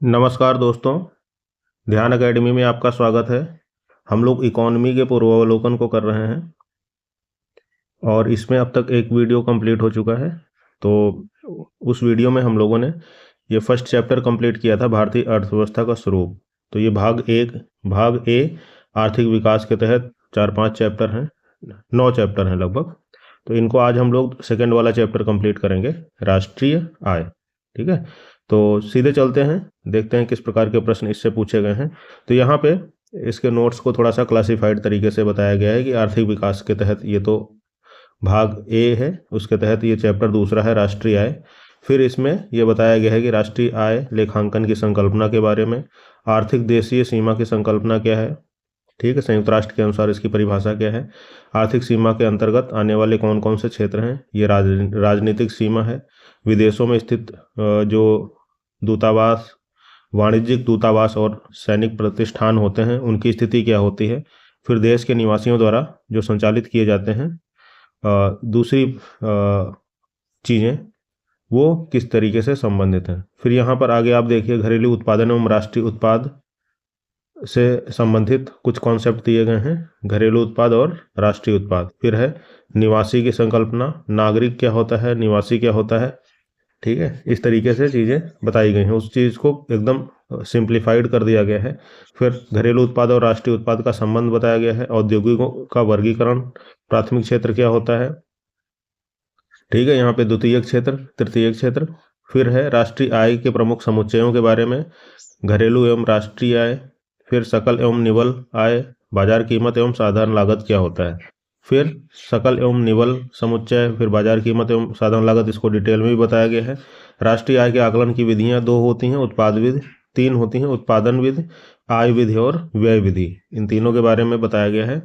नमस्कार दोस्तों, ध्यान एकेडमी में आपका स्वागत है। हम लोग इकोनॉमी के पूर्वावलोकन को कर रहे हैं और इसमें अब तक एक वीडियो कंप्लीट हो चुका है। तो उस वीडियो में हम लोगों ने ये फर्स्ट चैप्टर कंप्लीट किया था, भारतीय अर्थव्यवस्था का स्वरूप। तो ये भाग ए आर्थिक विकास के तहत 4-5 चैप्टर हैं, 9 चैप्टर हैं लगभग। तो इनको आज हम लोग सेकेंड वाला चैप्टर कंप्लीट करेंगे, राष्ट्रीय आय। ठीक है, तो सीधे चलते हैं, देखते हैं किस प्रकार के प्रश्न इससे पूछे गए हैं। तो यहाँ पे इसके नोट्स को थोड़ा सा क्लासिफाइड तरीके से बताया गया है कि आर्थिक विकास के तहत ये तो भाग ए है, उसके तहत ये चैप्टर दूसरा है, राष्ट्रीय आय। फिर इसमें यह बताया गया है कि राष्ट्रीय आय लेखांकन की संकल्पना के बारे में, आर्थिक देशीय सीमा की संकल्पना क्या है, ठीक है, संयुक्त राष्ट्र के अनुसार इसकी परिभाषा क्या है, आर्थिक सीमा के अंतर्गत आने वाले कौन कौन से क्षेत्र हैं, ये राजनीतिक सीमा है, विदेशों में स्थित जो दूतावास, वाणिज्यिक दूतावास और सैनिक प्रतिष्ठान होते हैं उनकी स्थिति क्या होती है, फिर देश के निवासियों द्वारा जो संचालित किए जाते हैं दूसरी चीज़ें वो किस तरीके से संबंधित हैं। फिर यहाँ पर आगे आप देखिए, घरेलू उत्पादन एवं राष्ट्रीय उत्पाद से संबंधित कुछ कॉन्सेप्ट दिए गए हैं, घरेलू उत्पाद और राष्ट्रीय उत्पाद। फिर है निवासी की संकल्पना, नागरिक क्या होता है, निवासी क्या होता है, ठीक है, इस तरीके से चीज़ें बताई गई हैं। उस चीज़ को एकदम सिंप्लीफाइड कर दिया गया है। फिर घरेलू उत्पाद और राष्ट्रीय उत्पाद का संबंध बताया गया है, औद्योगिकों का वर्गीकरण, प्राथमिक क्षेत्र क्या होता है, ठीक है, यहाँ पे द्वितीयक क्षेत्र, तृतीयक क्षेत्र। फिर है राष्ट्रीय आय के प्रमुख समुच्चयों के बारे में, घरेलू एवं राष्ट्रीय आय। फिर सकल एवं निवल आय, बाजार कीमत एवं साधारण लागत क्या होता है। फिर सकल एवं निवल समुच्चय, फिर बाजार कीमत एवं साधारण लागत, इसको डिटेल में भी बताया गया है। राष्ट्रीय आय के आकलन की विधियां 2 होती हैं, उत्पाद विधि, 3 होती हैं, उत्पादन विधि, आय विधि और व्यय विधि। इन तीनों के बारे में बताया गया है।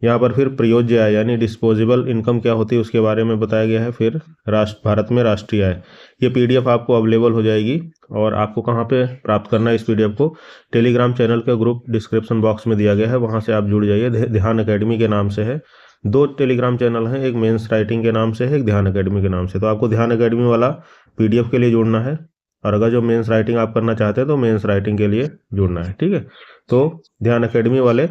यहाँ पर फिर प्रयोज्य आय यानी डिस्पोजेबल इनकम क्या होती है उसके बारे में बताया गया है। फिर भारत में राष्ट्रीय आय, ये पीडीएफ आपको अवेलेबल हो जाएगी। और आपको कहाँ पे प्राप्त करना है इस पीडीएफ को, टेलीग्राम चैनल का ग्रुप डिस्क्रिप्शन बॉक्स में दिया गया है, वहाँ से आप जुड़ जाइए। ध्यान एकेडमी के नाम से है, 2 टेलीग्राम चैनल हैं, एक मेंस राइटिंग के नाम से है, एक ध्यान एकेडमी के नाम से। तो आपको ध्यान एकेडमी वाला पीडीएफ के लिए जुड़ना है, और अगर जो मेंस राइटिंग आप करना चाहते हैं तो मेंस राइटिंग के लिए जुड़ना है, ठीक है। तो ध्यान एकेडमी वाले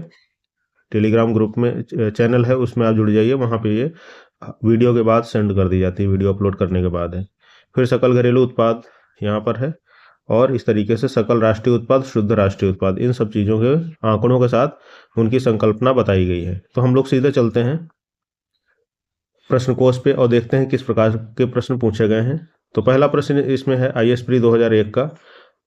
टेलीग्राम ग्रुप में चैनल है, उसमें आप जुड़ जाइए, वहाँ पे ये वीडियो के बाद सेंड कर दी जाती है, वीडियो अपलोड करने के बाद है। फिर सकल घरेलू उत्पाद यहाँ पर है, और इस तरीके से सकल राष्ट्रीय उत्पाद, शुद्ध राष्ट्रीय उत्पाद, इन सब चीज़ों के आंकड़ों के साथ उनकी संकल्पना बताई गई है। तो हम लोग सीधे चलते हैं प्रश्न कोश पे और देखते हैं किस प्रकार के प्रश्न पूछे गए हैं। तो पहला प्रश्न इसमें है IAS प्री 2001 का,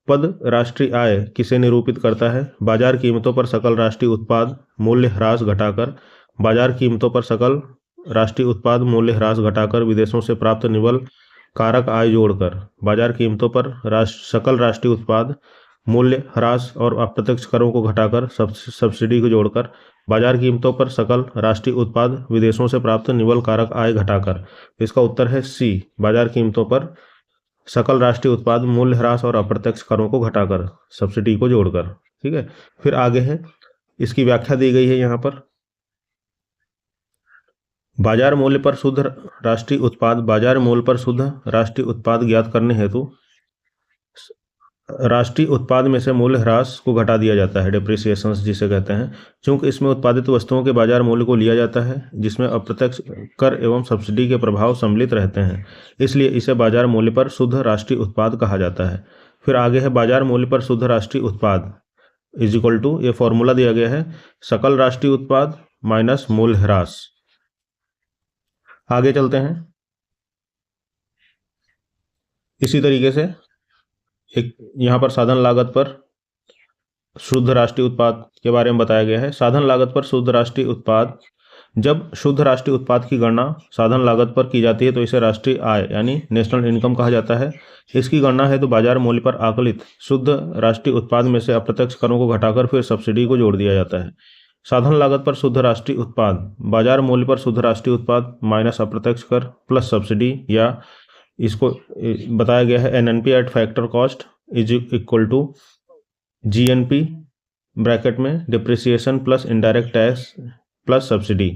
पद राष्ट्रीय आय किसे निरूपित करता है। बाजार कीमतों पर सकल राष्ट्रीय उत्पाद मूल्य ह्रास घटाकर, बाजार कीमतों पर सकल राष्ट्रीय उत्पाद मूल्य ह्रास घटाकर, विदेशों से प्राप्त निवल कारक आय जोड़कर, बाजार कीमतों पर सकल राष्ट्रीय उत्पाद मूल्य ह्रास और अप्रत्यक्ष करों को घटाकर, सब्सिडी को जोड़कर, बाजार कीमतों पर सकल राष्ट्रीय उत्पाद विदेशों से प्राप्त निवल कारक आय घटाकर। इसका उत्तर है सी, बाजार कीमतों पर सकल राष्ट्रीय उत्पाद मूल्य ह्रास और अप्रत्यक्ष करों को घटाकर, सब्सिडी को जोड़कर, ठीक है। फिर आगे है, इसकी व्याख्या दी गई है यहाँ पर, बाजार मूल्य पर शुद्ध राष्ट्रीय उत्पाद, बाजार मूल्य पर शुद्ध राष्ट्रीय उत्पाद ज्ञात करने हेतु राष्ट्रीय उत्पाद में से मूल्य ह्रास को घटा दिया जाता है, डिप्रिसिएशन जिसे कहते हैं। चूंकि इसमें उत्पादित वस्तुओं के बाजार मूल्य को लिया जाता है, जिसमें अप्रत्यक्ष कर एवं सब्सिडी के प्रभाव सम्मिलित रहते हैं, इसलिए इसे बाजार मूल्य पर शुद्ध राष्ट्रीय उत्पाद कहा जाता है। फिर आगे है, बाजार मूल्य पर शुद्ध राष्ट्रीय उत्पाद इज इक्वल टू, ये फॉर्मूला दिया गया है, सकल राष्ट्रीय उत्पाद माइनस मूल्य ह्रास। आगे चलते हैं, इसी तरीके से एक यहाँ पर साधन लागत पर शुद्ध राष्ट्रीय उत्पाद के बारे में बताया गया है। साधन लागत पर शुद्ध राष्ट्रीय उत्पाद, जब शुद्ध राष्ट्रीय उत्पाद की गणना साधन लागत पर की जाती है तो इसे राष्ट्रीय आय यानी नेशनल इनकम कहा जाता है। इसकी गणना है तो बाजार मूल्य पर आकलित शुद्ध राष्ट्रीय उत्पाद में से अप्रत्यक्ष करों को घटाकर फिर सब्सिडी को जोड़ दिया जाता है। साधन लागत पर शुद्ध राष्ट्रीय उत्पाद, बाजार मूल्य पर शुद्ध राष्ट्रीय उत्पाद माइनस अप्रत्यक्ष कर प्लस सब्सिडी, या इसको बताया गया है NNP at factor cost is equal to GNP bracket में depreciation plus indirect tax plus subsidy.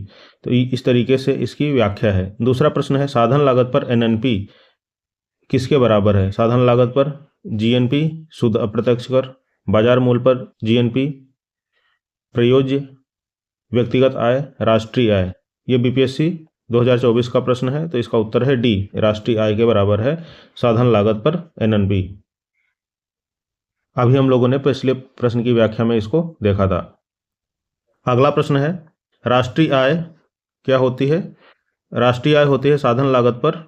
तो इस तरीके से इसकी व्याख्या है। दूसरा प्रश्न है, साधन लागत पर NNP किसके बराबर है। साधन लागत पर जीएनपी शुद्ध अप्रत्यक्ष कर, बाजार मूल्य पर जीएनपी, प्रयोज्य व्यक्तिगत आय, राष्ट्रीय आय। ये बीपीएससी 2024 का प्रश्न है, तो इसका उत्तर है डी, राष्ट्रीय आय के बराबर है साधन लागत पर एनएनपी। अभी हम लोगों ने पिछले प्रश्न की व्याख्या में इसको देखा था। अगला प्रश्न है, राष्ट्रीय आय क्या होती है? राष्ट्रीय आय होती है साधन लागत पर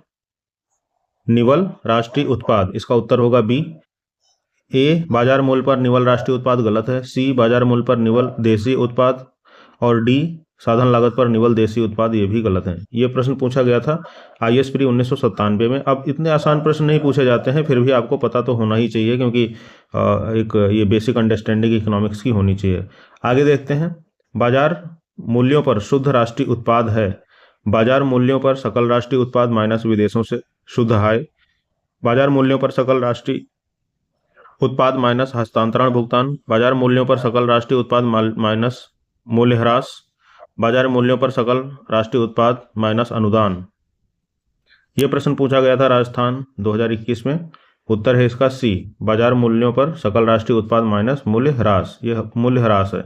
निवल राष्ट्रीय उत्पाद। इसका उत्तर होगा बी। ए, बाजार मूल्य पर निवल राष्ट्रीय उत्पाद गलत है। सी, बाजार मूल्य पर निवल देशी उत्पाद। और डी, साधन लागत पर निवल देशी उत्पाद, ये भी गलत है। ये प्रश्न पूछा गया था आईएएस प्री 1997 में। अब इतने आसान प्रश्न नहीं पूछे जाते हैं, फिर भी आपको पता तो होना ही चाहिए, क्योंकि एक ये बेसिक अंडरस्टैंडिंग इकोनॉमिक्स की होनी चाहिए। आगे देखते हैं, बाजार मूल्यों पर शुद्ध राष्ट्रीय उत्पाद है। बाजार मूल्यों पर सकल राष्ट्रीय उत्पाद माइनस विदेशों से शुद्ध आय। बाजार मूल्यों पर सकल राष्ट्रीय उत्पाद माइनस हस्तांतरण भुगतान। बाजार मूल्यों पर सकल राष्ट्रीय उत्पाद माइनस मूल्यह्रास। बाजार मूल्यों पर सकल राष्ट्रीय उत्पाद माइनस अनुदान। यह प्रश्न पूछा गया था राजस्थान 2021 में। उत्तर है इसका सी, बाजार मूल्यों पर सकल राष्ट्रीय उत्पाद माइनस मूल्यह्रास। यह मूल्यह्रास है।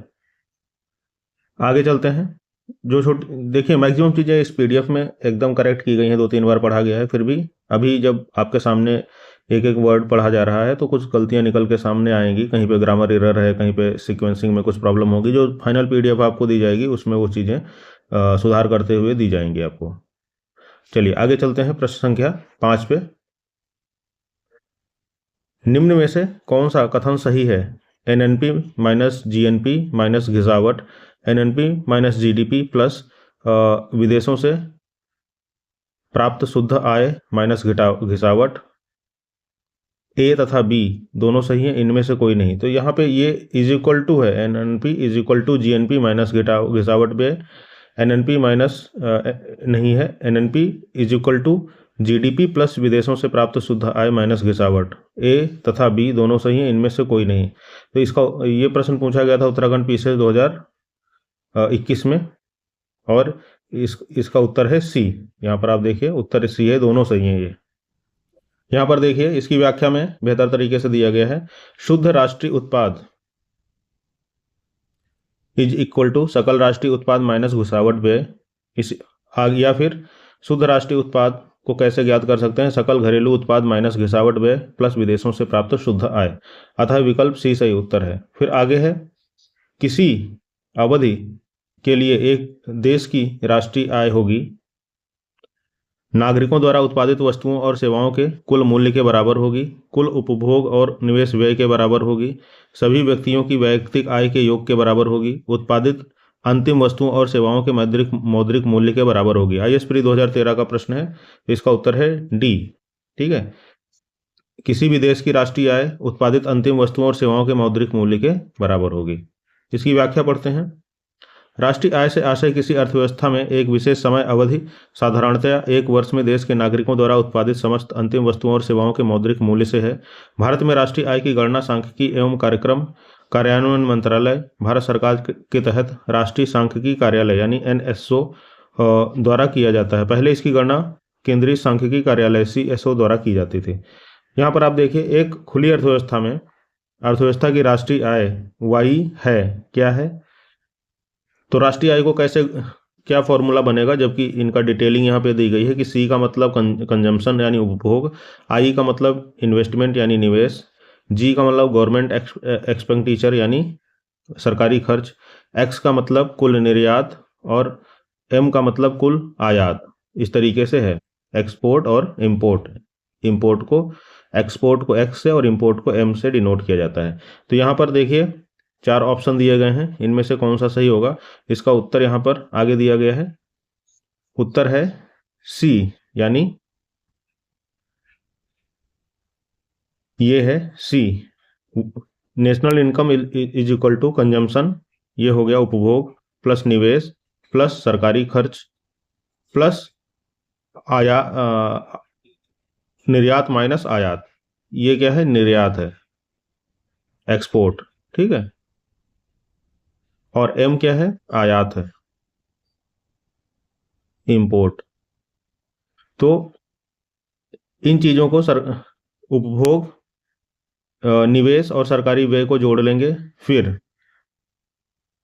आगे चलते हैं। जो देखिए, मैक्सिमम चीज़ें इस पीडीएफ में एकदम करेक्ट की गई हैं, 2-3 बार पढ़ा गया है, फिर भी अभी जब आपके सामने एक एक वर्ड पढ़ा जा रहा है तो कुछ गलतियां निकल के सामने आएंगी। कहीं पे ग्रामर एरर है, कहीं पे सीक्वेंसिंग में कुछ प्रॉब्लम होगी। जो फाइनल पीडीएफ आपको दी जाएगी उसमें वो चीज़ें सुधार करते हुए दी जाएंगी आपको। चलिए आगे चलते हैं प्रश्न संख्या 5 पे। निम्न में से कौन सा कथन सही है? एनएनपी माइनस जीएनपी माइनस घिसावट, एनएनपी माइनस जीडीपी प्लस विदेशों से प्राप्त शुद्ध आय माइनस घिसावट। ए तथा बी दोनों सही हैं, इनमें से कोई नहीं। तो यहाँ पे ये इज इक्वल टू है, NNP is equal to GNP minus घिसावट पे एनएनपी माइनस नहीं है, NNP is equal to GDP plus विदेशों से प्राप्त शुद्ध आय माइनस घिसावट। ए तथा बी दोनों सही हैं, इनमें से कोई नहीं। तो इसका ये प्रश्न पूछा गया था उत्तराखंड पीसीएस 2021 में, और इसका उत्तर है सी। यहाँ पर आप देखिए उत्तर सी है, दोनों सही हैं। ये यहाँ पर देखिए, इसकी व्याख्या में बेहतर तरीके से दिया गया है। शुद्ध राष्ट्रीय उत्पाद इज इक्वल टू सकल राष्ट्रीय उत्पाद माइनस घुसावट व्यय। इस या फिर शुद्ध राष्ट्रीय उत्पाद को कैसे ज्ञात कर सकते हैं? सकल घरेलू उत्पाद माइनस घिसावट व्यय प्लस विदेशों से प्राप्त शुद्ध आय। अतः विकल्प सी सही उत्तर है। फिर आगे है, किसी अवधि के लिए एक देश की राष्ट्रीय आय होगी नागरिकों द्वारा उत्पादित वस्तुओं और सेवाओं के कुल मूल्य के बराबर होगी, कुल उपभोग और निवेश व्यय के बराबर होगी, सभी व्यक्तियों की वैयक्तिक आय के योग के बराबर होगी, उत्पादित अंतिम वस्तुओं और सेवाओं के मौद्रिक मूल्य के बराबर होगी। आईएएस प्री 2013 का प्रश्न है, इसका उत्तर है डी। ठीक है, किसी भी देश की राष्ट्रीय आय उत्पादित अंतिम वस्तुओं और सेवाओं के मौद्रिक मूल्य के बराबर होगी। इसकी व्याख्या पढ़ते हैं। राष्ट्रीय आय से आशय किसी अर्थव्यवस्था में एक विशेष समय अवधि, साधारणतया एक वर्ष में देश के नागरिकों द्वारा उत्पादित समस्त अंतिम वस्तुओं और सेवाओं के मौद्रिक मूल्य से है। भारत में राष्ट्रीय आय की गणना सांख्यिकी एवं कार्यक्रम कार्यान्वयन मंत्रालय, भारत सरकार के तहत राष्ट्रीय सांख्यिकी कार्यालय यानी एनएसओ द्वारा किया जाता है। पहले इसकी गणना केंद्रीय सांख्यिकी कार्यालय सीएसओ द्वारा की जाती थी। यहाँ पर आप देखिए, एक खुली अर्थव्यवस्था में अर्थव्यवस्था की राष्ट्रीय आय वाई है, क्या है? तो राष्ट्रीय आय को कैसे, क्या फॉर्मूला बनेगा? जबकि इनका डिटेलिंग यहाँ पे दी गई है कि सी का मतलब कंजम्पशन यानी उपभोग, आई का मतलब इन्वेस्टमेंट यानी निवेश, जी का मतलब गवर्नमेंट एक्सपेंडिचर यानी सरकारी खर्च, एक्स का मतलब कुल निर्यात, और एम का मतलब कुल आयात। इस तरीके से है एक्सपोर्ट और इम्पोर्ट। इम्पोर्ट को एक्सपोर्ट को एक्स से और इम्पोर्ट को एम से डिनोट किया जाता है। तो यहाँ पर देखिए 4 ऑप्शन दिए गए हैं, इनमें से कौन सा सही होगा? इसका उत्तर यहाँ पर आगे दिया गया है। उत्तर है सी, यानी ये है C, national income is equal to consumption. ये हो गया उपभोग प्लस निवेश प्लस सरकारी खर्च प्लस निर्यात माइनस आयात। ये क्या है? निर्यात है, एक्सपोर्ट। ठीक है, और एम क्या है? आयात है, इंपोर्ट। तो इन चीजों को उपभोग निवेश और सरकारी व्यय को जोड़ लेंगे, फिर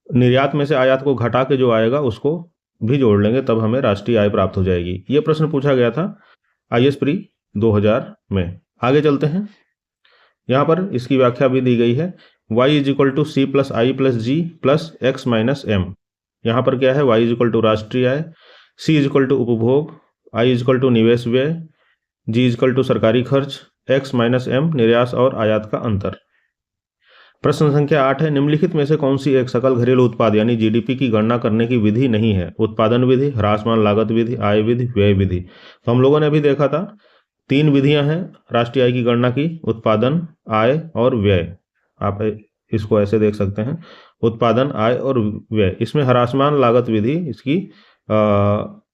निर्यात में से आयात को घटा के जो आएगा उसको भी जोड़ लेंगे, तब हमें राष्ट्रीय आय प्राप्त हो जाएगी। ये प्रश्न पूछा गया था IAS प्री 2000 में। आगे चलते हैं, यहाँ पर इसकी व्याख्या भी दी गई है। y = c + i + g + x - m। यहाँ पर क्या है, y = राष्ट्रीय आय, c = उपभोग, i = निवेश व्यय, g = सरकारी खर्च, x - m निर्यात और आयात का अंतर। प्रश्न संख्या 8 है, निम्नलिखित में से कौन सी एक सकल घरेलू उत्पाद यानी जीडीपी की गणना करने की विधि नहीं है? उत्पादन विधि, ह्रासमान लागत विधि, आय विधि, व्यय विधि। तो हम लोगों ने अभी देखा था 3 विधियां हैं राष्ट्रीय आय की गणना की, उत्पादन, आय और व्यय। आप इसको ऐसे देख सकते हैं, उत्पादन, आय और व्यय। इसमें ह्रासमान लागत विधि इसकी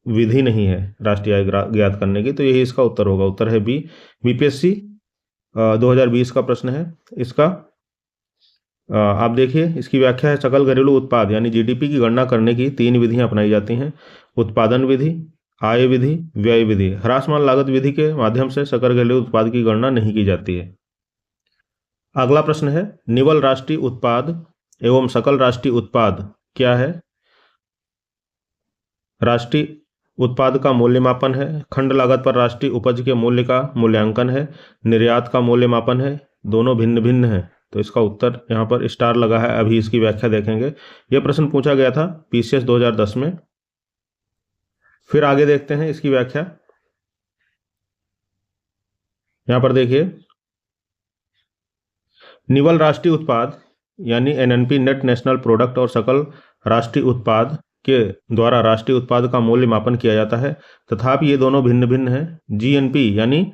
विधि नहीं है राष्ट्रीय आय ज्ञात करने की, तो यही इसका उत्तर होगा। उत्तर है बी। बीपीएससी 2020 का प्रश्न है इसका। आप देखिए, इसकी व्याख्या है, सकल घरेलू उत्पाद यानी जीडीपी की गणना करने की 3 विधियां अपनाई जाती हैं, उत्पादन विधि, आय विधि, व्यय विधि। ह्रासमान लागत विधि के माध्यम से सकल घरेलू उत्पाद की गणना नहीं की जाती है। अगला प्रश्न है, निवल राष्ट्रीय उत्पाद एवं सकल राष्ट्रीय उत्पाद क्या है? राष्ट्रीय उत्पाद का मूल्यमापन है, खंड लागत पर राष्ट्रीय उपज के मूल्य का मूल्यांकन है, निर्यात का मूल्यमापन है, दोनों भिन्न भिन्न है। तो इसका उत्तर यहाँ पर स्टार लगा है। अभी इसकी व्याख्या देखेंगे। यह प्रश्न पूछा गया था PCS 2010 में। फिर आगे देखते हैं इसकी व्याख्या। यहाँ पर देखिए, निवल राष्ट्रीय उत्पाद यानी NNP नेट नेशनल प्रोडक्ट और सकल राष्ट्रीय उत्पाद के द्वारा राष्ट्रीय उत्पाद का मूल्य मापन किया जाता है, तथापि ये दोनों भिन्न भिन्न हैं। GNP यानी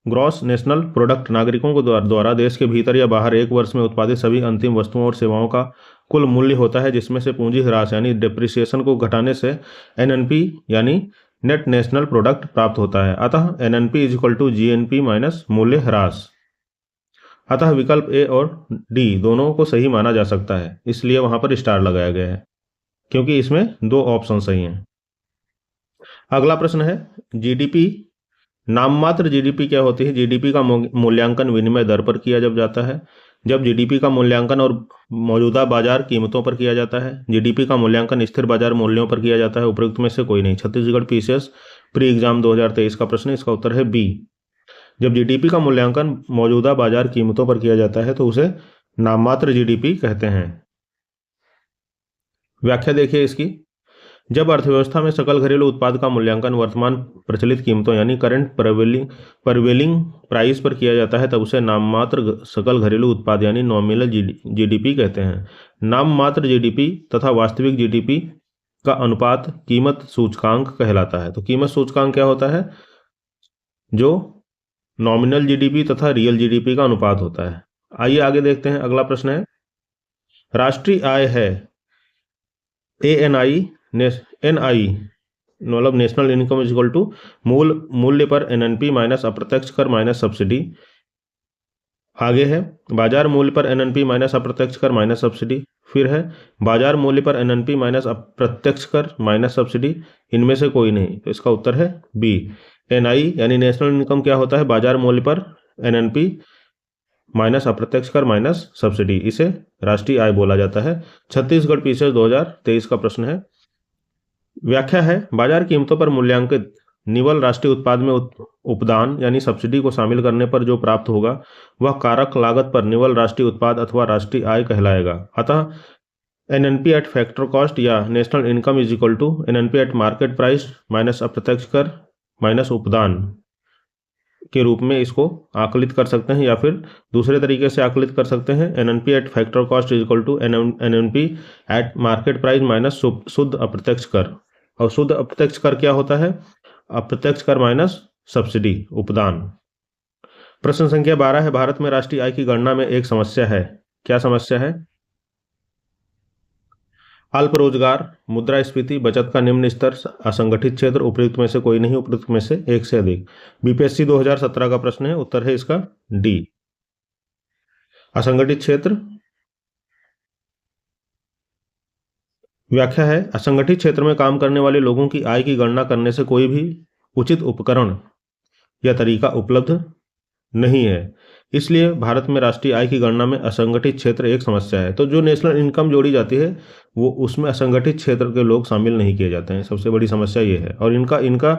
ग्रॉस नेशनल प्रोडक्ट नागरिकों को द्वारा देश के भीतर या बाहर एक वर्ष में उत्पादित सभी अंतिम वस्तुओं और सेवाओं का कुल मूल्य होता है, जिसमें से पूंजी ह्रास यानी डेप्रिसिएशन को घटाने से NNP यानी नेट नेशनल प्रोडक्ट प्राप्त होता है। अतः NNP = GNP - मूल्य ह्रास। अतः विकल्प ए और डी दोनों को सही माना जा सकता है, इसलिए वहां पर स्टार लगाया गया है, क्योंकि इसमें 2 ऑप्शन सही हैं। अगला प्रश्न है, जीडीपी नाममात्र जीडीपी क्या होती है? जीडीपी का मूल्यांकन विनिमय दर पर किया जब जाता है, जब जीडीपी का मूल्यांकन और मौजूदा बाजार कीमतों पर किया जाता है, जीडीपी का मूल्यांकन स्थिर बाजार मूल्यों पर किया जाता है। उपरोक्त में से कोई नहीं। छत्तीसगढ़ PCS प्री एग्जाम 2023 का प्रश्न, इसका उत्तर है बी। जब जीडीपी का मूल्यांकन मौजूदा बाजार कीमतों पर किया जाता है तो उसे नाममात्र जीडीपी कहते हैं। व्याख्या देखिए इसकी। जब अर्थव्यवस्था में सकल घरेलू उत्पाद का मूल्यांकन वर्तमान प्रचलित कीमतों यानी करंट प्रिवेलिंग प्राइस पर किया जाता है, तब उसे नाममात्र सकल घरेलू उत्पाद यानी नॉमिनल जीडीपी कहते हैं। नाममात्र जीडीपी तथा वास्तविक जीडीपी का अनुपात कीमत सूचकांक कहलाता है। तो कीमत सूचकांक क्या होता है? जो नॉमिनल जीडीपी तथा रियल जीडीपी का अनुपात होता है। आइए आगे देखते हैं। अगला प्रश्न है, राष्ट्रीय आय है ANI NI मतलब नेशनल इनकम = मूल्य पर NNP - अप्रत्यक्ष कर - सब्सिडी। आगे है, बाजार मूल्य पर NNP - अप्रत्यक्ष कर - सब्सिडी। फिर है, बाजार मूल्य पर NNP - अप्रत्यक्ष कर - सब्सिडी। इनमें से कोई नहीं, तो इसका उत्तर है बी। NI यानी नेशनल इनकम क्या होता है? बाजार मूल्य पर NNP - अप्रत्यक्ष कर - सब्सिडी, इसे राष्ट्रीय आय बोला जाता है। छत्तीसगढ़ PCS 2023 का प्रश्न है। व्याख्या है, बाजार कीमतों पर मूल्यांकित निवल राष्ट्रीय उत्पाद में उपदान यानी सब्सिडी को शामिल करने पर जो प्राप्त होगा वह कारक लागत पर निवल राष्ट्रीय उत्पाद अथवा राष्ट्रीय आय कहलाएगा। अतः NNP एट फैक्टर कॉस्ट या national income = NNP eight market price - अप्रत्यक्ष कर - उपदान के रूप में इसको आकलित कर सकते हैं, या फिर दूसरे तरीके से आकलित कर सकते हैं। NNP at factor cost = NNP eight market price - शुद्ध अप्रत्यक्ष कर। और शुद्ध अप्रत्यक्ष कर क्या होता है? अप्रत्यक्ष कर - सब्सिडी, उपदान। प्रश्न संख्या 12 है, भारत में राष्ट्रीय आय की गणना में एक समस्या है। क्या समस्या है? अल्प रोजगार, मुद्रास्फीति, बचत का निम्न स्तर, असंगठित क्षेत्र। उपयुक्त में से कोई नहीं, उपयुक्त में से एक से अधिक। बीपीएससी 2017 का प्रश्न है, उत्तर है इसका डी, असंगठित क्षेत्र। व्याख्या है, असंगठित क्षेत्र में काम करने वाले लोगों की आय की गणना करने से कोई भी उचित उपकरण या तरीका उपलब्ध नहीं है। इसलिए भारत में राष्ट्रीय आय की गणना में असंगठित क्षेत्र एक समस्या है। तो जो नेशनल इनकम जोड़ी जाती है वो उसमें असंगठित क्षेत्र के लोग शामिल नहीं किए जाते हैं, सबसे बड़ी समस्या ये है। और इनका इनका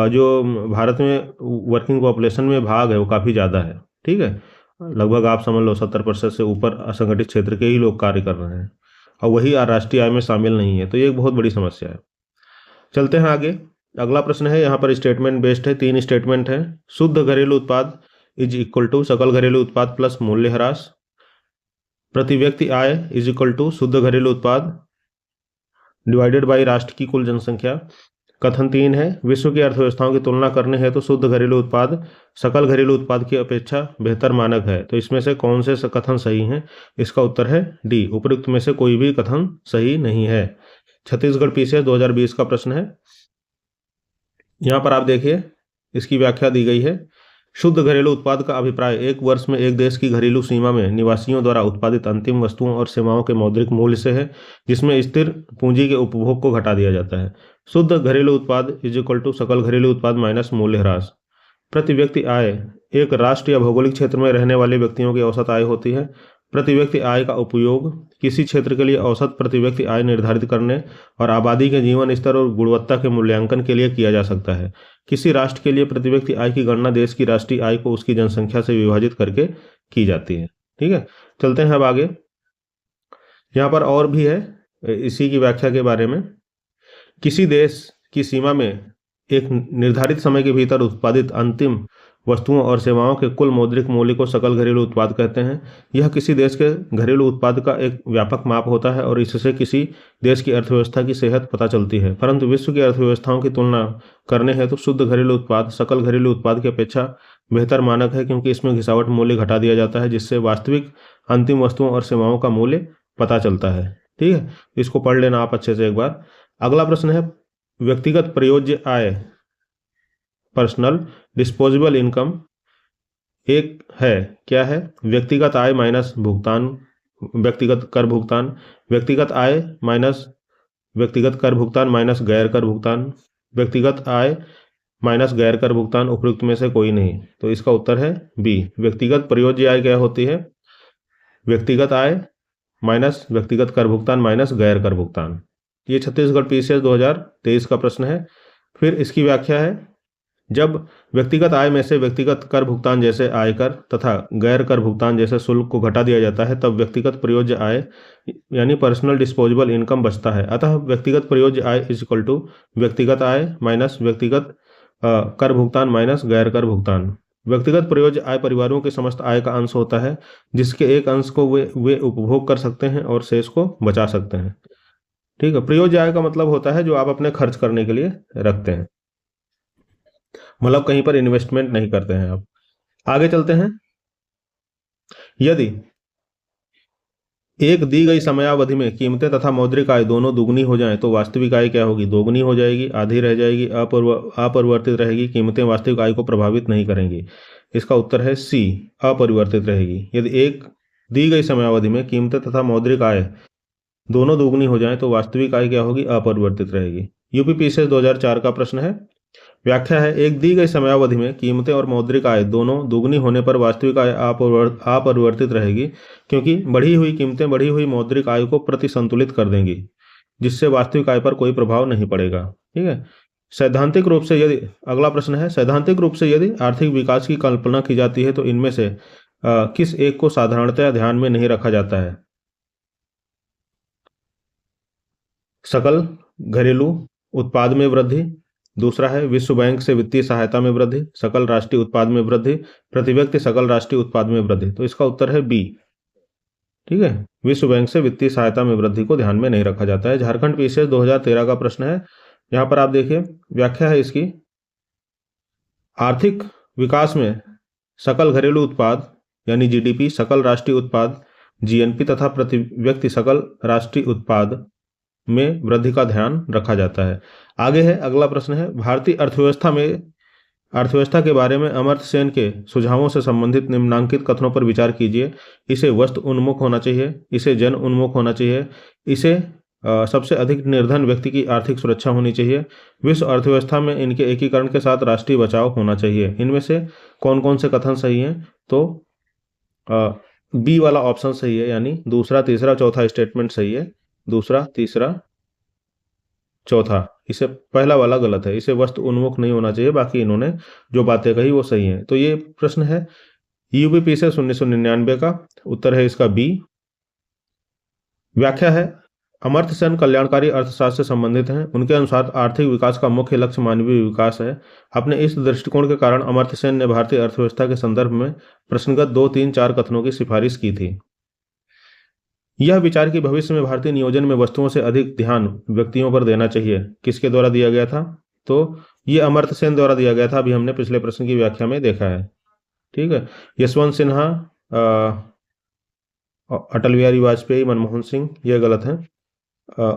जो भारत में वर्किंग पॉपुलेशन में भाग है वो काफ़ी ज़्यादा है। ठीक है, लगभग आप समझ लो 70% से ऊपर असंगठित क्षेत्र के ही लोग कार्य कर रहे हैं और वही राष्ट्रीय आय में शामिल नहीं है। तो ये एक बहुत बड़ी समस्या है। चलते हैं आगे। अगला प्रश्न है, यहाँ पर स्टेटमेंट बेस्ड है, 3 स्टेटमेंट है। शुद्ध घरेलू उत्पाद इज इक्वल टू सकल घरेलू उत्पाद प्लस मूल्य ह्रास। प्रति व्यक्ति आय इज इक्वल टू शुद्ध घरेलू उत्पाद डिवाइडेड बाई राष्ट्र की कुल जनसंख्या। कथन 3 है, विश्व की अर्थव्यवस्थाओं की तुलना करने है तो शुद्ध घरेलू उत्पाद सकल घरेलू उत्पाद की अपेक्षा बेहतर मानक है। तो इसमें से कौन से कथन सही हैं? इसका उत्तर है डी, उपयुक्त में से कोई भी कथन सही नहीं है। छत्तीसगढ़ पीसीएस 2020 का प्रश्न है। यहाँ पर आप देखिए इसकी व्याख्या दी गई है। शुद्ध घरेलू उत्पाद का अभिप्राय एक वर्ष में एक देश की घरेलू सीमा में निवासियों द्वारा उत्पादित अंतिम वस्तुओं और सेवाओं के मौद्रिक मूल्य से है, जिसमें स्थिर पूंजी के उपभोग को घटा दिया जाता है। शुद्ध घरेलू उत्पाद इज इक्वल टू सकल घरेलू उत्पाद माइनस मूल्य ह्रास। प्रति व्यक्ति आय एक राष्ट्र या भौगोलिक क्षेत्र में रहने वाले व्यक्तियों की औसत आय होती है। प्रति व्यक्ति आय का उपयोग किसी क्षेत्र के लिए औसत प्रति व्यक्ति आय निर्धारित करने और आबादी के जीवन स्तर और गुणवत्ता के मूल्यांकन के लिए किया जा सकता है। किसी राष्ट्र के लिए प्रति व्यक्ति आय की गणना देश की राष्ट्रीय आय को उसकी जनसंख्या से विभाजित करके की जाती है। ठीक है, चलते हैं अब आगे। यहाँ पर और भी है इसी की व्याख्या के बारे में। किसी देश की सीमा में एक निर्धारित समय के भीतर उत्पादित अंतिम वस्तुओं और सेवाओं के कुल मौद्रिक मूल्य को सकल घरेलू उत्पाद कहते हैं। यह किसी देश के घरेलू उत्पाद का एक व्यापक माप होता है और इससे किसी देश की अर्थव्यवस्था की सेहत पता चलती है। परंतु विश्व की अर्थव्यवस्थाओं की तुलना करने है तो शुद्ध घरेलू उत्पाद सकल घरेलू उत्पाद की अपेक्षा बेहतर मानक है, क्योंकि इसमें घिसावट मूल्य घटा दिया जाता है, जिससे वास्तविक अंतिम वस्तुओं और सेवाओं का मूल्य पता चलता है। ठीक है, इसको पढ़ लेना आप अच्छे से एक बार। अगला प्रश्न है, व्यक्तिगत प्रयोज्य आय पर्सनल डिस्पोजेबल इनकम एक है, क्या है? व्यक्तिगत आय माइनस भुगतान व्यक्तिगत कर भुगतान, व्यक्तिगत आय माइनस व्यक्तिगत कर भुगतान माइनस गैर कर भुगतान, व्यक्तिगत आय माइनस गैर कर भुगतान, उपयुक्त में से कोई नहीं। तो इसका उत्तर है बी, व्यक्तिगत प्रयोज्य आय क्या होती है? व्यक्तिगत आय माइनस व्यक्तिगत कर भुगतान माइनस गैर कर भुगतान। ये छत्तीसगढ़ पीसीएस 2023 का प्रश्न है। फिर इसकी व्याख्या है, जब व्यक्तिगत आय में से व्यक्तिगत कर भुगतान जैसे आयकर तथा गैर कर भुगतान जैसे शुल्क को घटा दिया जाता है तब व्यक्तिगत प्रयोज्य आय यानी पर्सनल डिस्पोजेबल इनकम बचता है। अतः व्यक्तिगत प्रयोज्य आय इज इक्वल टू व्यक्तिगत आय माइनस व्यक्तिगत कर भुगतान माइनस गैर कर भुगतान। व्यक्तिगत प्रयोज्य आय परिवारों के समस्त आय का अंश होता है, जिसके एक अंश को वे उपभोग कर सकते हैं और शेष को बचा सकते हैं। ठीक है, प्रयोज्य आय का मतलब होता है जो आप अपने खर्च करने के लिए रखते हैं, मतलब कहीं पर इन्वेस्टमेंट नहीं करते हैं आप। आगे चलते हैं। यदि एक दी गई समयावधि में कीमतें तथा मौद्रिक आय दोनों दुगनी हो जाएं तो वास्तविक आय क्या होगी? दोगुनी हो जाएगी, आधी रह जाएगी, अपरिवर्तित रहेगी। कीमतें वास्तविक आय को प्रभावित नहीं करेंगी। इसका उत्तर है सी, अपरिवर्तित रहेगी। यदि एक दी गई समयावधि में कीमतें तथा मौद्रिक आय दोनों दुगनी हो जाएं तो वास्तविक आय क्या होगी? अपरिवर्तित रहेगी। यूपी पीसीएस 2004 का प्रश्न है। व्याख्या है, एक दी गई समयावधि में कीमतें और मौद्रिक आय दोनों दुगनी होने पर वास्तविक आय अपरिवर्तित रहेगी, क्योंकि बढ़ी हुई कीमतें बढ़ी हुई मौद्रिक आय को प्रतिसंतुलित कर देंगी, जिससे वास्तविक आय पर कोई प्रभाव नहीं पड़ेगा। ठीक है, सैद्धांतिक रूप से यदि अगला प्रश्न है, सैद्धांतिक रूप से यदि आर्थिक विकास की कल्पना की जाती है तो इनमें से किस एक को साधारणतया ध्यान में नहीं रखा जाता है? सकल घरेलू उत्पाद में वृद्धि, दूसरा है विश्व बैंक से वित्तीय सहायता में वृद्धि, सकल राष्ट्रीय उत्पाद में वृद्धि, प्रति व्यक्ति सकल राष्ट्रीय उत्पाद में वृद्धि। तो इसका उत्तर है बी। ठीक है, विश्व बैंक से वित्तीय सहायता में वृद्धि को ध्यान में नहीं रखा जाता है। झारखंड पीसीएस 2013 का प्रश्न है। यहां पर आप देखिए व्याख्या है इसकी, आर्थिक विकास में सकल घरेलू उत्पाद यानी जीडीपी, सकल राष्ट्रीय उत्पाद जीएनपी तथा प्रति व्यक्ति सकल राष्ट्रीय उत्पाद में वृद्धि का ध्यान रखा जाता है। आगे है अगला प्रश्न है, भारतीय अर्थव्यवस्था के बारे में अमर्त्य सेन के सुझावों से संबंधित निम्नांकित कथनों पर विचार कीजिए। इसे वस्तु उन्मुख होना चाहिए, इसे जन उन्मुख होना चाहिए, इसे सबसे अधिक निर्धन व्यक्ति की आर्थिक सुरक्षा होनी चाहिए। विश्व अर्थव्यवस्था में इनके एकीकरण के साथ राष्ट्रीय बचाव होना चाहिए। इनमें से कौन कौन से कथन सही हैं? तो बी वाला ऑप्शन सही है, यानी दूसरा, तीसरा, चौथा स्टेटमेंट सही है। दूसरा, तीसरा, चौथा। इसे पहला वाला गलत है, इसे वस्तु उन्मुख नहीं होना चाहिए। बाकी इन्होंने जो बातें कही वो सही है। तो ये प्रश्न है यूपीपीसीएस 1999 का। उत्तर है इसका बी। व्याख्या है अमर्त्य सेन कल्याणकारी अर्थशास्त्र से संबंधित हैं। उनके अनुसार आर्थिक विकास का मुख्य लक्ष्य मानवीय विकास है। अपने इस दृष्टिकोण के कारण अमर्त्य सेन ने भारतीय अर्थव्यवस्था के संदर्भ में प्रश्नगत 2, 3, 4 कथनों की सिफारिश की थी। यह विचार कि भविष्य में भारतीय नियोजन में वस्तुओं से अधिक ध्यान व्यक्तियों पर देना चाहिए, किसके द्वारा दिया गया था? तो ये अमर्त्य सेन द्वारा दिया गया था। अभी हमने पिछले प्रश्न की व्याख्या में देखा है। ठीक है। यशवंत सिन्हा, अटल बिहारी वाजपेयी, मनमोहन सिंह, यह गलत है।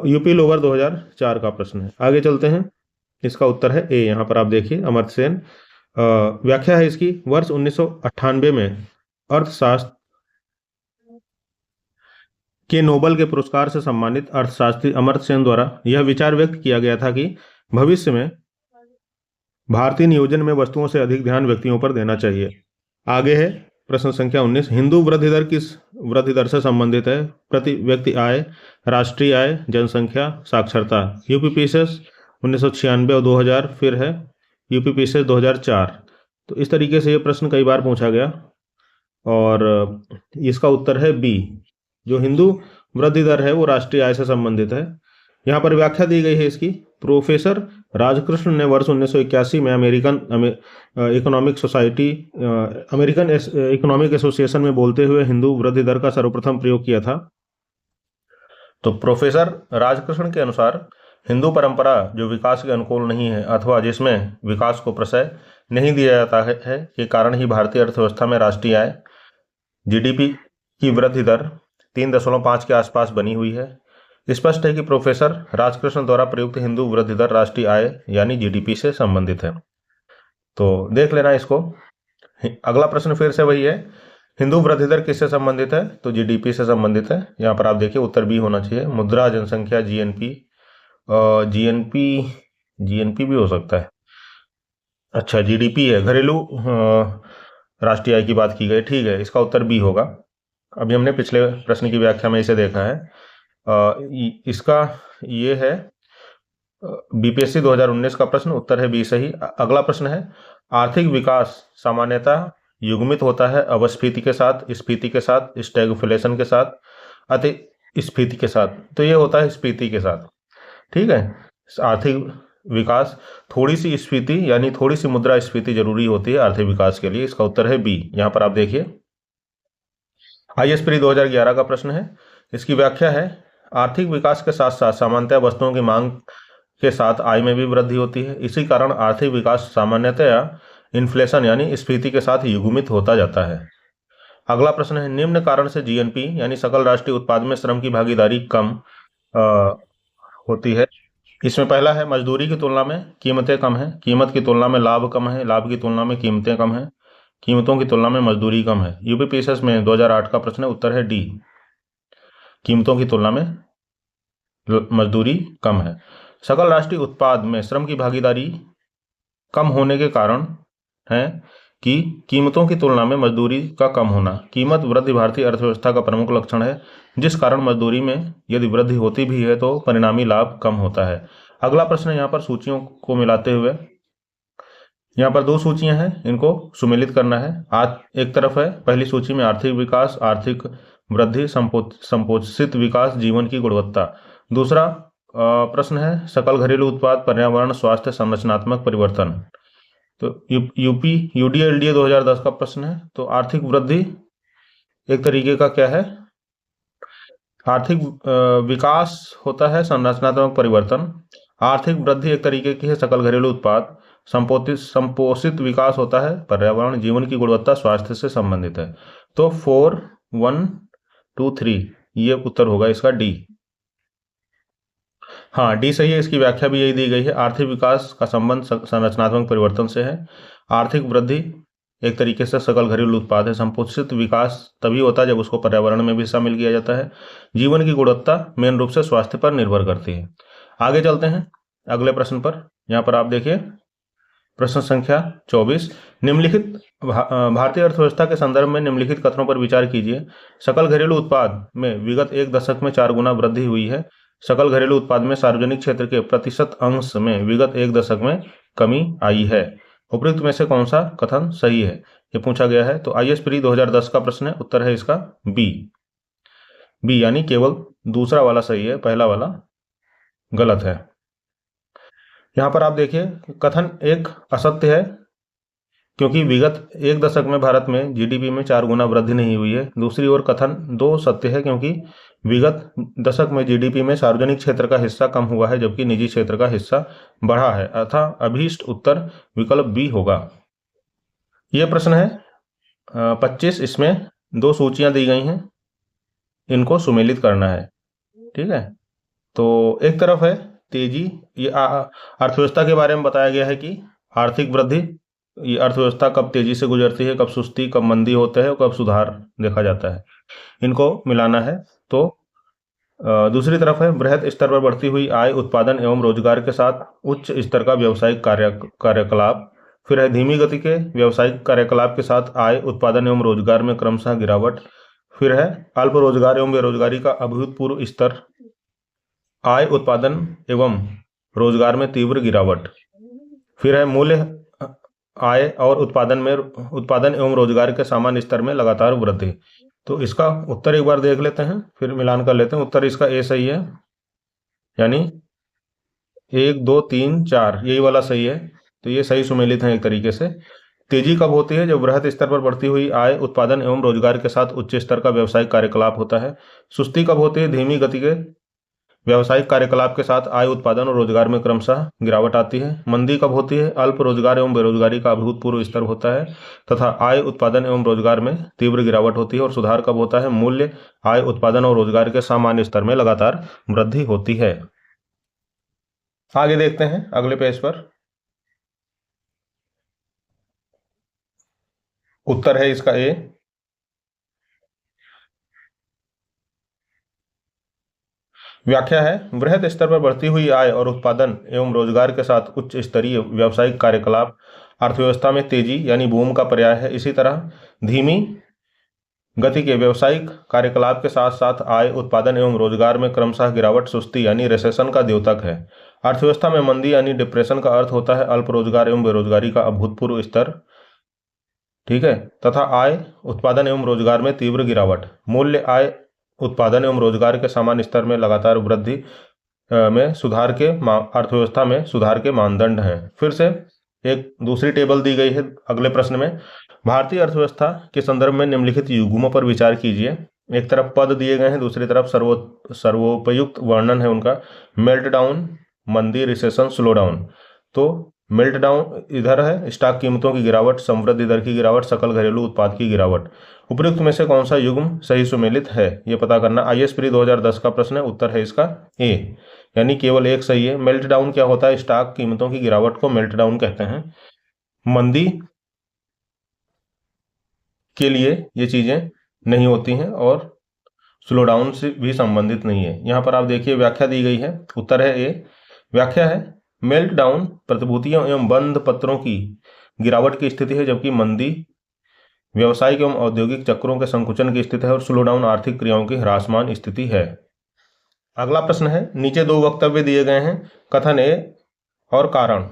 यूपी लोअर 2004 का प्रश्न है। आगे चलते हैं। इसका उत्तर है ए। यहाँ पर आप देखिए अमर्त्य सेन। व्याख्या है इसकी वर्ष 1998 में अर्थशास्त्र के नोबेल के पुरस्कार से सम्मानित अर्थशास्त्री अमर्त्य सेन द्वारा यह विचार व्यक्त किया गया था कि भविष्य में भारतीय नियोजन में वस्तुओं से अधिक ध्यान व्यक्तियों पर देना चाहिए। आगे है प्रश्न संख्या 19। हिंदू वृद्धि दर किस वृद्धि दर से संबंधित है? प्रति व्यक्ति आय, राष्ट्रीय आय, जनसंख्या, साक्षरता। यूपीपीसीएस 1996 और 2000, फिर है यूपीपीसीएस 2004। तो इस तरीके से ये प्रश्न कई बार पूछा गया और इसका उत्तर है बी। जो हिंदू वृद्धि दर है वो राष्ट्रीय आय से संबंधित है। यहाँ पर व्याख्या दी गई है इसकी। प्रोफेसर राजकृष्ण ने वर्ष 1981 में American economic society, American economic association में बोलते हुए हिंदू वृद्धि दर का सर्वप्रथम प्रयोग किया था। तो प्रोफेसर राजकृष्ण के अनुसार हिंदू परंपरा जो विकास के अनुकूल नहीं है अथवा जिसमें विकास को प्रश्रय नहीं दिया जाता है के कारण ही भारतीय अर्थव्यवस्था में राष्ट्रीय आय, जीडीपी की वृद्धि दर 3.5 के आसपास बनी हुई है। स्पष्ट है कि प्रोफेसर राजकृष्ण द्वारा प्रयुक्त हिंदू वृद्धि दर राष्ट्रीय आय यानी जीडीपी से संबंधित है। तो देख लेना इसको। अगला प्रश्न फिर से वही है, हिंदू वृद्धि दर किससे संबंधित है? तो जीडीपी से संबंधित है। यहाँ पर आप देखिए उत्तर बी होना चाहिए। मुद्रा, जनसंख्या, जीएनपी, जीएनपी भी हो सकता है। अच्छा, जीडीपी है, घरेलू राष्ट्रीय आय की बात की गई। ठीक है, इसका उत्तर बी होगा। अभी हमने पिछले प्रश्न की व्याख्या में इसे देखा है। इसका ये है बीपीएससी 2019 का प्रश्न। उत्तर है बी सही। अगला प्रश्न है आर्थिक विकास सामान्यतः युग्मित होता है अपस्फीति के साथ, स्फीति के साथ, स्टैगफ्लेशन के साथ, अतिस्फीति के साथ। तो ये होता है स्फीति के साथ। ठीक है। आर्थिक विकास, थोड़ी सी स्फीति यानी थोड़ी सी मुद्रा स्फीति जरूरी होती है आर्थिक विकास के लिए। इसका उत्तर है बी। यहाँ पर आप देखिए आईएएस प्री 2011 का प्रश्न है। इसकी व्याख्या है आर्थिक विकास के साथ साथ सामान्यतः वस्तुओं की मांग के साथ आय में भी वृद्धि होती है। इसी कारण आर्थिक विकास सामान्यतया इन्फ्लेशन यानी स्फीति के साथ युग्मित होता जाता है। अगला प्रश्न है निम्न कारण से जीएनपी यानी सकल राष्ट्रीय उत्पाद में श्रम की भागीदारी कम होती है। इसमें पहला है मजदूरी की तुलना में कीमतें कम है, कीमत की तुलना में लाभ कम है, लाभ की तुलना में कीमतें कम है, कीमतों की तुलना में मजदूरी कम है। यूपीपीसीएस में 2008 का प्रश्न है। उत्तर है डी, कीमतों की तुलना में मजदूरी कम है। सकल राष्ट्रीय उत्पाद में श्रम की भागीदारी कम होने के कारण है कि कीमतों की तुलना में मजदूरी का कम होना। कीमत वृद्धि भारतीय अर्थव्यवस्था का प्रमुख लक्षण है, जिस कारण मजदूरी में यदि वृद्धि होती भी है तो परिणामी लाभ कम होता है। अगला प्रश्न यहाँ पर सूचियों को मिलाते हुए, यहाँ पर 2 सूचियां हैं, इनको सुमेलित करना है। आज एक तरफ है पहली सूची में आर्थिक विकास, आर्थिक वृद्धि, संपोषित विकास, जीवन की गुणवत्ता। दूसरा प्रश्न है सकल घरेलू उत्पाद, पर्यावरण, स्वास्थ्य, संरचनात्मक परिवर्तन। तो यूडीएलडीए 2010 का प्रश्न है। तो आर्थिक वृद्धि एक तरीके का क्या है, आर्थिक विकास होता है संरचनात्मक परिवर्तन। आर्थिक वृद्धि एक तरीके की है सकल घरेलू उत्पाद। संपोषित विकास होता है पर्यावरण, जीवन की गुणवत्ता, स्वास्थ्य से संबंधित है। तो 4, 1, 2, 3 ये उत्तर होगा इसका डी। हाँ, डी सही है। इसकी व्याख्या भी यही दी गई है। आर्थिक विकास का संबंध संरचनात्मक परिवर्तन से है। आर्थिक वृद्धि एक तरीके से सकल घरेलू उत्पाद है। संपोषित विकास तभी होता है जब उसको पर्यावरण में भी शामिल किया जाता है। जीवन की गुणवत्ता मेन रूप से स्वास्थ्य पर निर्भर करती है। आगे चलते हैं अगले प्रश्न पर। यहाँ पर आप देखिए प्रश्न संख्या 24, निम्नलिखित भारतीय अर्थव्यवस्था के संदर्भ में निम्नलिखित कथनों पर विचार कीजिए। सकल घरेलू उत्पाद में विगत एक दशक में 4 गुना वृद्धि हुई है। सकल घरेलू उत्पाद में सार्वजनिक क्षेत्र के प्रतिशत अंश में विगत एक दशक में कमी आई है। उपयुक्त में से कौन सा कथन सही है, ये पूछा गया है। तो आईएएस प्री 2010 का प्रश्न है, उत्तर है इसका बी यानी केवल दूसरा वाला सही है, पहला वाला गलत है। यहां पर आप देखिए कथन एक असत्य है, क्योंकि विगत एक दशक में भारत में जीडीपी में 4 गुना वृद्धि नहीं हुई है। दूसरी ओर कथन 2 सत्य है, क्योंकि विगत दशक में जीडीपी में सार्वजनिक क्षेत्र का हिस्सा कम हुआ है जबकि निजी क्षेत्र का हिस्सा बढ़ा है। अतः अभीष्ट उत्तर विकल्प बी होगा। यह प्रश्न है 25, इसमें 2 सूचियां दी गई हैं, इनको सुमेलित करना है। ठीक है, तो एक तरफ है तेजी, ये अर्थव्यवस्था के बारे में बताया गया है कि आर्थिक वृद्धि, ये अर्थव्यवस्था कब तेजी से गुजरती है, कब सुस्ती, कब मंदी होते हैं, कब सुधार देखा जाता है, इनको मिलाना है। तो दूसरी तरफ है बृहद स्तर पर बढ़ती हुई आय, उत्पादन एवं रोजगार के साथ उच्च स्तर का व्यावसायिक कार्यकलाप। फिर है धीमी गति के व्यावसायिक कार्यकलाप के साथ आय, उत्पादन एवं रोजगार में क्रमशः गिरावट। फिर है अल्प रोजगार एवं बेरोजगारी का अभूतपूर्व स्तर, आय, उत्पादन एवं रोजगार में तीव्र गिरावट। फिर है मूल्य आय और उत्पादन एवं रोजगार के सामान्य स्तर में लगातार वृद्धि। तो इसका उत्तर एक बार देख लेते हैं, फिर मिलान कर लेते हैं। उत्तर इसका ए सही है, यानी 1 2 3 4 यही वाला सही है। तो ये सही सुमेलित है एक तरीके से। तेजी कब होती है, जब वृहद स्तर पर बढ़ती हुई आय, उत्पादन एवं रोजगार के साथ उच्च स्तर का व्यावसायिक कार्यकलाप होता है। सुस्ती कब होती है, धीमी गति के व्यावसायिक कार्यकलाप के साथ आय, उत्पादन और रोजगार में क्रमशः गिरावट आती है। मंदी कब होती है, अल्प रोजगार एवं बेरोजगारी का अभूतपूर्व स्तर होता है तथा आय, उत्पादन एवं रोजगार में तीव्र गिरावट होती है। और सुधार कब होता है, मूल्य, आय, उत्पादन और रोजगार के सामान्य स्तर में लगातार वृद्धि होती है। आगे देखते हैं अगले पेज पर। उत्तर है इसका ए। व्याख्या है बृहद स्तर पर बढ़ती हुई आय और उत्पादन एवं रोजगार के साथ उच्च स्तरीय व्यावसायिक कार्यकलाप अर्थव्यवस्था में तेजी यानी बूम का पर्याय है। इसी तरह धीमी गति के व्यावसायिक कार्यकलाप के साथ साथ आय, उत्पादन एवं रोजगार में क्रमशः गिरावट सुस्ती यानी रिसेशन का द्योतक है। अर्थव्यवस्था में मंदी यानी डिप्रेशन का अर्थ होता है अल्प रोजगार एवं बेरोजगारी का अभूतपूर्व स्तर, ठीक है, तथा आय, उत्पादन एवं रोजगार में तीव्र गिरावट। मूल्य, आय, उत्पादन एवं रोजगार के सामान्य स्तर में लगातार वृद्धि में सुधार के अर्थव्यवस्था में सुधार के मानदंड हैं। फिर से एक दूसरी टेबल दी गई है अगले प्रश्न में। भारतीय अर्थव्यवस्था के संदर्भ में निम्नलिखित युग्मों पर विचार कीजिए। एक तरफ पद दिए गए हैं, दूसरी तरफ सर्वोपयुक्त वर्णन है उनका। मेल्ट डाउन, मंदी, रिसेशन, स्लो डाउन। तो मेल्ट डाउन इधर है स्टॉक कीमतों की गिरावट, संवृद्धि दर की गिरावट, सकल घरेलू उत्पाद की गिरावट। उपयुक्त में से कौन सा युग्म सही सुमेलित है, यह पता करना। आईएएस प्री 2010 का प्रश्न है, उत्तर है इसका ए, यानी केवल एक सही है। मेल्ट डाउन क्या होता है, स्टॉक कीमतों की गिरावट को मेल्ट डाउन कहते हैं। मंदी के लिए ये चीजें नहीं होती हैं और स्लो डाउन से भी संबंधित नहीं है। यहां पर आप देखिए व्याख्या दी गई है, उत्तर है ए। व्याख्या है मेल्ट डाउन प्रतिभूतियों एवं बंध पत्रों की गिरावट की स्थिति है, जबकि मंदी व्यवसायिक एवं औद्योगिक चक्रों के संकुचन की स्थिति है और स्लो डाउन आर्थिक क्रियाओं की ह्रासमान स्थिति है। अगला प्रश्न है, नीचे 2 वक्तव्य दिए गए हैं, कथन ए और कारण।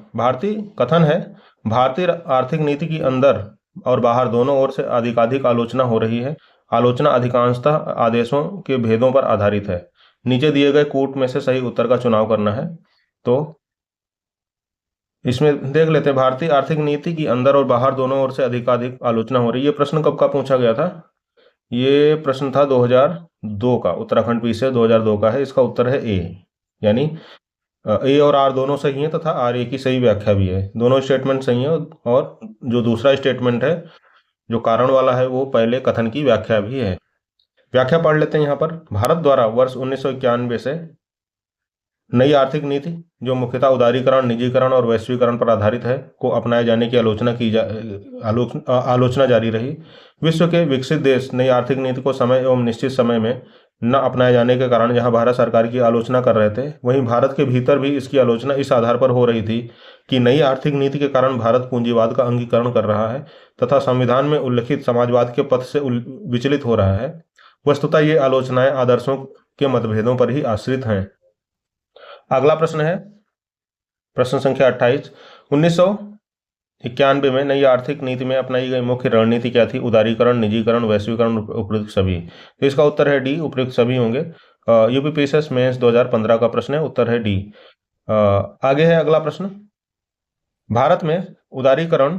कथन है भारतीय आर्थिक नीति की अंदर और बाहर दोनों ओर से अधिकाधिक आलोचना हो रही है। आलोचना अधिकांशतः आदेशों के भेदों पर आधारित है। नीचे दिए गए कूट में से सही उत्तर का चुनाव करना है। तो इसमें देख लेते हैं, भारतीय आर्थिक नीति की अंदर और बाहर दोनों ओर से अधिकाधिक आलोचना हो रही है। ये प्रश्न कब का पूछा गया था, ये प्रश्न था 2002 का, उत्तराखंड पी से 2002 का है। इसका उत्तर है ए, यानी ए और आर दोनों सही हैं तथा आर ए की सही व्याख्या भी है। दोनों स्टेटमेंट सही हैं और जो दूसरा स्टेटमेंट है जो कारण वाला है वो पहले कथन की व्याख्या भी है। व्याख्या पढ़ लेते हैं यहाँ पर। भारत द्वारा वर्ष 1991 से नई आर्थिक नीति जो मुख्यतः उदारीकरण, निजीकरण और वैश्वीकरण पर आधारित है को अपनाए जाने की आलोचना जारी रही। विश्व के विकसित देश नई आर्थिक नीति को समय एवं निश्चित समय में न अपनाए जाने के कारण जहां भारत सरकार की आलोचना कर रहे थे, वहीं भारत के भीतर भी इसकी आलोचना इस आधार पर हो रही थी कि नई आर्थिक नीति के कारण भारत पूंजीवाद का अंगीकरण कर रहा है तथा संविधान में उल्लिखित समाजवाद के पथ से विचलित हो रहा है। वस्तुतः ये आलोचनाएं आदर्शों के मतभेदों पर ही आश्रित हैं। अगला प्रश्न है प्रश्न संख्या 28। 1991 में नई आर्थिक नीति में अपनाई गई मुख्य रणनीति क्या थी? उदारीकरण, निजीकरण, वैश्वीकरण, उपयुक्त सभी। तो इसका उत्तर है डी, उपयुक्त सभी होंगे। यूपीपीएससी मेंस 2015 का प्रश्न है, उत्तर है डी। आगे है अगला प्रश्न। भारत में उदारीकरण,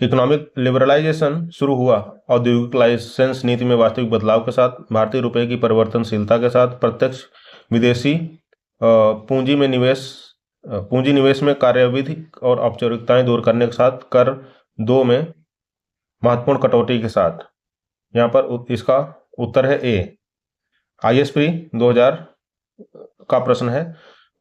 इकोनॉमिक लिबरलाइजेशन शुरू हुआ औद्योगिक लाइसेंस नीति में वास्तविक बदलाव के साथ, भारतीय रुपये की परिवर्तनशीलता के साथ, प्रत्यक्ष विदेशी पूंजी निवेश में कार्यविधि और औपचारिकताएं दूर करने के साथ, कर 2 में महत्वपूर्ण कटौती के साथ। यहाँ पर इसका उत्तर है ए। ISP 2000 का प्रश्न है।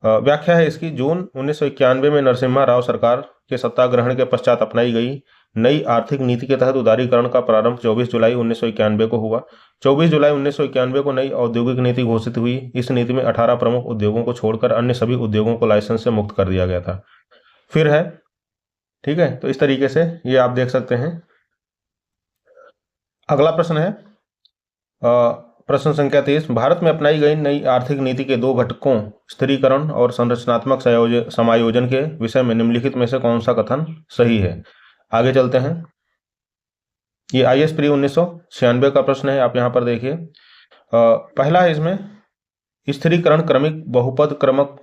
व्याख्या है इसकी। जून 1991 में नरसिम्हा राव सरकार के सत्ता ग्रहण के पश्चात अपनाई गई नई आर्थिक नीति के तहत उदारीकरण का प्रारंभ 24 जुलाई 1991 को हुआ। 24 जुलाई 1991 को नई औद्योगिक नीति घोषित हुई। इस नीति में 18 प्रमुख उद्योगों को छोड़कर अन्य सभी उद्योगों को लाइसेंस से मुक्त कर दिया गया था। फिर है, ठीक है, तो इस तरीके से ये आप देख सकते हैं। अगला प्रश्न है प्रश्न संख्या 23। भारत में अपनाई गई नई आर्थिक नीति के 2 घटकों स्थिरीकरण और संरचनात्मक समायोजन के विषय में निम्नलिखित में से कौन सा कथन सही है? आगे चलते हैं। ये ISP 1996 का प्रश्न है, आप यहाँ पर देखिए। पहला है इसमें स्थिरीकरण क्रमिक बहुपद क्रमक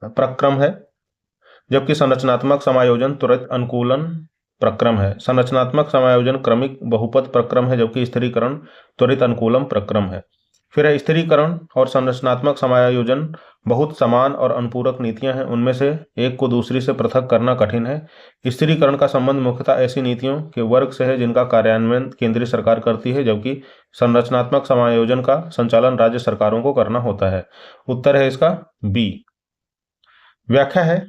प्रक्रम है, जबकि संरचनात्मक समायोजन त्वरित अनुकूलन प्रक्रम है। संरचनात्मक समायोजन क्रमिक बहुपद प्रक्रम है, जबकि स्थिरीकरण त्वरित अनुकूलन प्रक्रम है। फिर है स्थिरीकरण और संरचनात्मक समायोजन बहुत समान और अनुपूरक नीतियां हैं, उनमें से एक को दूसरी से पृथक करना कठिन है। स्थिरीकरण का संबंध मुख्यतः ऐसी नीतियों के वर्ग से है जिनका कार्यान्वयन केंद्रीय सरकार करती है, जबकि संरचनात्मक समायोजन का संचालन राज्य सरकारों को करना होता है। उत्तर है इसका बी। व्याख्या है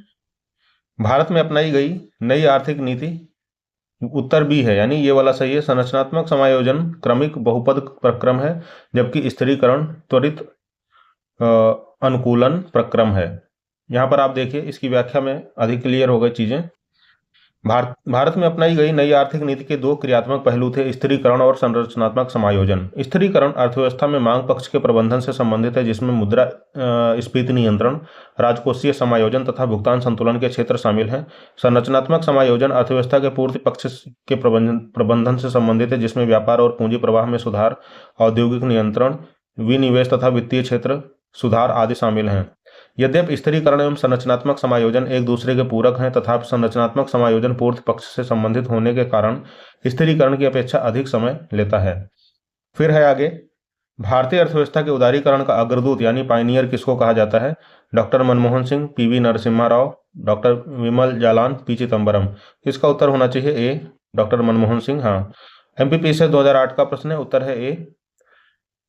भारत में अपनाई गई नई आर्थिक नीति, उत्तर बी है, यानी ये वाला सही है। संरचनात्मक समायोजन क्रमिक बहुपद प्रक्रम है, जबकि स्थिरीकरण त्वरित अनुकूलन प्रक्रम है। यहाँ पर आप देखिए, इसकी व्याख्या में अधिक क्लियर हो गई चीजें। भारत में अपनाई गई नई आर्थिक नीति के 2 क्रियात्मक पहलू थे, स्थिरीकरण और संरचनात्मक समायोजन। स्थिरीकरण अर्थव्यवस्था में मांग पक्ष के प्रबंधन से संबंधित है, जिसमें मुद्रा स्फीति नियंत्रण, राजकोषीय समायोजन तथा भुगतान संतुलन के क्षेत्र शामिल हैं। संरचनात्मक समायोजन अर्थव्यवस्था के पूर्ति पक्ष के प्रबंधन से संबंधित है, जिसमें व्यापार और पूंजी प्रवाह में सुधार, औद्योगिक नियंत्रण, विनिवेश तथा वित्तीय क्षेत्र सुधार आदि शामिल हैं। यद्यपि स्थिरीकरण एवं संरचनात्मक समायोजन एक दूसरे के पूरक हैं, तथा संरचनात्मक समायोजन पूर्ति पक्ष से संबंधित होने के कारण स्थिरीकरण की अपेक्षा अधिक समय लेता है। फिर है आगे, भारतीय अर्थव्यवस्था के उदारीकरण का अग्रदूत यानी पायनियर किसको कहा जाता है? Doctor Manmohan Singh, PV Narasimha Rao, doctor Bimal Jalan, P Chidambaram. इसका उत्तर होना चाहिए ए, डॉक्टर मनमोहन सिंह। हाँ, MPPSC 2008 का प्रश्न है, उत्तर है ए।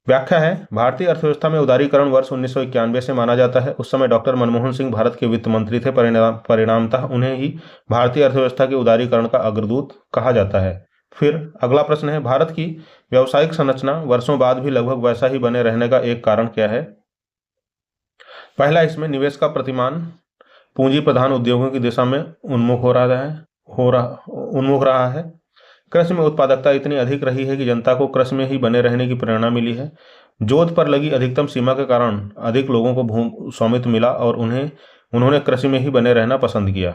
व्याख्या है भारतीय अर्थव्यवस्था में उदारीकरण वर्ष 1991 से माना जाता है। उस समय डॉक्टर मनमोहन सिंह भारत के वित्त मंत्री थे, परिणामतः उन्हें ही भारतीय अर्थव्यवस्था के उदारीकरण का अग्रदूत कहा जाता है। फिर अगला प्रश्न है, भारत की व्यावसायिक संरचना वर्षों बाद भी लगभग वैसा ही बने रहने का एक कारण क्या है? पहला, इसमें निवेश का प्रतिमान पूंजी प्रधान उद्योगों की दिशा में उन्मुख रहा है। कृषि में उत्पादकता इतनी अधिक रही है कि जनता को कृषि में ही बने रहने की प्रेरणा मिली है। जोत पर लगी अधिकतम सीमा के कारण अधिक लोगों को भूमि स्वामित्व मिला और उन्होंने कृषि में ही बने रहना पसंद किया।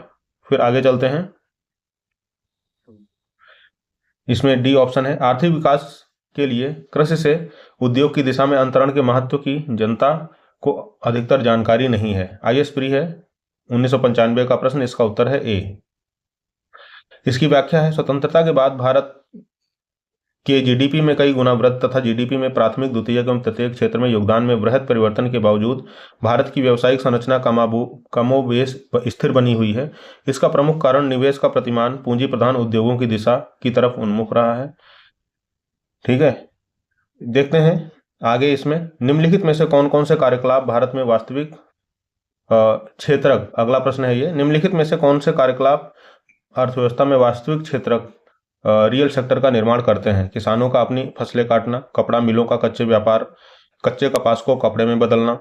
फिर आगे चलते हैं, इसमें डी ऑप्शन है, आर्थिक विकास के लिए कृषि से उद्योग की दिशा में अंतरण के महत्व की जनता को अधिकतर जानकारी नहीं है। ISP है 1995 का प्रश्न, इसका उत्तर है ए। इसकी व्याख्या है, स्वतंत्रता के बाद भारत के GDP में कई गुना वृद्धि तथा GDP में प्राथमिक, द्वितीयक एवं तृतीयक क्षेत्र में योगदान में वृहद परिवर्तन के बावजूद भारत की व्यावसायिक संरचना कमोबेश स्थिर बनी हुई है। इसका प्रमुख कारण निवेश का प्रतिमान पूंजी प्रधान उद्योगों की दिशा की तरफ उन्मुख रहा है। ठीक है, देखते हैं आगे इसमें निम्नलिखित में से कौन कौन से कार्यकलाप भारत में वास्तविक क्षेत्रक, अगला प्रश्न है ये, निम्नलिखित में से कौन से कार्यकलाप अर्थव्यवस्था में वास्तविक क्षेत्रक रियल सेक्टर का निर्माण करते हैं? किसानों का अपनी फसलें काटना, कपड़ा मिलों का कच्चे व्यापार, कच्चे कपास को कपड़े में बदलना,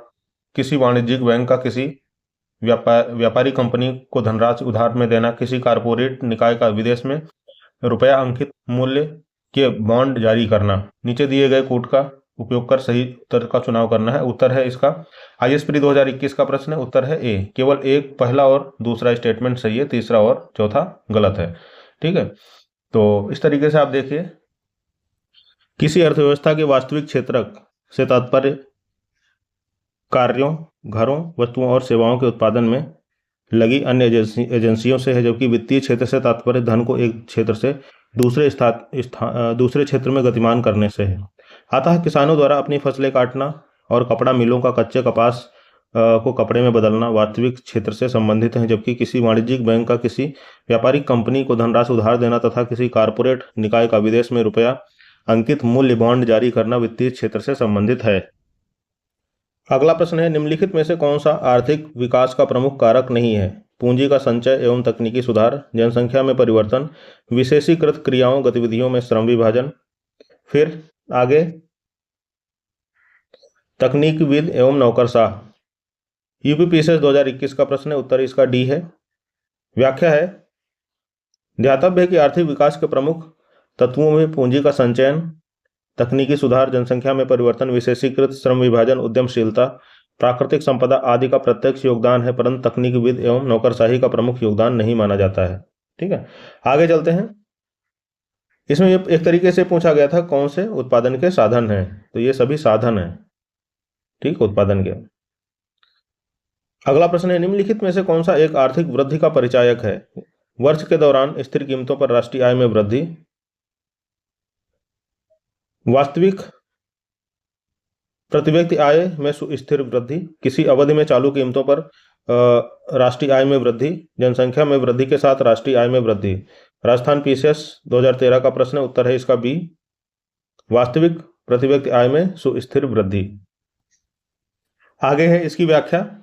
किसी वाणिज्यिक बैंक का किसी व्यापारी कंपनी को धनराशि उधार में देना, किसी कारपोरेट निकाय का विदेश में रुपया अंकित मूल्य के बॉन्ड जारी करना। नीचे दिए गए कोड का उपयोग कर सही उत्तर का चुनाव करना है। उत्तर है इसका IAS प्री 2021 का प्रश्न है, उत्तर है ए। केवल एक पहला और दूसरा स्टेटमेंट सही है, तीसरा और चौथा गलत है। ठीक है, तो इस तरीके से आप देखिए, किसी अर्थव्यवस्था के वास्तविक क्षेत्रक से तात्पर्य कार्यों, घरों, वस्तुओं और सेवाओं के उत्पादन में लगी अन्य एजेंसियों से है, जबकि वित्तीय क्षेत्र से तात्पर्य धन को एक क्षेत्र से दूसरे क्षेत्र में गतिमान करने से है। अतः किसानों द्वारा अपनी फसलें काटना और कपड़ा मिलों का कच्चे कपास को कपड़े में बदलना वास्तविक क्षेत्र से संबंधित है, जबकि किसी वाणिज्यिक बैंक का किसी व्यापारिक कंपनी को धनराशि उधार देना तथा किसी कारपोरेट निकाय का विदेश में रुपया अंकित मूल्य बॉन्ड जारी करना वित्तीय क्षेत्र से संबंधित है। अगला प्रश्न है, निम्नलिखित में से कौन सा आर्थिक विकास का प्रमुख कारक नहीं है? पूंजी का संचय एवं तकनीकी सुधार, जनसंख्या में परिवर्तन, विशेषीकृत क्रियाओं गतिविधियों में श्रम विभाजन, फिर आगे तकनीकविद एवं नौकरशाह। यूपीपीएससी 2021 का प्रश्न है, उत्तर इसका डी है। व्याख्या है, ध्यातव्य है कि आर्थिक विकास के प्रमुख तत्वों में पूंजी का संचयन, तकनीकी सुधार, जनसंख्या में परिवर्तन, विशेषीकृत श्रम विभाजन, उद्यमशीलता, प्राकृतिक संपदा आदि का प्रत्यक्ष योगदान है, परंतु तकनीकविद एवं नौकरशाही का प्रमुख योगदान नहीं माना जाता है। ठीक है, आगे चलते हैं। इसमें एक तरीके से पूछा गया था कौन से उत्पादन के साधन हैं, तो ये सभी साधन हैं, ठीक, उत्पादन के। अगला प्रश्न है, निम्नलिखित में से कौन सा एक आर्थिक वृद्धि का परिचायक है? वर्ष के दौरान स्थिर कीमतों पर राष्ट्रीय आय में वृद्धि, वास्तविक प्रति व्यक्ति आय में सुस्थिर वृद्धि, किसी अवधि में चालू कीमतों पर राष्ट्रीय आय में वृद्धि, जनसंख्या में वृद्धि के साथ राष्ट्रीय आय में वृद्धि। राजस्थान PCS 2013 का प्रश्न है, उत्तर है इसका बी, वास्तविक प्रति व्यक्ति आय में सुस्थिर वृद्धि। आगे है इसकी व्याख्या,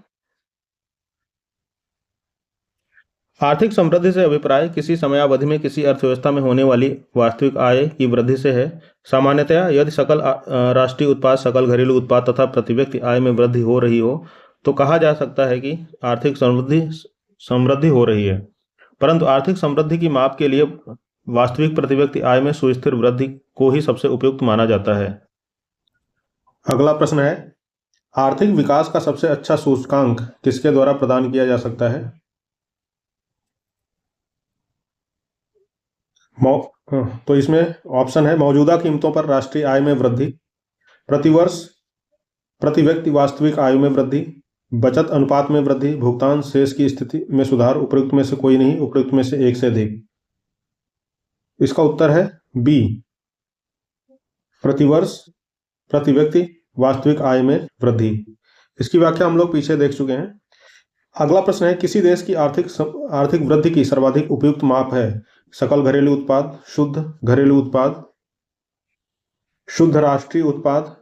आर्थिक समृद्धि से अभिप्राय किसी समयावधि में किसी अर्थव्यवस्था में होने वाली वास्तविक आय की वृद्धि से है। सामान्यतया यदि सकल राष्ट्रीय उत्पाद, सकल घरेलू उत्पाद तथा प्रति व्यक्ति आय में वृद्धि हो रही हो तो कहा जा सकता है कि आर्थिक समृद्धि हो रही है, परंतु आर्थिक समृद्धि की माप के लिए वास्तविक प्रति व्यक्ति आय में सुस्थिर वृद्धि को ही सबसे उपयुक्त माना जाता है। अगला प्रश्न है, आर्थिक विकास का सबसे अच्छा सूचकांक किसके द्वारा प्रदान किया जा सकता है? तो इसमें ऑप्शन है, मौजूदा कीमतों पर राष्ट्रीय आय में वृद्धि, प्रतिवर्ष प्रति व्यक्ति वास्तविक आय में वृद्धि, बचत अनुपात में वृद्धि, भुगतान शेष की स्थिति में सुधार, उपयुक्त में से कोई नहीं, उपयुक्त में से एक से अधिक। इसका उत्तर है बी, प्रतिवर्ष प्रति व्यक्ति वास्तविक आय में वृद्धि। इसकी व्याख्या हम लोग पीछे देख चुके हैं। अगला प्रश्न है, किसी देश की आर्थिक वृद्धि की सर्वाधिक उपयुक्त माप है? सकल घरेलू उत्पाद, शुद्ध घरेलू उत्पाद, शुद्ध राष्ट्रीय उत्पाद,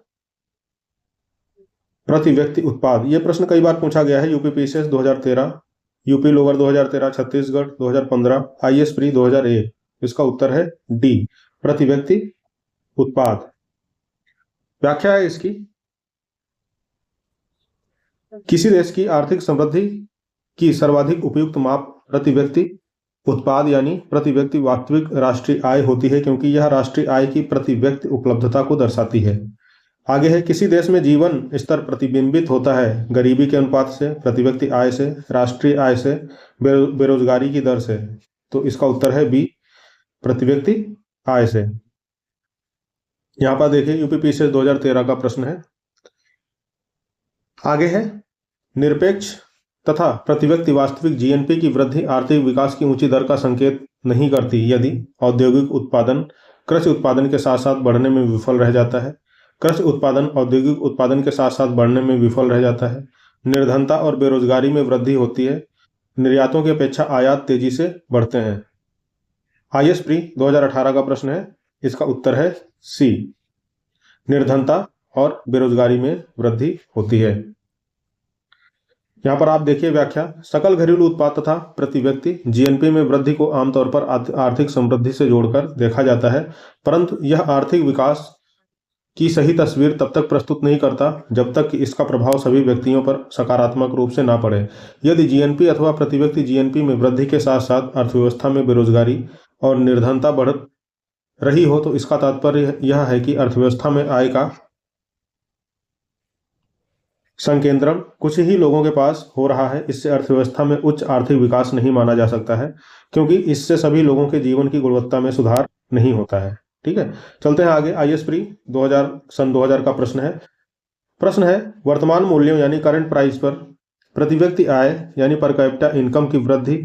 प्रति व्यक्ति उत्पाद। यह प्रश्न कई बार पूछा गया है, UPPSC 2013, UP lower 2013, Chhattisgarh 2015, IAS pre 2001। इसका उत्तर है डी, प्रति व्यक्ति उत्पाद। व्याख्या है इसकी, किसी देश की आर्थिक समृद्धि की सर्वाधिक उपयुक्त माप प्रति व्यक्ति उत्पाद यानी प्रति व्यक्ति वास्तविक राष्ट्रीय आय होती है, क्योंकि यह राष्ट्रीय आय की प्रति व्यक्ति उपलब्धता को दर्शाती है। आगे है, किसी देश में जीवन स्तर प्रतिबिंबित होता है गरीबी के अनुपात से, प्रति व्यक्ति आय से, राष्ट्रीय आय से, बेरोजगारी की दर से। तो इसका उत्तर है बी, प्रति व्यक्ति आय से। यहां पर देखिए यूपीपीएससी 2013 का प्रश्न है। आगे है, निरपेक्ष तथा प्रति व्यक्ति वास्तविक GNP की वृद्धि आर्थिक विकास की ऊंची दर का संकेत नहीं करती यदि औद्योगिक उत्पादन कृषि उत्पादन के साथ साथ बढ़ने में विफल रह जाता है, कृषि उत्पादन औद्योगिक उत्पादन के साथ साथ बढ़ने में विफल रह जाता है, निर्धनता और बेरोजगारी में वृद्धि होती है, निर्यातों की अपेक्षा आयात तेजी से बढ़ते हैं। IAS प्री 2018 का प्रश्न है, इसका उत्तर है सी, निर्धनता और बेरोजगारी में वृद्धि होती है। यहाँ पर आप देखिए व्याख्या, सकल घरेलू उत्पाद तथा प्रति व्यक्ति जीएनपी में वृद्धि को आमतौर पर आर्थिक समृद्धि से जोड़कर देखा जाता है, परंतु यह आर्थिक विकास की सही तस्वीर तब तक प्रस्तुत नहीं करता जब तक कि इसका प्रभाव सभी व्यक्तियों पर सकारात्मक रूप से ना पड़े। यदि जीएनपी अथवा प्रति व्यक्ति जीएनपी में वृद्धि के साथ साथ अर्थव्यवस्था में बेरोजगारी और निर्धनता बढ़ रही हो तो इसका तात्पर्य यह है कि अर्थव्यवस्था में आय का संकेंद्रण कुछ ही लोगों के पास हो रहा है। इससे अर्थव्यवस्था में उच्च आर्थिक विकास नहीं माना जा सकता है, क्योंकि इससे सभी लोगों के जीवन की गुणवत्ता में सुधार नहीं होता है। ठीक है, चलते हैं आगे। आईएएस प्री 2000 का प्रश्न है वर्तमान मूल्यों यानी करंट प्राइस पर प्रति व्यक्ति आय यानी पर कैपिटा इनकम की वृद्धि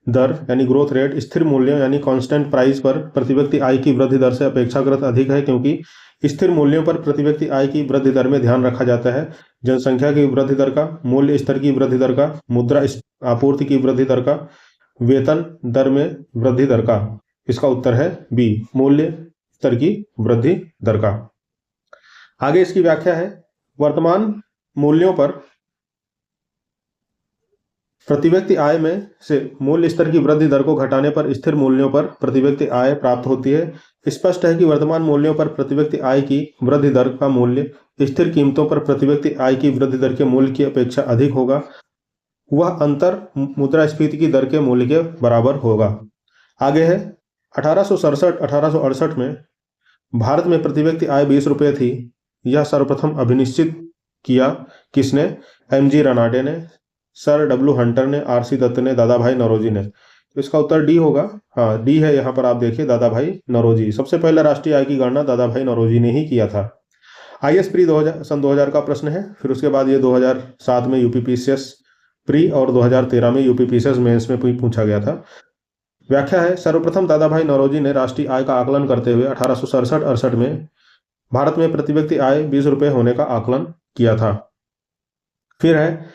दर यानी ग्रोथ रेट स्थिर मूल्यों यानी कांस्टेंट प्राइस पर प्रति व्यक्ति आय की वृद्धि दर से अपेक्षाकृत अधिक है, क्योंकि स्थिर मूल्यों पर प्रति व्यक्ति आय की वृद्धि दर में ध्यान रखा जाता है जनसंख्या की वृद्धि दर का, मूल्य स्तर की वृद्धि दर का, मुद्रा आपूर्ति की वृद्धि दर का, वेतन दर में वृद्धि दर का। इसका उत्तर है बी, मूल्य स्तर की वृद्धि दर का। आगे इसकी व्याख्या है, वर्तमान मूल्यों पर प्रति व्यक्ति आय में से मूल्य स्तर की वृद्धि दर को घटाने पर स्थिर मूल्यों पर प्रति व्यक्ति आय प्राप्त होती है। स्पष्ट है कि वर्तमान मूल्यों पर प्रति व्यक्ति आय की वृद्धि दर का मूल्य स्थिर कीमतों पर प्रति व्यक्ति आय की वृद्धि दर के मूल्य की अपेक्षा अधिक होगा। वह अंतर मुद्रास्फीति की दर के मूल्य के बराबर होगा। आगे है 1868 में भारत में प्रति व्यक्ति आय 20 रुपये थी। यह सर्वप्रथम अभिनिश्चित किया किसने? एमजी रनाडे ने, सर डब्ल्यू हंटर ने, आरसी दत्त ने, दादाभाई नौरोजी ने। तो इसका उत्तर डी होगा। हाँ, डी है। यहाँ पर आप देखिए दादाभाई नौरोजी। सबसे पहले राष्ट्रीय आय की गणना दादाभाई नौरोजी ने ही किया था। आईएएस प्री 2000 का प्रश्न है। फिर उसके बाद ये 2007 में यूपीपीसीएस प्री और 2013 में यूपीपीसीएस मेंस में पूछा गया था। व्याख्या है, सर्वप्रथम दादाभाई नौरोजी ने राष्ट्रीय आय का आकलन करते हुए 1867-68 में भारत में प्रति व्यक्ति आय 20 रुपये होने का आकलन किया था। फिर है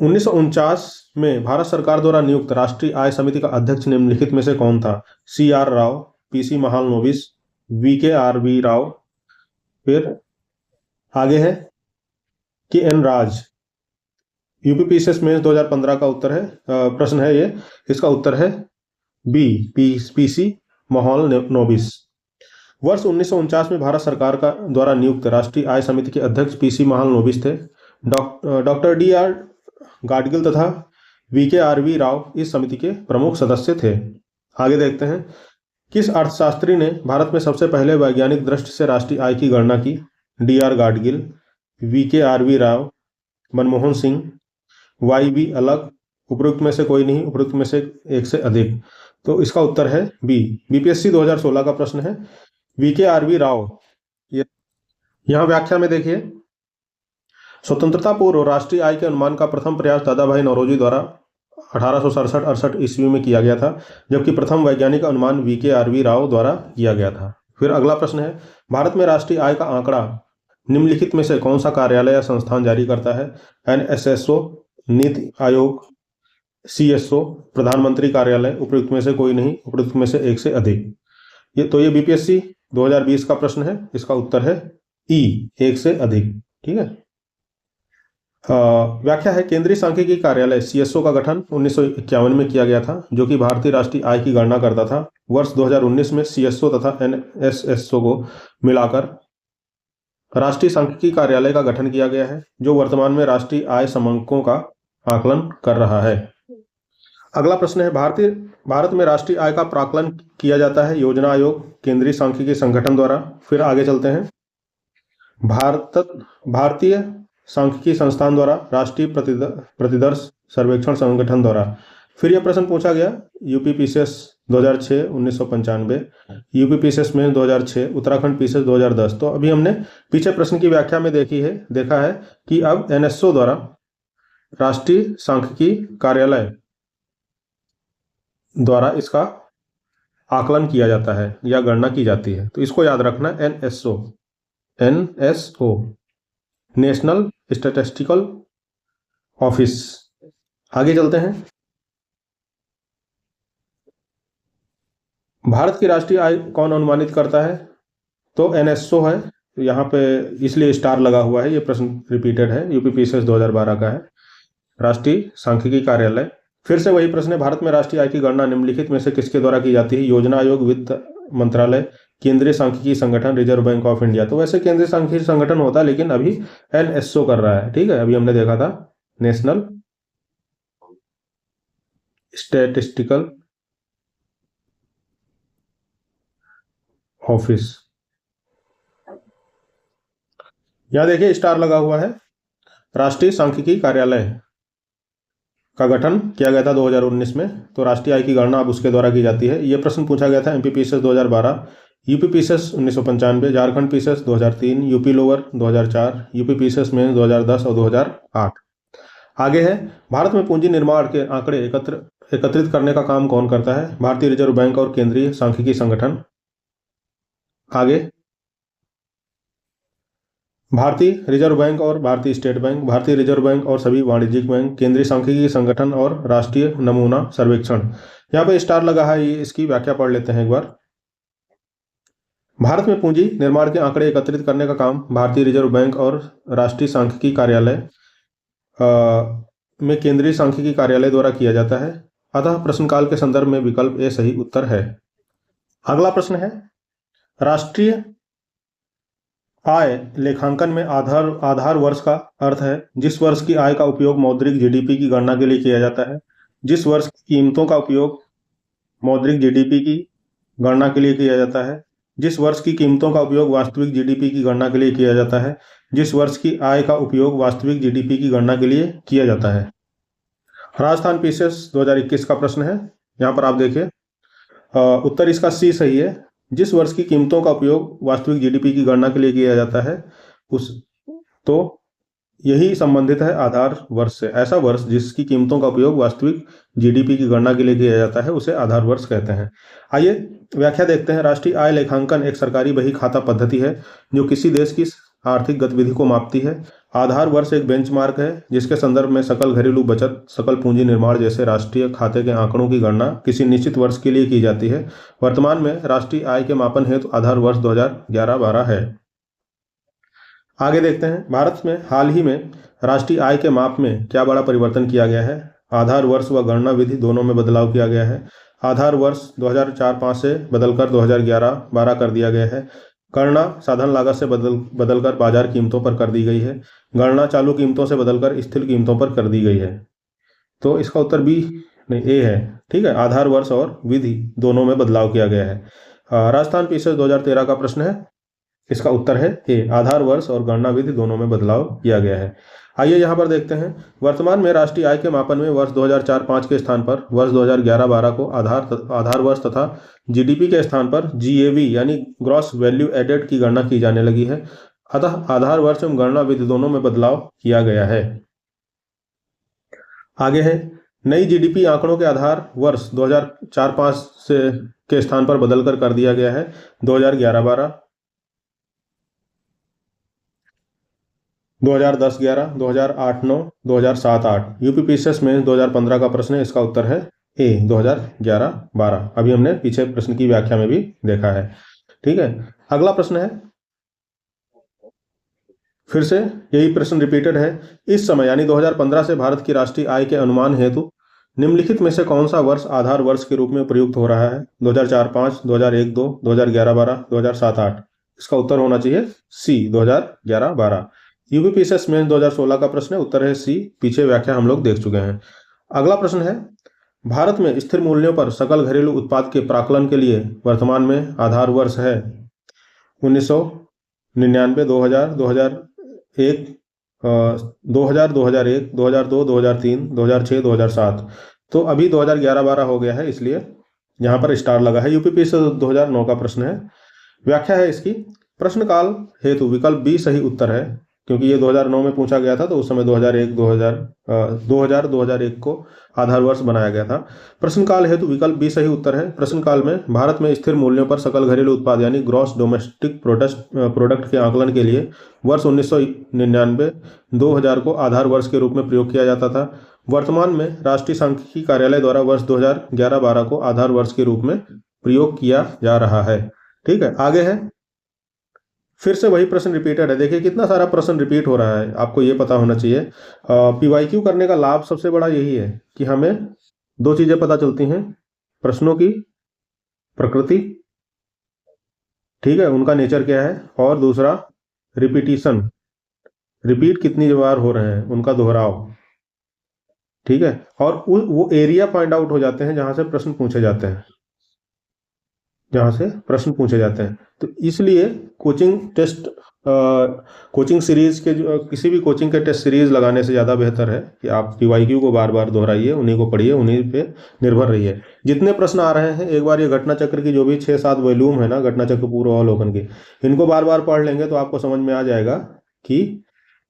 1949 में भारत सरकार द्वारा नियुक्त राष्ट्रीय आय समिति का अध्यक्ष निम्नलिखित में से कौन था? CR Rao, PC Mahalanobis, VKRV Rao. फिर आगे है KN राज। यूपीपीसीएस में 2015 का उत्तर है, प्रश्न है ये। इसका उत्तर है बी, PC महालनोबिस। वर्ष 1949 में भारत सरकार का द्वारा नियुक्त राष्ट्रीय आय समिति के अध्यक्ष PC महालनोबिस थे। डॉक्टर DR गाडगिल तथा VKRV राव इस समिति के प्रमुख सदस्य थे। आगे देखते हैं, किस अर्थशास्त्री ने भारत में सबसे पहले वैज्ञानिक दृष्टि से राष्ट्रीय आय की गणना की? DR Gadgil, VKRV Rao, Manmohan Singh, YV अलग, उपरोक्त में से कोई नहीं, उपरोक्त में से एक से अधिक। तो इसका उत्तर है बी। बीपीएससी 2016 का प्रश्न है, VKRV राव। यहाँ व्याख्या में देखिए, स्वतंत्रता पूर्व राष्ट्रीय आय के अनुमान का प्रथम प्रयास दादाभाई नौरोजी द्वारा 1867-68 ईस्वी में किया गया था, जबकि प्रथम वैज्ञानिक अनुमान VKRV राव द्वारा किया गया था। फिर अगला प्रश्न है, भारत में राष्ट्रीय आय का आंकड़ा निम्नलिखित में से कौन सा कार्यालय या संस्थान जारी करता है? NSSO, नीति आयोग, CSO, प्रधानमंत्री कार्यालय, उपयुक्त में से कोई नहीं, उपयुक्त में से एक से अधिक। ये बीपीएससी 2020 का प्रश्न है। इसका उत्तर है ई, एक से अधिक। ठीक है। व्याख्या है, केंद्रीय सांख्यिकी कार्यालय CSO का गठन 1951 में किया गया था, जो कि भारतीय राष्ट्रीय आय की गणना करता था। वर्ष 2019 में CSO तथा NSSO को मिलाकर राष्ट्रीय सांख्यिकी कार्यालय का गठन किया गया है, जो वर्तमान में राष्ट्रीय आय समंकों का आकलन कर रहा है। अगला प्रश्न है, भारत में राष्ट्रीय आय का प्राकलन किया जाता है योजना आयोग, केंद्रीय सांख्यिकी संगठन द्वारा। फिर आगे चलते हैं, भारतीय सांख्यिकी संस्थान द्वारा, राष्ट्रीय प्रतिदर्श सर्वेक्षण संगठन द्वारा। फिर यह प्रश्न पूछा गया यूपीपीसीएस 2006 1995, यूपीपीसीएस में 2006, उत्तराखंड पीसीएस 2010। तो अभी हमने पीछे प्रश्न की व्याख्या में देखा है कि अब NSO द्वारा राष्ट्रीय सांख्यिकी कार्यालय द्वारा इसका आकलन किया जाता है या गणना की जाती है। तो इसको याद रखना, NSO नेशनल स्टैटिस्टिकल ऑफिस। आगे चलते हैं, भारत की राष्ट्रीय आय कौन अनुमानित करता है? तो NSO है, यहाँ पे इसलिए स्टार लगा हुआ है, ये प्रश्न रिपीटेड है, यूपीपीसीएस 2012 का है। राष्ट्रीय सांख्यिकी कार्यालय, फिर से वही प्रश्न है, भारत में राष्ट्रीय आय की गणना निम्नलिखित में से किसके द्वारा की जाती है? योजना आयोग, वित्त मंत्रालय, केंद्रीय सांख्यिकी संगठन, रिजर्व बैंक ऑफ इंडिया। तो वैसे केंद्रीय सांख्यिकी संगठन होता है, लेकिन अभी एनएसओ कर रहा है, ठीक है। अभी हमने देखा था नेशनल स्टैटिस्टिकल ऑफिस। यहां देखिए स्टार लगा हुआ है। राष्ट्रीय सांख्यिकी कार्यालय का गठन किया गया था 2019 में। तो राष्ट्रीय आय की गणना अब उसके द्वारा की जाती है। यह प्रश्न पूछा गया था MPPCS 2012, UPPCS 1995, Jharkhand PCS 2003, UP lower 2004, UPPCS में 2010 और 2008। आगे है, भारत में पूंजी निर्माण के आंकड़े एकत्रित करने का काम कौन करता है? भारतीय रिजर्व बैंक और केंद्रीय सांख्यिकी संगठन। आगे, भारतीय रिजर्व बैंक और भारतीय स्टेट बैंक, भारतीय रिजर्व बैंक और सभी वाणिज्यिक बैंक, केंद्रीय सांख्यिकी संगठन और राष्ट्रीय नमूना सर्वेक्षण। यहाँ पे स्टार लगा है, ये इसकी व्याख्या पढ़ लेते हैं एक बार। भारत में पूंजी निर्माण के आंकड़े एकत्रित करने का काम भारतीय रिजर्व बैंक और राष्ट्रीय सांख्यिकी कार्यालय में केंद्रीय सांख्यिकी कार्यालय द्वारा किया जाता है। अतः प्रश्नकाल के संदर्भ में विकल्प ए सही उत्तर है। अगला प्रश्न है, राष्ट्रीय आय लेखांकन में आधार वर्ष का अर्थ है जिस वर्ष की आय का उपयोग मौद्रिक जीडीपी की गणना के लिए किया जाता है, जिस वर्ष की कीमतों का उपयोग मौद्रिक जीडीपी की गणना के लिए किया जाता है, जिस वर्ष की कीमतों का उपयोग वास्तविक जीडीपी की गणना के लिए किया जाता है, जिस वर्ष की आय का उपयोग वास्तविक जीडीपी की गणना के लिए किया जाता है। राजस्थान पीसीएस 2021 का प्रश्न है। यहाँ पर आप देखिए उत्तर इसका सी सही है। जिस वर्ष की कीमतों का उपयोग वास्तविक जीडीपी की गणना के लिए किया जाता है तो यही संबंधित है आधार वर्ष से। ऐसा वर्ष जिसकी कीमतों का उपयोग वास्तविक जीडीपी की गणना के लिए किया जाता है उसे आधार वर्ष कहते हैं। आइए व्याख्या देखते हैं। राष्ट्रीय आय लेखांकन एक सरकारी बही खाता पद्धति है जो किसी देश की आर्थिक गतिविधि को मापती है। आधार वर्ष एक बेंचमार्क है जिसके संदर्भ में सकल घरेलू बचत, सकल पूंजी निर्माण जैसे राष्ट्रीय खाते के आंकड़ों की गणना किसी निश्चित वर्ष के लिए की जाती है। वर्तमान में राष्ट्रीय आय के मापन हेतु आधार वर्ष 2011-12 है। आगे देखते हैं, भारत में हाल ही में राष्ट्रीय आय के माप में क्या बड़ा परिवर्तन किया गया है? आधार वर्ष व गणना विधि दोनों में बदलाव किया गया है। आधार वर्ष 2004-5 से बदलकर 2011-12 कर दिया गया है। गणना साधन लागत से बदलकर बाजार कीमतों पर कर दी गई है। गणना चालू कीमतों से बदलकर स्थिर कीमतों पर कर दी गई है। तो इसका उत्तर बी नहीं ए है, ठीक है। आधार वर्ष और विधि दोनों में बदलाव किया गया है। राजस्थान पीसीएस 2013 का प्रश्न है, इसका उत्तर है ए, आधार वर्ष और गणना विधि दोनों में बदलाव किया गया है। आइए यहाँ पर देखते हैं, वर्तमान में राष्ट्रीय आय के मापन में वर्ष 2004-5 के स्थान पर वर्ष 2011-12 को आधार वर्ष तथा जीडीपी के स्थान पर जीएवी यानी ग्रॉस वैल्यू एडेड की गणना की जाने लगी है। अतः आधार वर्ष एवं गणना विधि दोनों में बदलाव किया गया है। आगे है, नई जीडीपी आंकड़ों के आधार वर्ष 2004-5 से के स्थान पर बदलकर कर दिया गया है 2011-12, 2010-11, 2008-9, 2007-8। यूपीपीसीएस में 2015 का प्रश्न है, इसका उत्तर है ए 2011-12। अभी हमने पीछे प्रश्न की व्याख्या में भी देखा है, ठीक है। अगला प्रश्न है, फिर से यही प्रश्न रिपीटेड है। इस समय यानी 2015 से भारत की राष्ट्रीय आय के अनुमान हेतु निम्नलिखित में से कौन सा वर्ष आधार वर्ष के रूप में प्रयुक्त हो रहा है? 2004-5, 2001-2, 2011-12, 2007-8। इसका उत्तर होना चाहिए सी 2011-12। यूपीपीसीएस में 2016 का प्रश्न है, उत्तर है सी। पीछे व्याख्या हम लोग देख चुके हैं। अगला प्रश्न है, भारत में स्थिर मूल्यों पर सकल घरेलू उत्पाद के प्राकलन के लिए वर्तमान में आधार वर्ष है 1999, 2000, 2001, 2000, 2001, 2002, 2003, 2006, 2007। तो अभी 2011-12 हो गया है, इसलिए यहाँ पर स्टार लगा है। यूपीपीसीएस 2009 का प्रश्न है, व्याख्या है इसकी, प्रश्नकाल हेतु विकल्प बी सही उत्तर है, क्योंकि ये 2009 में पूछा गया था तो उस समय 2001 को आधार वर्ष बनाया गया था। प्रश्नकाल हेतु विकल्प बी सही उत्तर है। प्रश्नकाल में भारत में स्थिर मूल्यों पर सकल घरेलू उत्पाद यानी ग्रॉस डोमेस्टिक प्रोडक्ट के आकलन के लिए वर्ष 1999-2000 को आधार वर्ष के रूप में प्रयोग किया जाता था। वर्तमान में राष्ट्रीय सांख्यिकी कार्यालय द्वारा वर्ष 2011-12 को आधार वर्ष के रूप में प्रयोग किया जा रहा है, ठीक है। आगे है, फिर से वही प्रश्न रिपीटेड है। देखिए कितना सारा प्रश्न रिपीट हो रहा है, आपको ये पता होना चाहिए। पीवाईक्यू करने का लाभ सबसे बड़ा यही है कि हमें दो चीजें पता चलती हैं, प्रश्नों की प्रकृति, ठीक है, उनका नेचर क्या है, और दूसरा रिपीटिशन, रिपीट कितनी बार हो रहे हैं, उनका दोहराव, ठीक है, और वो एरिया फाइंड आउट हो जाते हैं जहां से प्रश्न पूछे जाते हैं, जहां से प्रश्न पूछे जाते हैं। तो इसलिए कोचिंग टेस्ट, कोचिंग सीरीज के किसी भी कोचिंग के टेस्ट सीरीज लगाने से ज़्यादा बेहतर है कि आप पीवाईक्यू को बार बार दोहराइए, उन्हीं को पढ़िए, उन्हीं पे निर्भर रहिए। जितने प्रश्न आ रहे हैं, एक बार ये घटना चक्र की जो भी 6-7 वॉल्यूम है ना, घटना चक्र पूर्वावलोकन की, इनको बार बार पढ़ लेंगे तो आपको समझ में आ जाएगा कि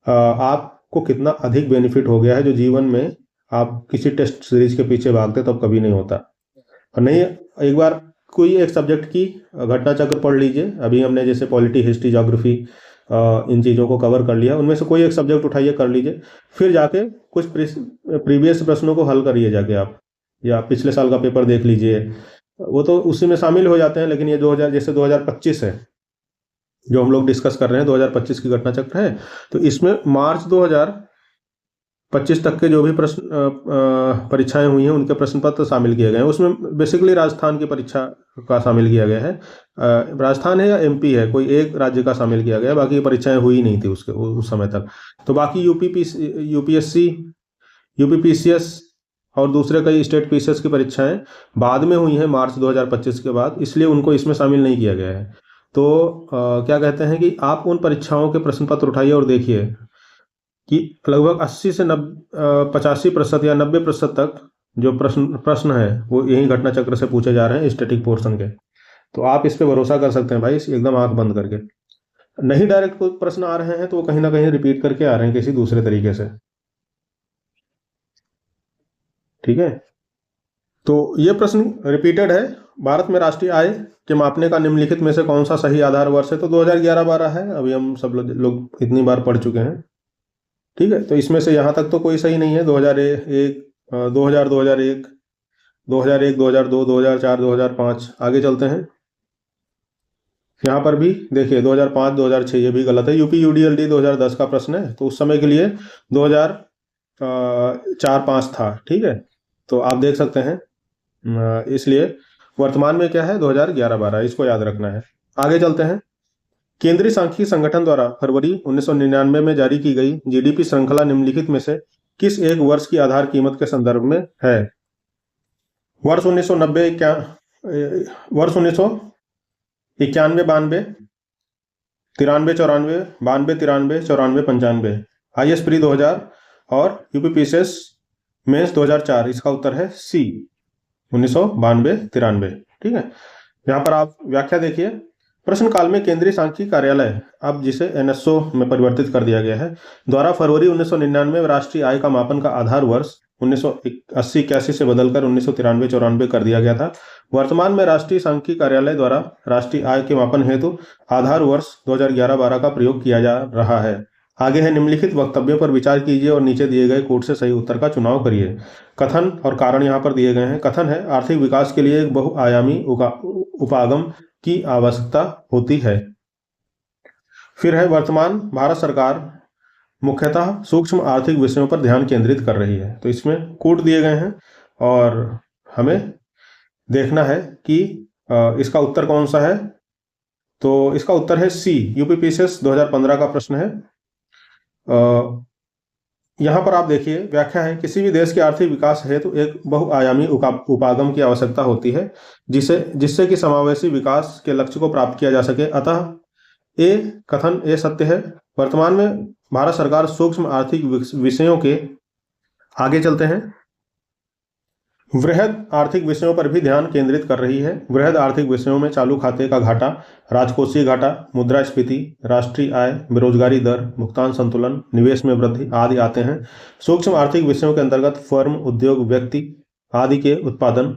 आपको कितना अधिक बेनिफिट हो गया है, जो जीवन में आप किसी टेस्ट सीरीज के पीछे भागते तब कभी नहीं होता। और नहीं, एक बार कोई एक सब्जेक्ट की घटना चक्र पढ़ लीजिए। अभी हमने जैसे पॉलिटी, हिस्ट्री, ज्योग्राफी, इन चीज़ों को कवर कर लिया, उनमें से कोई एक सब्जेक्ट उठाइए, कर लीजिए, फिर जाके कुछ प्रीवियस प्रश्नों को हल करिए जाके आप, या पिछले साल का पेपर देख लीजिए, वो तो उसी में शामिल हो जाते हैं। लेकिन ये 2000 जैसे 2025 है जो हम लोग डिस्कस कर रहे हैं, 2025 की घटना चक्र है, तो इसमें मार्च 2025 तक के जो भी प्रश्न परीक्षाएं हुई हैं उनके प्रश्न पत्र शामिल किए गए हैं। उसमें बेसिकली राजस्थान की परीक्षा का शामिल किया गया है। राजस्थान है या एमपी है, कोई एक राज्य का शामिल किया गया, बाकी परीक्षाएं हुई नहीं थी उसके उस समय तक। तो बाकी यूपीएससी, यूपीपीसीएस और दूसरे कई स्टेट पीसीएस की परीक्षाएं बाद में हुई हैं मार्च 2025 के बाद, इसलिए उनको इसमें शामिल नहीं किया गया है। तो क्या कहते हैं कि आप उन परीक्षाओं के प्रश्न पत्र उठाइए और देखिए कि लगभग 80 से 85% या 90% तक जो प्रश्न है वो यही घटना चक्र से पूछे जा रहे हैं, स्टैटिक पोर्शन के। तो आप इस पे भरोसा कर सकते हैं भाई, एकदम आंख बंद करके। नहीं डायरेक्ट कोई प्रश्न आ रहे हैं तो वो कहीं ना कहीं रिपीट करके आ रहे हैं किसी दूसरे तरीके से, ठीक है। तो ये प्रश्न रिपीटेड है। भारत में राष्ट्रीय आय के मापने का निम्नलिखित में से कौन सा सही आधार वर्ष है? तो 2011-12 है, अभी हम सब लोग इतनी बार पढ़ चुके हैं, ठीक है। तो इसमें से यहाँ तक तो कोई सही नहीं है। 2001, 2000, 2001, 2001, 2002, 2004, 2005, आगे चलते हैं। यहाँ पर भी देखिए 2005, 2006 ये भी गलत है। यूपी यूडीएलडी 2010 का प्रश्न है, तो उस समय के लिए 2004-05 था, ठीक है। तो आप देख सकते हैं, इसलिए वर्तमान में क्या है 2011-12, इसको याद रखना है। आगे चलते हैं। केंद्रीय सांख्यिकी संगठन द्वारा फरवरी 1999 में जारी की गई जीडीपी श्रृंखला निम्नलिखित में से किस एक वर्ष की आधार कीमत के संदर्भ में है? वर्ष 1990, वर्ष 1991, 92, 93, 94, 92, 93, 94, 95, आईएएस प्री 2000 और यूपीपीसीएस मेंस 2004। इसका उत्तर है सी, 1992, 93, ठीक है। यहाँ पर आप व्याख्या देखिए। प्रश्न काल में केंद्रीय सांख्यिकी कार्यालय, अब जिसे एनएसओ में परिवर्तित कर दिया गया है, द्वारा फरवरी 1999 में राष्ट्रीय आय का मापन का आधार वर्ष 1980-81 से बदलकर 1993-94 कर दिया गया था। वर्तमान में राष्ट्रीय सांख्यिकी कार्यालय द्वारा राष्ट्रीय आय के मापन हेतु आधार वर्ष 2011-12 का प्रयोग किया जा रहा है। आगे है, निम्नलिखित वक्तव्य पर विचार कीजिए और नीचे दिए गए कोड से सही उत्तर का चुनाव करिए। कथन और कारण यहाँ पर दिए गए हैं। कथन है, आर्थिक विकास के लिए एक बहुआयामी उपागम की आवश्यकता होती है। फिर है, वर्तमान भारत सरकार मुख्यतः सूक्ष्म आर्थिक विषयों पर ध्यान केंद्रित कर रही है। तो इसमें कोड दिए गए हैं और हमें देखना है कि इसका उत्तर कौन सा है। तो इसका उत्तर है सी, यूपीपीसीएस 2015 का प्रश्न है। यहाँ पर आप देखिए व्याख्या है, किसी भी देश के आर्थिक विकास हेतु तो एक बहुआयामी उपागम की आवश्यकता होती है जिससे कि समावेशी विकास के लक्ष्य को प्राप्त किया जा सके। अतः ए कथन ए सत्य है। वर्तमान में भारत सरकार सूक्ष्म आर्थिक विषयों के, आगे चलते हैं, वृहद आर्थिक विषयों पर भी ध्यान केंद्रित कर रही है। वृहद आर्थिक विषयों में चालू खाते का घाटा, राजकोषीय घाटा, मुद्रास्फीति, राष्ट्रीय आय, बेरोजगारी दर, भुगतान संतुलन, निवेश में वृद्धि आदि आते हैं। सूक्ष्म आर्थिक विषयों के अंतर्गत फर्म, उद्योग, व्यक्ति आदि के उत्पादन,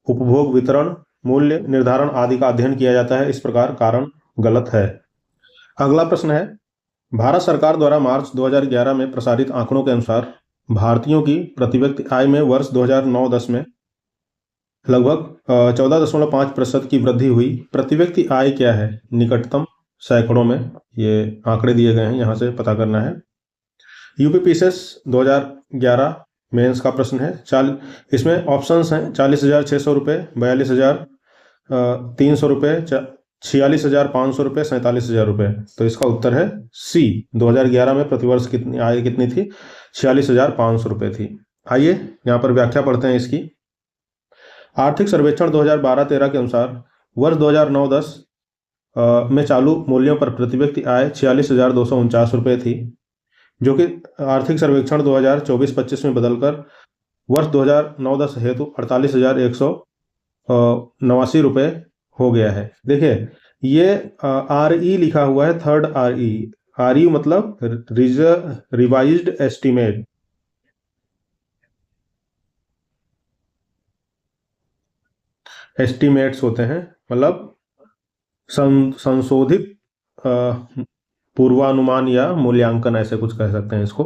उपभोग, वितरण, मूल्य निर्धारण आदि का अध्ययन किया जाता है। इस प्रकार कारण गलत है। अगला प्रश्न है, भारत सरकार द्वारा मार्च 2011 में प्रसारित आंकड़ों के अनुसार भारतीयों की प्रति व्यक्ति आय में वर्ष 2009-10 में लगभग 14.5% की वृद्धि हुई। प्रति व्यक्ति आय क्या है? निकटतम सैकड़ों में ये आंकड़े दिए गए हैं, यहाँ से पता करना है। यूपी पीसीएस 2011 मेंस का प्रश्न है। इसमें ऑप्शंस हैं 40,600 रुपये, 42,300 रुपये, 46,500 रुपये, 47,000 रुपये। तो इसका उत्तर है सी। 2011 में प्रतिवर्ष कितनी आय कितनी थी? 46,500 रुपये थी। आइए यहाँ पर व्याख्या पढ़ते हैं इसकी। आर्थिक सर्वेक्षण 2012-13 के अनुसार वर्ष 2009-10 में चालू मूल्यों पर प्रति व्यक्ति आय 46,249 रुपये थी, जो कि आर्थिक सर्वेक्षण 2024-25 में बदलकर वर्ष 2009-10 हेतु 48,189 रुपये हो गया है। देखिए ये RE लिखा हुआ है, थर्ड RE मतलब रिवाइज्ड एस्टीमेट। एस्टीमेट्स होते हैं मतलब संशोधित पूर्वानुमान या मूल्यांकन, ऐसे कुछ कह सकते हैं इसको।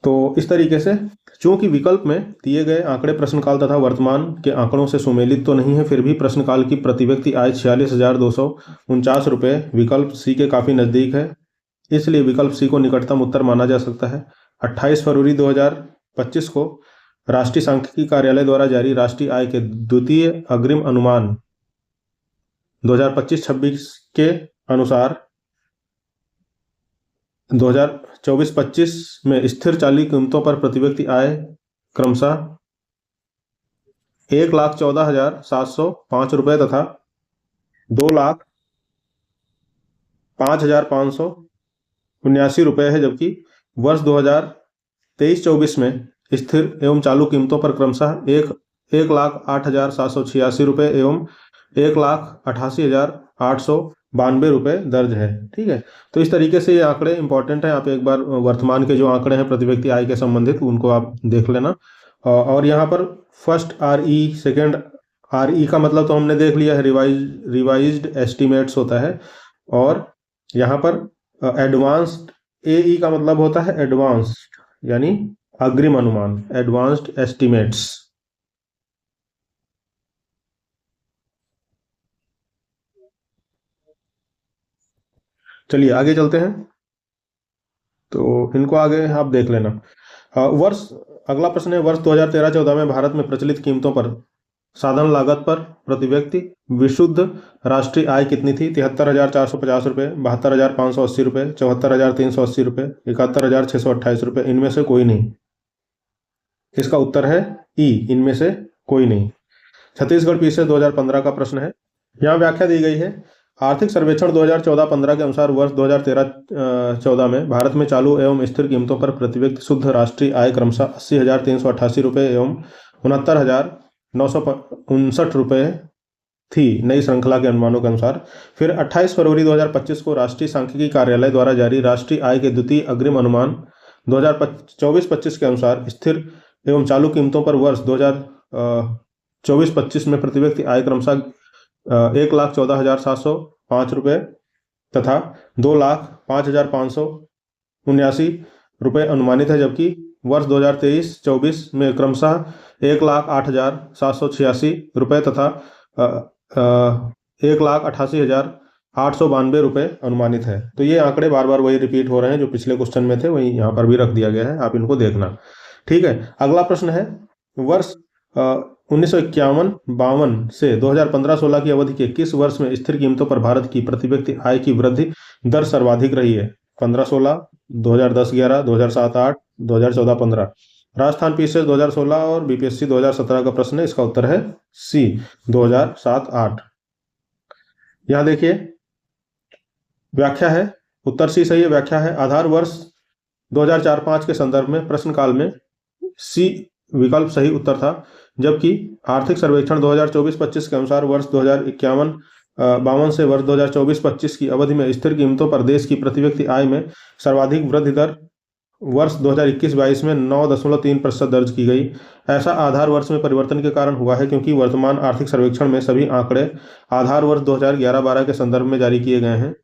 तो इस तरीके से चूंकि विकल्प में दिए गए आंकड़े प्रश्नकाल तथा वर्तमान के आंकड़ों से सुमेलित तो नहीं है, फिर भी प्रश्नकाल की प्रति व्यक्ति आय 46,249 रुपये विकल्प सी के काफी नजदीक है, इसलिए विकल्प सी को निकटतम उत्तर माना जा सकता है। 28 फरवरी 2025 को राष्ट्रीय सांख्यिकी कार्यालय द्वारा जारी राष्ट्रीय आय के द्वितीय अग्रिम अनुमान 2025-26 के अनुसार 2024-25 में स्थिर चाली कीमतों पर प्रति व्यक्ति आय क्रमशः 1,14,705 रुपये तथा 2,05,579 रुपये है, जबकि वर्ष 2023-24 में स्थिर एवं चालू कीमतों पर क्रमशः 1,08,786 रुपये एवं 1,88,892 रुपये दर्ज है। ठीक है, तो इस तरीके से ये आंकड़े इंपॉर्टेंट हैं। आप एक बार वर्तमान के जो आंकड़े हैं प्रति व्यक्ति आय के संबंधित, उनको आप देख लेना। और यहाँ पर फर्स्ट RE, सेकेंड RE का मतलब तो हमने देख लिया है, रिवाइज्ड एस्टीमेट्स होता है। और यहाँ पर एडवांस्ड AE का मतलब होता है एडवांस्ड, यानी अग्रिम अनुमान, एडवांस्ड एस्टीमेट्स। चलिए आगे चलते हैं, तो इनको आगे आप देख लेना। अगला प्रश्न है, वर्ष 2013-14 में भारत में प्रचलित कीमतों पर साधन लागत पर प्रति व्यक्ति विशुद्ध राष्ट्रीय आय कितनी थी? 73,450 रुपये, 72,580 रुपये, 74,380 रुपये, 71,628 रुपये। इनमें से कोई नहीं। इसका उत्तर है ई, इनमें से कोई नहीं। छत्तीसगढ़ पीसीएस 2015 का प्रश्न है। यहाँ व्याख्या दी गई है, आर्थिक सर्वेक्षण 2014-15 के अनुसार वर्ष 2013-14 में भारत में चालू एवं स्थिर कीमतों पर प्रति व्यक्ति शुद्ध राष्ट्रीय आय क्रमशः 80,388 रुपये एवं 69,959 रुपये थी, नई श्रृंखला के अनुमानों के अनुसार। फिर 28 फरवरी 2025 को राष्ट्रीय सांख्यिकी कार्यालय द्वारा जारी राष्ट्रीय आय के द्वितीय अग्रिम अनुमान 2024-25 के अनुसार स्थिर एवं चालू कीमतों पर वर्ष 2024-25 में प्रति व्यक्ति आय क्रमशः 1,14,705 रुपये तथा 2,05,579 रुपये अनुमानित है, जबकि वर्ष 2023-24 में क्रमशः 1,08,786 रुपये तथा 1,88,892 रुपये अनुमानित है। तो ये आंकड़े बार बार वही रिपीट हो रहे हैं जो पिछले क्वेश्चन में थे, वही यहाँ पर भी रख दिया गया है, आप इनको देखना। ठीक है, अगला प्रश्न है, वर्ष 1951-52 से 2015-16 की अवधि के किस वर्ष में स्थिर कीमतों पर भारत की प्रति व्यक्ति आय की वृद्धि दर सर्वाधिक रही है? 15-16, 2010-11, 2007-8, 2014-15। राजस्थान पीसीएस 2016 और बीपीएससी 2017 का प्रश्न है, इसका उत्तर है सी, 2007-8। यहां देखिए व्याख्या है, उत्तर सी सही है। व्याख्या है, आधार वर्ष 2004-5 के संदर्भ में प्रश्न काल में सी विकल्प सही उत्तर था, जबकि आर्थिक सर्वेक्षण 2024-25 के अनुसार वर्ष 2051-52 से वर्ष 2024-25 की अवधि में स्थिर कीमतों पर देश की प्रति व्यक्ति आय में सर्वाधिक वृद्धि दर वर्ष 2021-22 में 9.3% दर्ज की गई। ऐसा आधार वर्ष में परिवर्तन के कारण हुआ है क्योंकि वर्तमान आर्थिक सर्वेक्षण में सभी आंकड़े आधार वर्ष 2011-12 के संदर्भ में जारी किए गए हैं।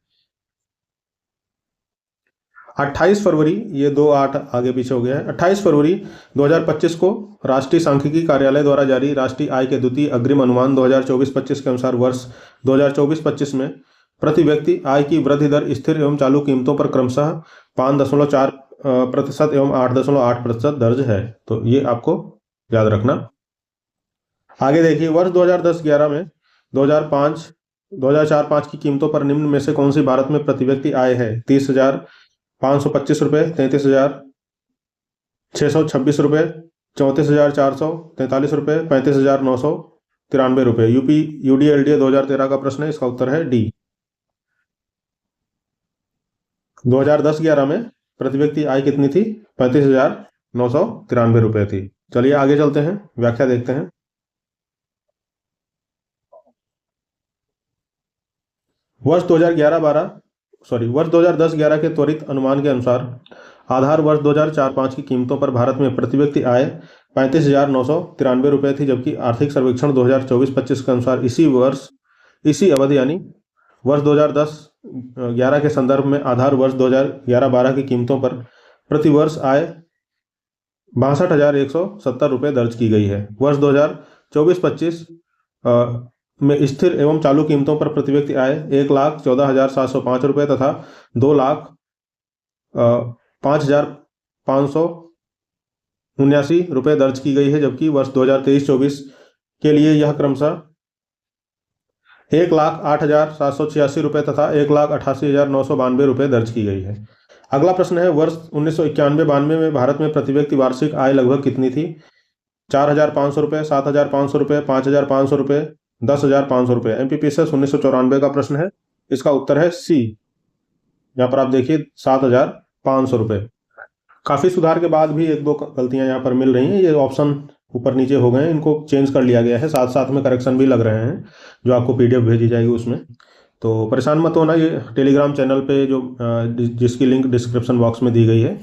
28 फरवरी, ये 2-8 आगे पीछे हो गया है, 28 फरवरी 2025 को राष्ट्रीय सांख्यिकी कार्यालय द्वारा जारी राष्ट्रीय आय के द्वितीय अग्रिम अनुमान 2024-25 के अनुसार वर्ष 2024-25 में प्रति व्यक्ति आय की वृद्धि दर स्थिर एवं चालू कीमतों पर क्रमशः 5.4% एवं 8.8% दर्ज है। तो ये आपको याद रखना। आगे देखिए, वर्ष 2010-11 में 2004-5 की कीमतों पर निम्न में से कौन सी भारत में प्रति व्यक्ति आय है? 30,525 रुपये, 33,626 रुपये, 34,443 रुपये, 35,993 रुपये। यूपी UDLDA 2013 का प्रश्न है, इसका उत्तर है डी। 2010-11 में प्रति व्यक्ति आय कितनी थी? 35,993 रुपये थी। चलिए आगे चलते हैं, व्याख्या देखते हैं। वर्ष 2010-11 के त्वरित अनुमान के अनुसार आधार वर्ष 2004-5 की कीमतों पर भारत में प्रति व्यक्ति आय 35,993 रुपये थी, जबकि आर्थिक सर्वेक्षण 2024-25 के अनुसार इसी अवधि यानी वर्ष 2010-11 के संदर्भ में आधार वर्ष 2011-12 की कीमतों पर प्रति वर्ष आय 62,170 रुपये दर्ज की गई है। वर्ष 2024-25 में स्थिर एवं चालू कीमतों पर प्रति व्यक्ति आय 1,14,705 रुपये तथा 2,05,579 रुपये दर्ज की गई है, जबकि वर्ष 2023-24 के लिए यह क्रमशः 1,08,786 रुपये तथा 1,88,992 रुपये दर्ज की गई है। अगला प्रश्न है, वर्ष 1991-92 में भारत में प्रति व्यक्ति वार्षिक आय लगभग कितनी थी? 4,500 रुपये, 7,500 रुपये, 5,500 रुपये, 10,500 रुपये। MPPSS 1994 का प्रश्न है, इसका उत्तर है सी। यहाँ पर आप देखिए 7,500 रुपये। काफ़ी सुधार के बाद भी एक दो गलतियाँ यहाँ पर मिल रही हैं, ये ऑप्शन ऊपर नीचे हो गए हैं, इनको चेंज कर लिया गया है, साथ साथ में करेक्शन भी लग रहे हैं जो आपको PDF भेजी जाएगी उसमें। तो परेशान मत होना, ये टेलीग्राम चैनल पे जो जिसकी लिंक डिस्क्रिप्शन बॉक्स में दी गई है,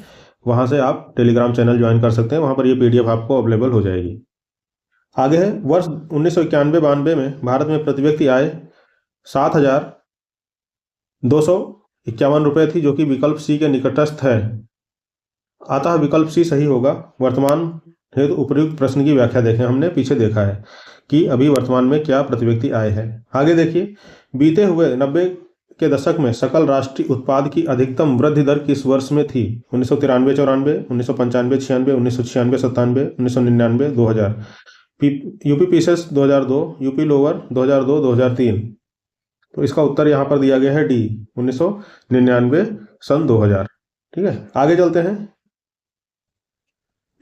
वहाँ से आप टेलीग्राम चैनल ज्वाइन कर सकते हैं, वहाँ पर ये PDF आपको अवेलेबल हो जाएगी। आगे है, वर्ष 1991-92 में भारत में प्रति व्यक्ति आय 7,251 रुपये थी, जो कि विकल्प सी के निकटस्थ है, अतः विकल्प सी सही होगा। वर्तमान हेतु उपयुक्त प्रश्न की व्याख्या देखें। हमने पीछे देखा है कि अभी वर्तमान में क्या प्रति व्यक्ति आय है। आगे देखिए, बीते हुए 90 के दशक में सकल राष्ट्रीय उत्पाद की अधिकतम वृद्धि दर किस वर्ष में थी? 1993-94, 1995-96, 1996-97, 1999, 2000। UPPSS 2002, UP lower 2002, 2003। तो इसका उत्तर यहाँ पर दिया गया है डी, 1999 सन 2000। ठीक है, आगे चलते हैं।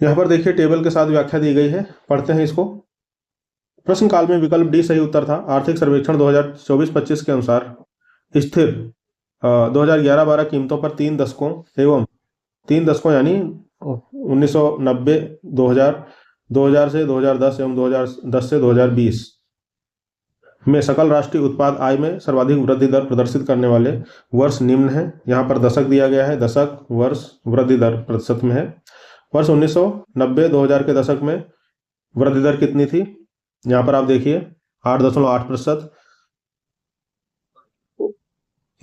यहाँ पर देखिए टेबल के साथ व्याख्या दी गई है, पढ़ते हैं इसको। प्रश्न काल में विकल्प डी सही उत्तर था। आर्थिक सर्वेक्षण 2024-25 के अनुसार स्थिर 2011-12 कीमतों पर 3 दशकों एवं 3 दशकों यानी 1990, 2000 से 2010 एवं 2010 से 2020 में सकल राष्ट्रीय उत्पाद आय में सर्वाधिक वृद्धि दर प्रदर्शित करने वाले वर्ष निम्न है। यहाँ पर दशक दिया गया है, दशक वर्ष वृद्धि दर प्रतिशत में है। वर्ष 1990-2000 के दशक में वृद्धि दर कितनी थी? यहाँ पर आप देखिए 8.8%।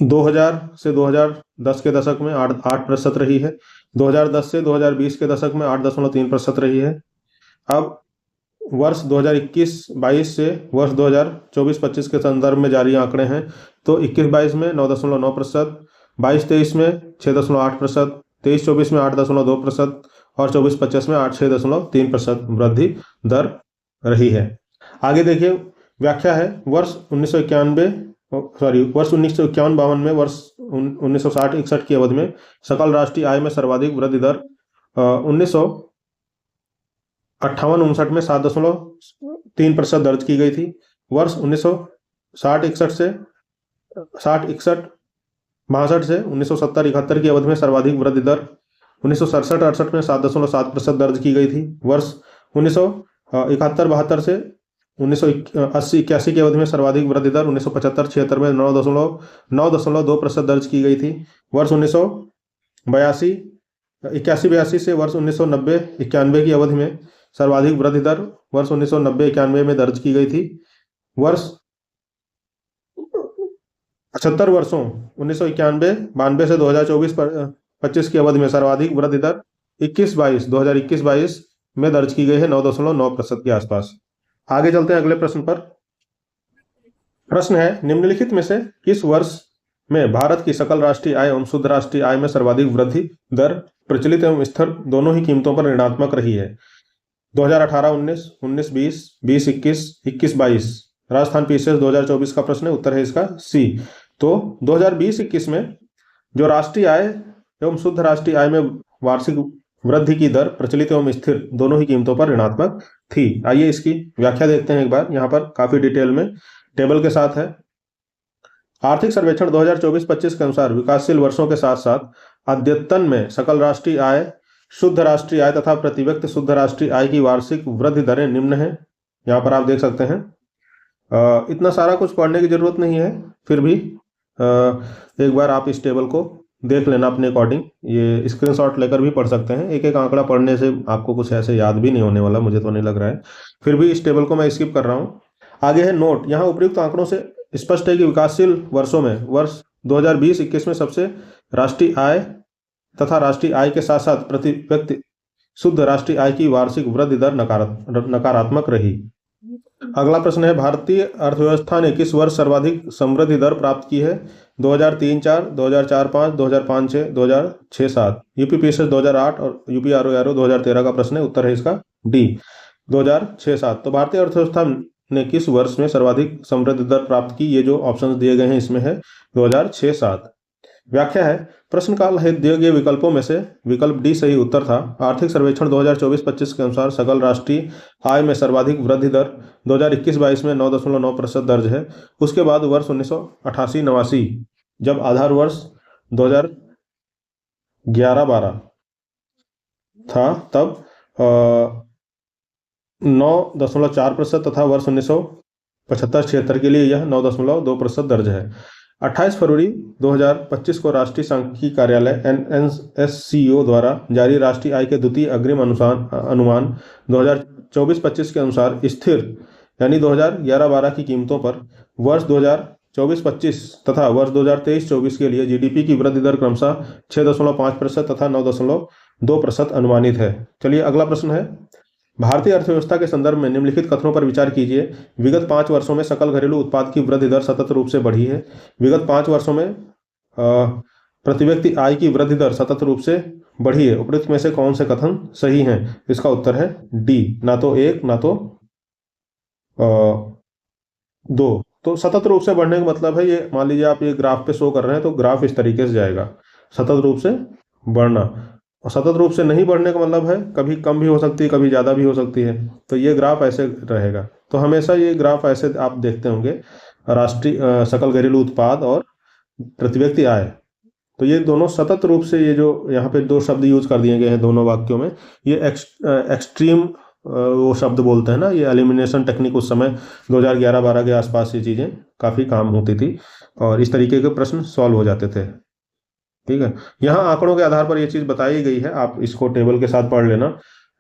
2000 से 2010 के दशक में 8% रही है। 2010 से 2020 के दशक में 8.3% रही है। अब वर्ष 2021-22 से वर्ष 2024-25 के संदर्भ में जारी आंकड़े हैं, तो 21-22 में 9.9%, 22-23 में 6.8%, 23-24 में 8.2% और 24-25 में 6.3% वृद्धि दर रही है। आगे देखिए व्याख्या है, वर्ष 1951-52 में वर्ष 1960-61 की अवधि में सकल राष्ट्रीय आय में सर्वाधिक वृद्धि दर 1958-59 में 7.3% दर्ज की गई थी। वर्ष 1960-61 से 1970-71 की अवधि में सर्वाधिक वृद्धि दर 1967-68 में 7.7% दर्ज की गई थी। वर्ष 1971-72 से 1980-81 की अवधि में सर्वाधिक वृद्धि दर 1975-76 में 9.2% दर्ज की गई थी। वर्ष 1981-82 से वर्ष 1990-91 की अवधि में सर्वाधिक वृद्धि दर वर्ष 1990-91 में दर्ज की गई थी। वर्ष 75 वर्षों 1991-92 से 2024-25 की अवधि में सर्वाधिक वृद्धि दर 2021-22 में दर्ज की गई है 9.9% के आसपास। आगे चलते हैं अगले प्रश्न पर। प्रश्न है, निम्नलिखित में से किस वर्ष में भारत की सकल राष्ट्रीय आय एवं शुद्ध राष्ट्रीय आय में सर्वाधिक वृद्धि दर प्रचलित एवं स्थिर दोनों ही कीमतों पर ऋणात्मक रही है? 2018-19, 19-20, 20-21, 21-22। राजस्थान पीसीएस 2024 का प्रश्न है, उत्तर है इसका सी। तो 2020-21 में जो राष्ट्रीय आय एवं शुद्ध राष्ट्रीय आय में वार्षिक वृद्धि की दर प्रचलित एवं स्थिर दोनों ही कीमतों पर ऋणात्मक थी। आइए इसकी व्याख्या देखते हैं एक बार, यहाँ पर काफी डिटेल में टेबल के साथ है। आर्थिक सर्वेक्षण 2024-25 के अनुसार विकासशील वर्षों के साथ साथ अद्यतन में सकल राष्ट्रीय आय, शुद्ध राष्ट्रीय आय तथा प्रति व्यक्ति शुद्ध राष्ट्रीय आय की वार्षिक वृद्धि दरें निम्न है। यहाँ पर आप देख सकते हैं। इतना सारा कुछ पढ़ने की जरूरत नहीं है, फिर भी एक बार आप इस टेबल को देख लेना अपने अकॉर्डिंग। ये स्क्रीनशॉट लेकर भी पढ़ सकते हैं। एक एक आंकड़ा पढ़ने से आपको कुछ ऐसे याद भी नहीं होने वाला, मुझे तो नहीं लग रहा है। फिर भी इस टेबल को मैं स्किप कर रहा हूँ। आगे है नोट। यहाँ उपयुक्त आंकड़ों से स्पष्ट है कि विकासशील वर्षों में वर्ष 2020-21 में सबसे राष्ट्रीय आय तथा राष्ट्रीय आय के साथ साथ प्रति व्यक्ति शुद्ध राष्ट्रीय आय की वार्षिक वृद्धि दर नकारात्मक रही। अगला प्रश्न है, भारतीय अर्थव्यवस्था ने किस वर्ष सर्वाधिक समृद्धि दर प्राप्त की है? 2003-4, 2004-5, 2005-6, 2006-7। यूपी पीएसएस 2008 और यूपी आरओ 2013 का प्रश्न है, उत्तर है इसका डी, 2006-7। तो भारतीय अर्थव्यवस्था ने किस वर्ष में सर्वाधिक समृद्धि दर प्राप्त की? ये जो ऑप्शन दिए गए हैं इसमें है 2006-7। व्याख्या है, प्रश्न काल है दिए गए विकल्पों में से विकल्प डी सही उत्तर था। आर्थिक सर्वेक्षण 2024-25 के अनुसार सकल राष्ट्रीय आय में सर्वाधिक वृद्धि दर 2021-22 में 9.9% दर्ज है। उसके बाद वर्ष 1988-89 जब आधार वर्ष 2011-12 था तब 9.4% तथा वर्ष 1975-76 के लिए यह 9.2% दर्ज है। 28 फरवरी 2025 को राष्ट्रीय सांख्यिकी कार्यालय NNSCO द्वारा जारी राष्ट्रीय आय के द्वितीय अग्रिम अनुमान 2024-25 के अनुसार स्थिर यानी 2011-12 की कीमतों पर वर्ष 2024-25 तथा वर्ष 2023-24 के लिए जीडीपी की वृद्धि दर क्रमशः 6.5% तथा 9.2% अनुमानित है। चलिए अगला प्रश्न है, भारतीय अर्थव्यवस्था के संदर्भ में निम्नलिखित कथनों पर विचार कीजिए। विगत 5 वर्षों में सकल घरेलू उत्पाद की वृद्धि दर सतत रूप से बढ़ी है। विगत 5 वर्षों में प्रति व्यक्ति आय की वृद्धि दर सतत रूप से बढ़ी है। उपरोक्त में से कौन से कथन सही हैं? इसका उत्तर है डी, ना तो 1 ना तो 2। तो सतत रूप से बढ़ने का मतलब है, ये मान लीजिए आप ये ग्राफ पे शो कर रहे हैं तो ग्राफ इस तरीके से जाएगा, सतत रूप से बढ़ना। और सतत रूप से नहीं बढ़ने का मतलब है कभी कम भी हो सकती है, कभी ज़्यादा भी हो सकती है। तो ये ग्राफ ऐसे रहेगा। तो हमेशा ये ग्राफ ऐसे आप देखते होंगे, राष्ट्रीय सकल घरेलू उत्पाद और प्रति व्यक्ति आय। तो ये दोनों सतत रूप से, ये जो यहाँ पे 2 शब्द यूज कर दिए गए हैं दोनों वाक्यों में, ये एक्सट्रीम वो शब्द बोलते हैं ना, ये एलिमिनेशन टेक्निक उस समय 2011-12 के आसपास ये चीज़ें काफ़ी काम होती थी और इस तरीके के प्रश्न सॉल्व हो जाते थे। ठीक है, यहाँ आंकड़ों के आधार पर यह चीज बताई गई है, आप इसको टेबल के साथ पढ़ लेना।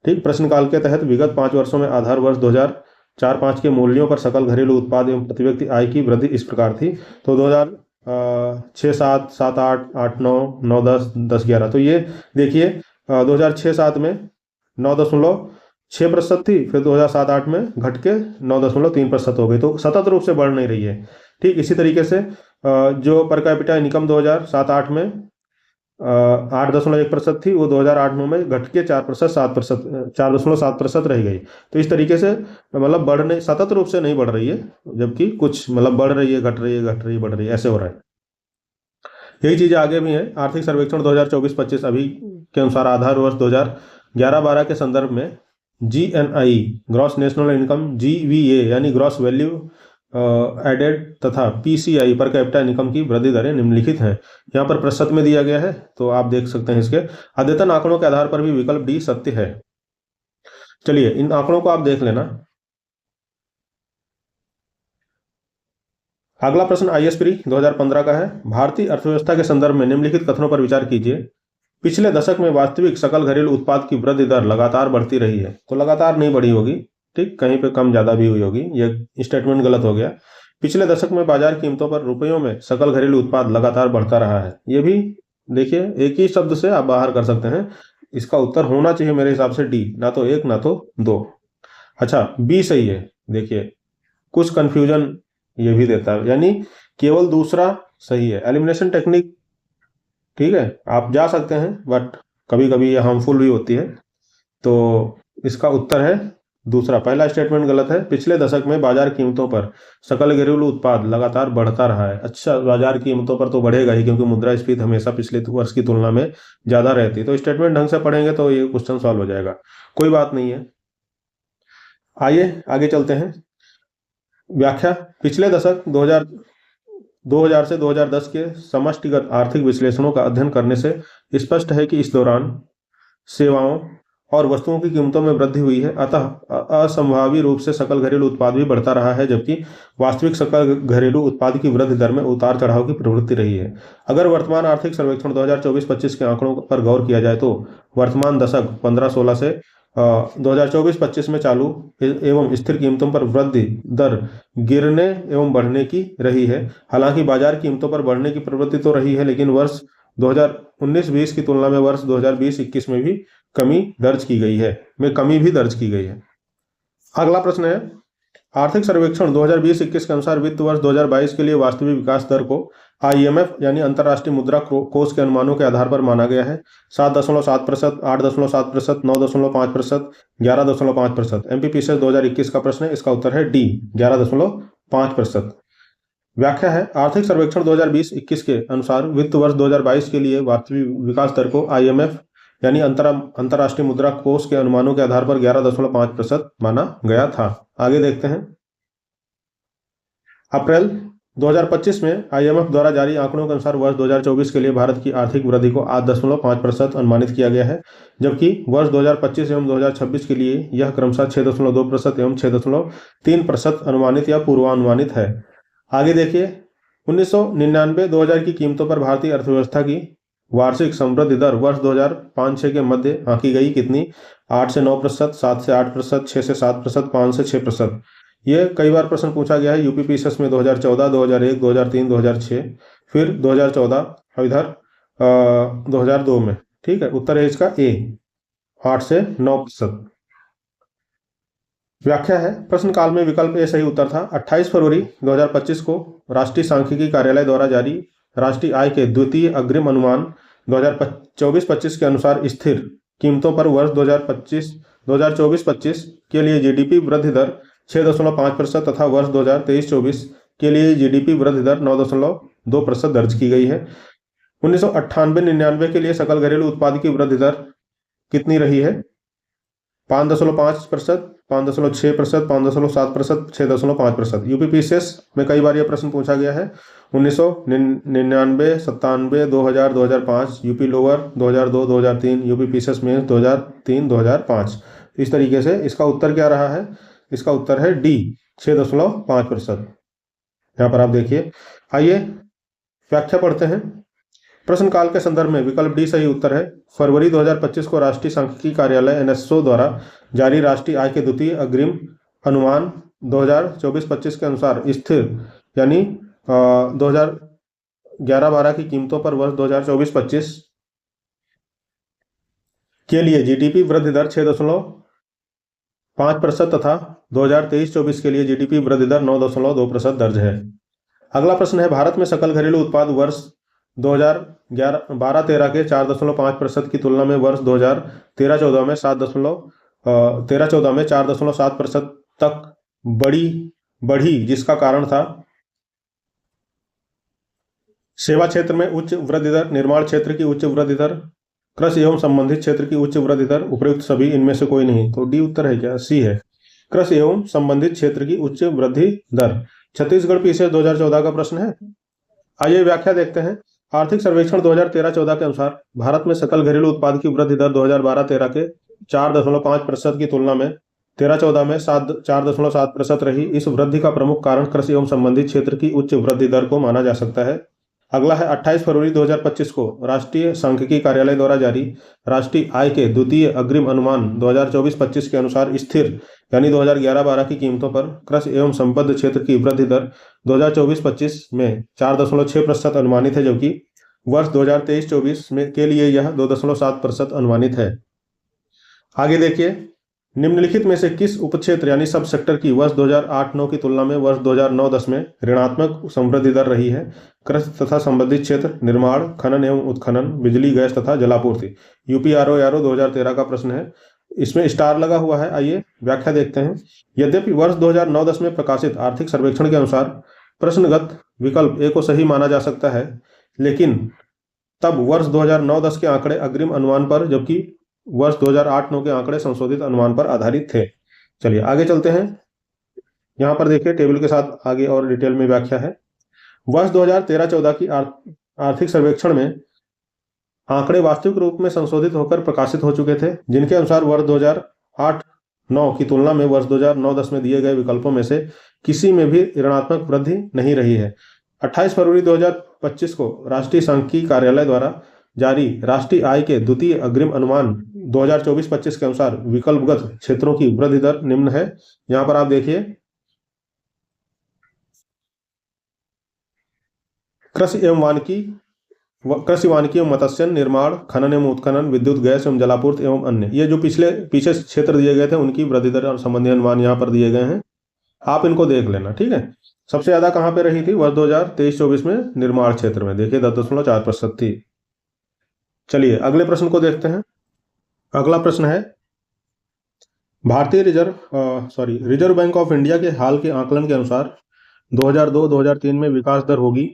ठीक, प्रश्नकाल के तहत विगत 5 वर्षों में आधार वर्ष 2004-5 के मूल्यों पर सकल घरेलू उत्पाद एवं प्रति व्यक्ति आय की वृद्धि इस प्रकार थी। तो 2006-7, 7-8, 8-9, 9-10, 10-11। तो ये देखिए 2006-7 में 9.6% थी, फिर 2007-8 में घट के 9.3% हो गई। तो सतत रूप से बढ़ नहीं रही है। ठीक, इसी तरीके से जो पर कैपिटा इनकम 2007-8 में 8.1% थी, वो 2008-9 में घट के 4.7% रह गई। तो इस तरीके से मतलब बढ़ नहीं, सतत रूप से नहीं बढ़ रही है, जबकि कुछ मतलब बढ़ रही है, घट रही है, घट रही है, बढ़ रही है, ऐसे हो रहा है। यही चीज़ें आगे भी हैं। आर्थिक सर्वेक्षण 2024-25 अभी के अनुसार आधार वर्ष 2011-12 के संदर्भ में GNI gross national income, GVA यानी ग्रॉस वैल्यू एडेड तथा PCI पर कैपिटा इनकम की वृद्धि दरें निम्नलिखित हैं। यहाँ पर प्रतिशत में दिया गया है, तो आप देख सकते हैं इसके। अद्यतन आंकड़ों के आधार पर भी विकल्प डी सत्य है। चलिए इन आंकड़ों को आप देख लेना। अगला प्रश्न IS प्री 2015 का है। भारतीय अर्थव्यवस्था के संदर्भ में निम्नलिखित कथनों पर विचार कीजिए। पिछले दशक में वास्तविक सकल घरेलू उत्पाद की वृद्धि दर लगातार बढ़ती रही है। तो लगातार नहीं बढ़ी होगी, ठीक, कहीं पे कम ज्यादा भी हुई होगी, ये स्टेटमेंट गलत हो गया। पिछले दशक में बाजार कीमतों पर रुपयों में सकल घरेलू उत्पाद लगातार बढ़ता रहा है। ये भी देखिए एक ही शब्द से आप बाहर कर सकते हैं। इसका उत्तर होना चाहिए मेरे हिसाब से डी, ना तो 1 ना तो 2। अच्छा, बी सही है। देखिए कुछ कंफ्यूजन ये भी देता है, यानी केवल दूसरा सही है। एलिमिनेशन टेक्निक, ठीक है, आप जा सकते हैं, बट कभी कभी ये हार्मफुल भी होती है। तो इसका उत्तर है दूसरा। पहला स्टेटमेंट गलत है। पिछले दशक में बाजार कीमतों पर सकल घरेलू उत्पाद लगातार बढ़ता रहा है। अच्छा, बाजार कीमतों पर तो बढ़ेगा ही, क्योंकि मुद्रास्फीति हमेशा पिछले वर्ष की तुलना में ज्यादा रहती है। तो स्टेटमेंट ढंग से पढ़ेंगे तो ये क्वेश्चन सॉल्व हो जाएगा, कोई बात नहीं है। आइए आगे चलते हैं। व्याख्या। पिछले दशक 2000 से 2010 के समष्टिगत आर्थिक विश्लेषणों का अध्ययन करने से स्पष्ट है कि इस दौरान सेवाओं और वस्तुओं की कीमतों में वृद्धि हुई है। अतः असंभावी रूप से सकल घरेलू उत्पाद भी बढ़ता रहा है, जबकि वास्तविक सकल घरेलू उत्पाद की वृद्धि दर में उतार चढ़ाव की प्रवृत्ति रही है। अगर वर्तमान आर्थिक सर्वेक्षण 2024-25 के आंकड़ों पर गौर किया जाए तो वर्तमान दशक 15-16 से 2024-25 में चालू एवं स्थिर कीमतों पर वृद्धि दर गिरने एवं बढ़ने की रही है। हालांकि बाजार कीमतों पर बढ़ने की प्रवृत्ति तो रही है, लेकिन वर्ष 2019-20 की तुलना में वर्ष 2020-21 में भी कमी भी दर्ज की गई है। अगला प्रश्न है, आर्थिक सर्वेक्षण 2020-21 के अनुसार वित्त वर्ष 2022 के लिए वास्तविक विकास दर को IMF यानी अंतर्राष्ट्रीय मुद्रा कोष के अनुमानों के आधार पर माना गया है। 7.7%, 8.7%, 9.5%, 11.5%। MPPCS 2021 का प्रश्न है, इसका उत्तर है डी, 11.5%। व्याख्या है, आर्थिक सर्वेक्षण 2020-21 के अनुसार वित्त वर्ष 2022 के लिए वास्तविक विकास दर को IMF यानी अंतर्राष्ट्रीय मुद्रा कोष के अनुमानों के आधार पर 11.5% माना गया था। आगे देखते हैं। अप्रैल 2025 में IMF द्वारा जारी आंकड़ों के अनुसार वर्ष 2024 के लिए भारत की आर्थिक वृद्धि को 8.5% अनुमानित किया गया है, जबकि वर्ष 2025 एवं 2026 के लिए यह क्रमशः 6.2% एवं 6.3% अनुमानित या पूर्वानुमानित है। आगे देखिए, 1999-2000 की कीमतों पर भारतीय अर्थव्यवस्था की वार्षिक समृद्धि दर वर्ष 2005-6 के मध्य आंकी गई कितनी? 8 से 9%, 7 से 8%, 6 से 7%, 5 से 6%। ये कई बार प्रश्न पूछा गया है यूपीपीसीएस में 2014, 2001, 2003, 2006, फिर 2014 और इधर 2002 में। ठीक है, उत्तर है इसका ए, 8 से 9%। व्याख्या है, प्रश्न काल में विकल्प ए सही उत्तर था। 28 फरवरी 2025 को राष्ट्रीय सांख्यिकी कार्यालय द्वारा जारी राष्ट्रीय आय के द्वितीय अग्रिम अनुमान 2024-25 के अनुसार स्थिर कीमतों पर वर्ष 2024-25 के लिए जीडीपी वृद्धि दर 6.5% तथा वर्ष 2023-24 के लिए जीडीपी वृद्धि दर 9.2% दर्ज की गई है। 1998-99 के लिए सकल घरेलू उत्पाद की वृद्धि दर कितनी रही है? 5.5%, 5.6%, 5.7%, 6.5%। यूपीपीसीएस में कई बार यह प्रश्न पूछा गया है। 1999, 97, 2000, 2005, यूपी लोअर 2002, 2003, यूपीपीसीएस में 2003, 2005। इस तरीके से इसका उत्तर क्या रहा है? इसका उत्तर है डी, 6.5%। यहाँ पर आप देखिए। आइए व्याख्या पढ़ते हैं। प्रश्न काल के संदर्भ में विकल्प डी सही उत्तर है। फरवरी 2025 को राष्ट्रीय सांख्यिकी कार्यालय NSO द्वारा जारी राष्ट्रीय आय के द्वितीय अग्रिम अनुमान 2024-25 के अनुसार स्थिर यानी 2011-12 की कीमतों पर वर्ष 2024-25 के लिए जीडीपी वृद्धि दर 6.5% तथा 2023-24 के लिए जीडीपी वृद्धि दर 9.2% दर्ज है। अगला प्रश्न है, भारत में सकल घरेलू उत्पाद वर्ष 2012-13 के 4.5% की तुलना में वर्ष 2013-14 में 4.7% तक बढ़ी, जिसका कारण था सेवा क्षेत्र में उच्च वृद्धि दर, निर्माण क्षेत्र की उच्च वृद्धि दर, कृषि एवं संबंधित क्षेत्र की उच्च वृद्धि दर, उपयुक्त सभी इनमें से कोई नहीं। तो डी उत्तर है क्या? सी है, कृषि एवं संबंधित क्षेत्र की उच्च वृद्धि दर। छत्तीसगढ़ पीसीएस 2014 का प्रश्न है। आइए व्याख्या देखते हैं। आर्थिक सर्वेक्षण 2013-14 के अनुसार भारत में सकल घरेलू उत्पाद की वृद्धि दर 2012-13 के 4.5% की तुलना में 13-14 में 4.7% रही। इस वृद्धि का प्रमुख कारण कृषि एवं संबंधित क्षेत्र की उच्च वृद्धि दर को माना जा सकता है। अगला है, 28 फरवरी 2025 को राष्ट्रीय सांख्यिकी कार्यालय द्वारा जारी राष्ट्रीय आय के द्वितीय अग्रिम अनुमान 2024-25 के अनुसार स्थिर यानी 2011-12 की कीमतों पर कृषि एवं संबद्ध क्षेत्र की वृद्धि दर 2024-25 में 4.6% अनुमानित है, जबकि वर्ष 2023-24 में के लिए यह 2.7% अनुमानित है। आगे देखिए, निम्नलिखित में से किस उपक्षेत्र यानी सब सेक्टर की वर्ष 2008-9 की तुलना में वर्ष 2009-10 में ऋणात्मक समृद्धि दर रही है? कृषि तथा संबंधित क्षेत्र, निर्माण, खनन एवं उत्खनन, बिजली, गैस तथा जलापूर्ति। यूपी आरओ 2013 का प्रश्न है, इसमें स्टार लगा हुआ है। आइए व्याख्या देखते हैं। यद्यपि वर्ष 2009-10 में प्रकाशित आर्थिक सर्वेक्षण के अनुसार प्रश्नगत विकल्प ए को सही माना जा सकता है, लेकिन तब वर्ष 2009-10 के आंकड़े अग्रिम अनुमान पर, जबकि वर्ष 2008-9 के आंकड़े संशोधित अनुमान पर आधारित थे। चलिए आगे चलते हैं। यहां पर देखिए टेबल के साथ आगे और डिटेल में व्याख्या है। वर्ष 2013-14 की आर्थिक सर्वेक्षण में आंकड़े वास्तविक रूप में संशोधित होकर प्रकाशित हो चुके थे, जिनके अनुसार वर्ष 2008-9 की तुलना में वर्ष 2009-10 में दिए गए विकल्पों में से किसी में भी ऋणात्मक वृद्धि नहीं रही है। 28 फरवरी 2025 को राष्ट्रीय सांख्यिकी कार्यालय द्वारा जारी राष्ट्रीय आय के द्वितीय अग्रिम अनुमान 2024-25 के अनुसार विकल्पगत क्षेत्रों की वृद्धि दर निम्न है। यहां पर आप देखिए, कृषि वानिकी एवं मत्स्य, निर्माण, खनन एवं उत्खनन, विद्युत, गैस एवं जलापूर्ति एवं अन्य, ये जो पीछे क्षेत्र दिए गए थे उनकी वृद्धि दर और संबंधी अनुमान यहाँ पर दिए गए हैं। आप इनको देख लेना, ठीक है। सबसे ज्यादा कहां पे रही थी? वर्ष 2023-24 में निर्माण क्षेत्र में, देखिए 10.4% थी। चलिए अगले प्रश्न को देखते हैं। अगला प्रश्न है, रिजर्व बैंक ऑफ इंडिया के हाल के आकलन के अनुसार 2002-2003 में विकास दर होगी।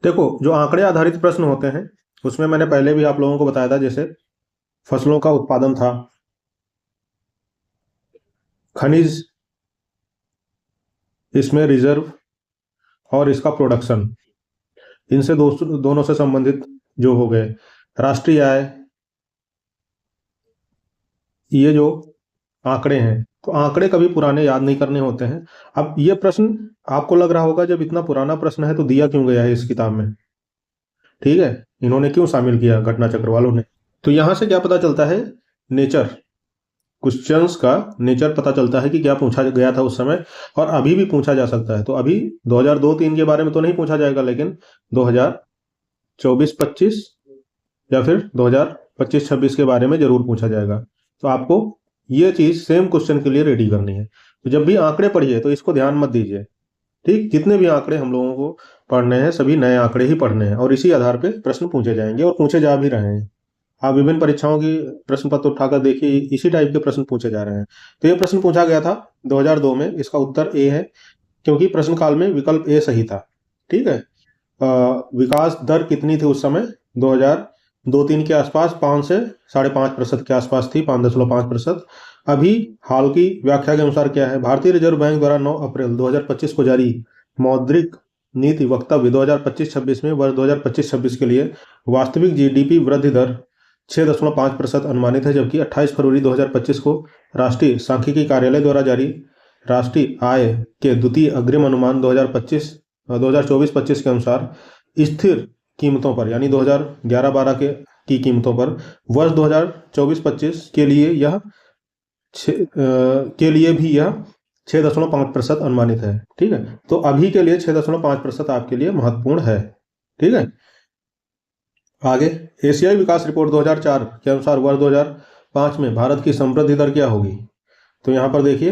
देखो, जो आंकड़े आधारित प्रश्न होते हैं उसमें मैंने पहले भी आप लोगों को बताया था, जैसे फसलों का उत्पादन था, खनिज, इसमें रिजर्व और इसका प्रोडक्शन, इनसे दोनों से संबंधित जो हो गए, राष्ट्रीय आय, ये जो आंकड़े हैं, तो आंकड़े कभी पुराने याद नहीं करने होते हैं। अब ये प्रश्न आपको लग रहा होगा जब इतना पुराना प्रश्न है तो दिया क्यों गया है इस किताब में, ठीक है, इन्होंने क्यों शामिल किया घटना चक्र वालों ने। तो यहां से क्या पता चलता है, नेचर, क्वेश्चंस का नेचर पता चलता है कि क्या पूछा गया था उस समय, और अभी भी पूछा जा सकता है। तो अभी 2002-3 के बारे में तो नहीं पूछा जाएगा, लेकिन 2024-25 या फिर 2025-26 के बारे में जरूर पूछा जाएगा। तो आपको ये चीज सेम क्वेश्चन के लिए रेडी करनी है। तो जब भी आंकड़े पढ़िए तो इसको ध्यान मत दीजिए, ठीक। जितने भी आंकड़े हम लोगों को पढ़ने हैं सभी नए आंकड़े ही पढ़ने हैं, और इसी आधार पे प्रश्न पूछे जाएंगे और पूछे जा भी रहे हैं। आप विभिन्न परीक्षाओं की प्रश्न पत्र उठाकर देखिए, इसी टाइप के प्रश्न पूछे जा रहे हैं। तो ये प्रश्न पूछा गया था 2002 में, इसका उत्तर ए है, क्योंकि प्रश्न काल में विकल्प ए सही था, ठीक है। विकास दर कितनी थी उस समय? 2002-3 के आसपास 5 से 5.5% के आसपास थी, 5.5%। अभी हाल की व्याख्या के अनुसार क्या है, भारतीय रिजर्व बैंक द्वारा 9 अप्रैल 2025 को जारी मौद्रिक नीति वक्तव्य 2025-26 में वर्ष 2025-26 के लिए वास्तविक जीडीपी वृद्धि दर 6.5% अनुमानित है, जबकि 28 फरवरी 2025 को राष्ट्रीय सांख्यिकी कार्यालय द्वारा जारी राष्ट्रीय आय के द्वितीय अग्रिम अनुमान 2024-25 के अनुसार स्थिर कीमतों पर, यानी 2011-12 की कीमतों पर वर्ष 2024-25 के लिए भी यह 6.5% अनुमानित है, ठीक है। तो अभी के लिए 6.5% आपके लिए महत्वपूर्ण है, ठीक है। आगे, एशियाई विकास रिपोर्ट 2004 के अनुसार वर्ष 2005 में भारत की समृद्धि दर क्या होगी? तो यहाँ पर देखिए,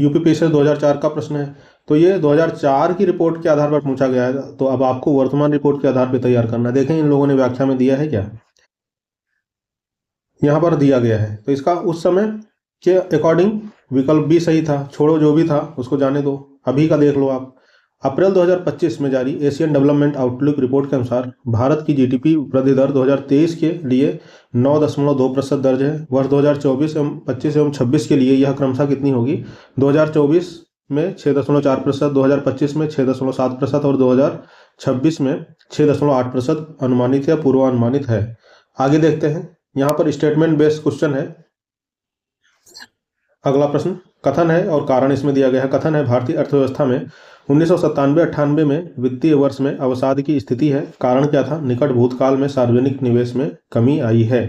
यूपीपीएससी 2004 का प्रश्न है, तो ये 2004 की रिपोर्ट के आधार पर पूछा गया है। तो अब आपको वर्तमान रिपोर्ट के आधार पर तैयार करना है। देखें इन लोगों ने व्याख्या में दिया है क्या, यहाँ पर दिया गया है। तो इसका उस समय के अकॉर्डिंग विकल्प भी सही था, छोड़ो जो भी था उसको जाने दो। अभी का देख लो आप। अप्रैल 2025 में जारी एशियन डेवलपमेंट आउटलुक रिपोर्ट के अनुसार भारत की जीडीपी वृद्धि दर 2023 के लिए 9.2% दर्ज है। वर्ष 2024 एवं 25 एवं 26 के लिए यह क्रमशः कितनी होगी? 2024 में 6.4%, 2025 में 6.7% और 2026 में 6.8% अनुमानित या पूर्वानुमानित है। आगे देखते हैं, यहाँ पर स्टेटमेंट बेस्ड क्वेश्चन है। अगला प्रश्न कथन है और कारण इसमें दिया गया है। कथन है, भारतीय अर्थव्यवस्था में 1997-98 में वित्तीय वर्ष में अवसाद की स्थिति है। कारण क्या था? निकट भूतकाल में सार्वजनिक निवेश में कमी आई है।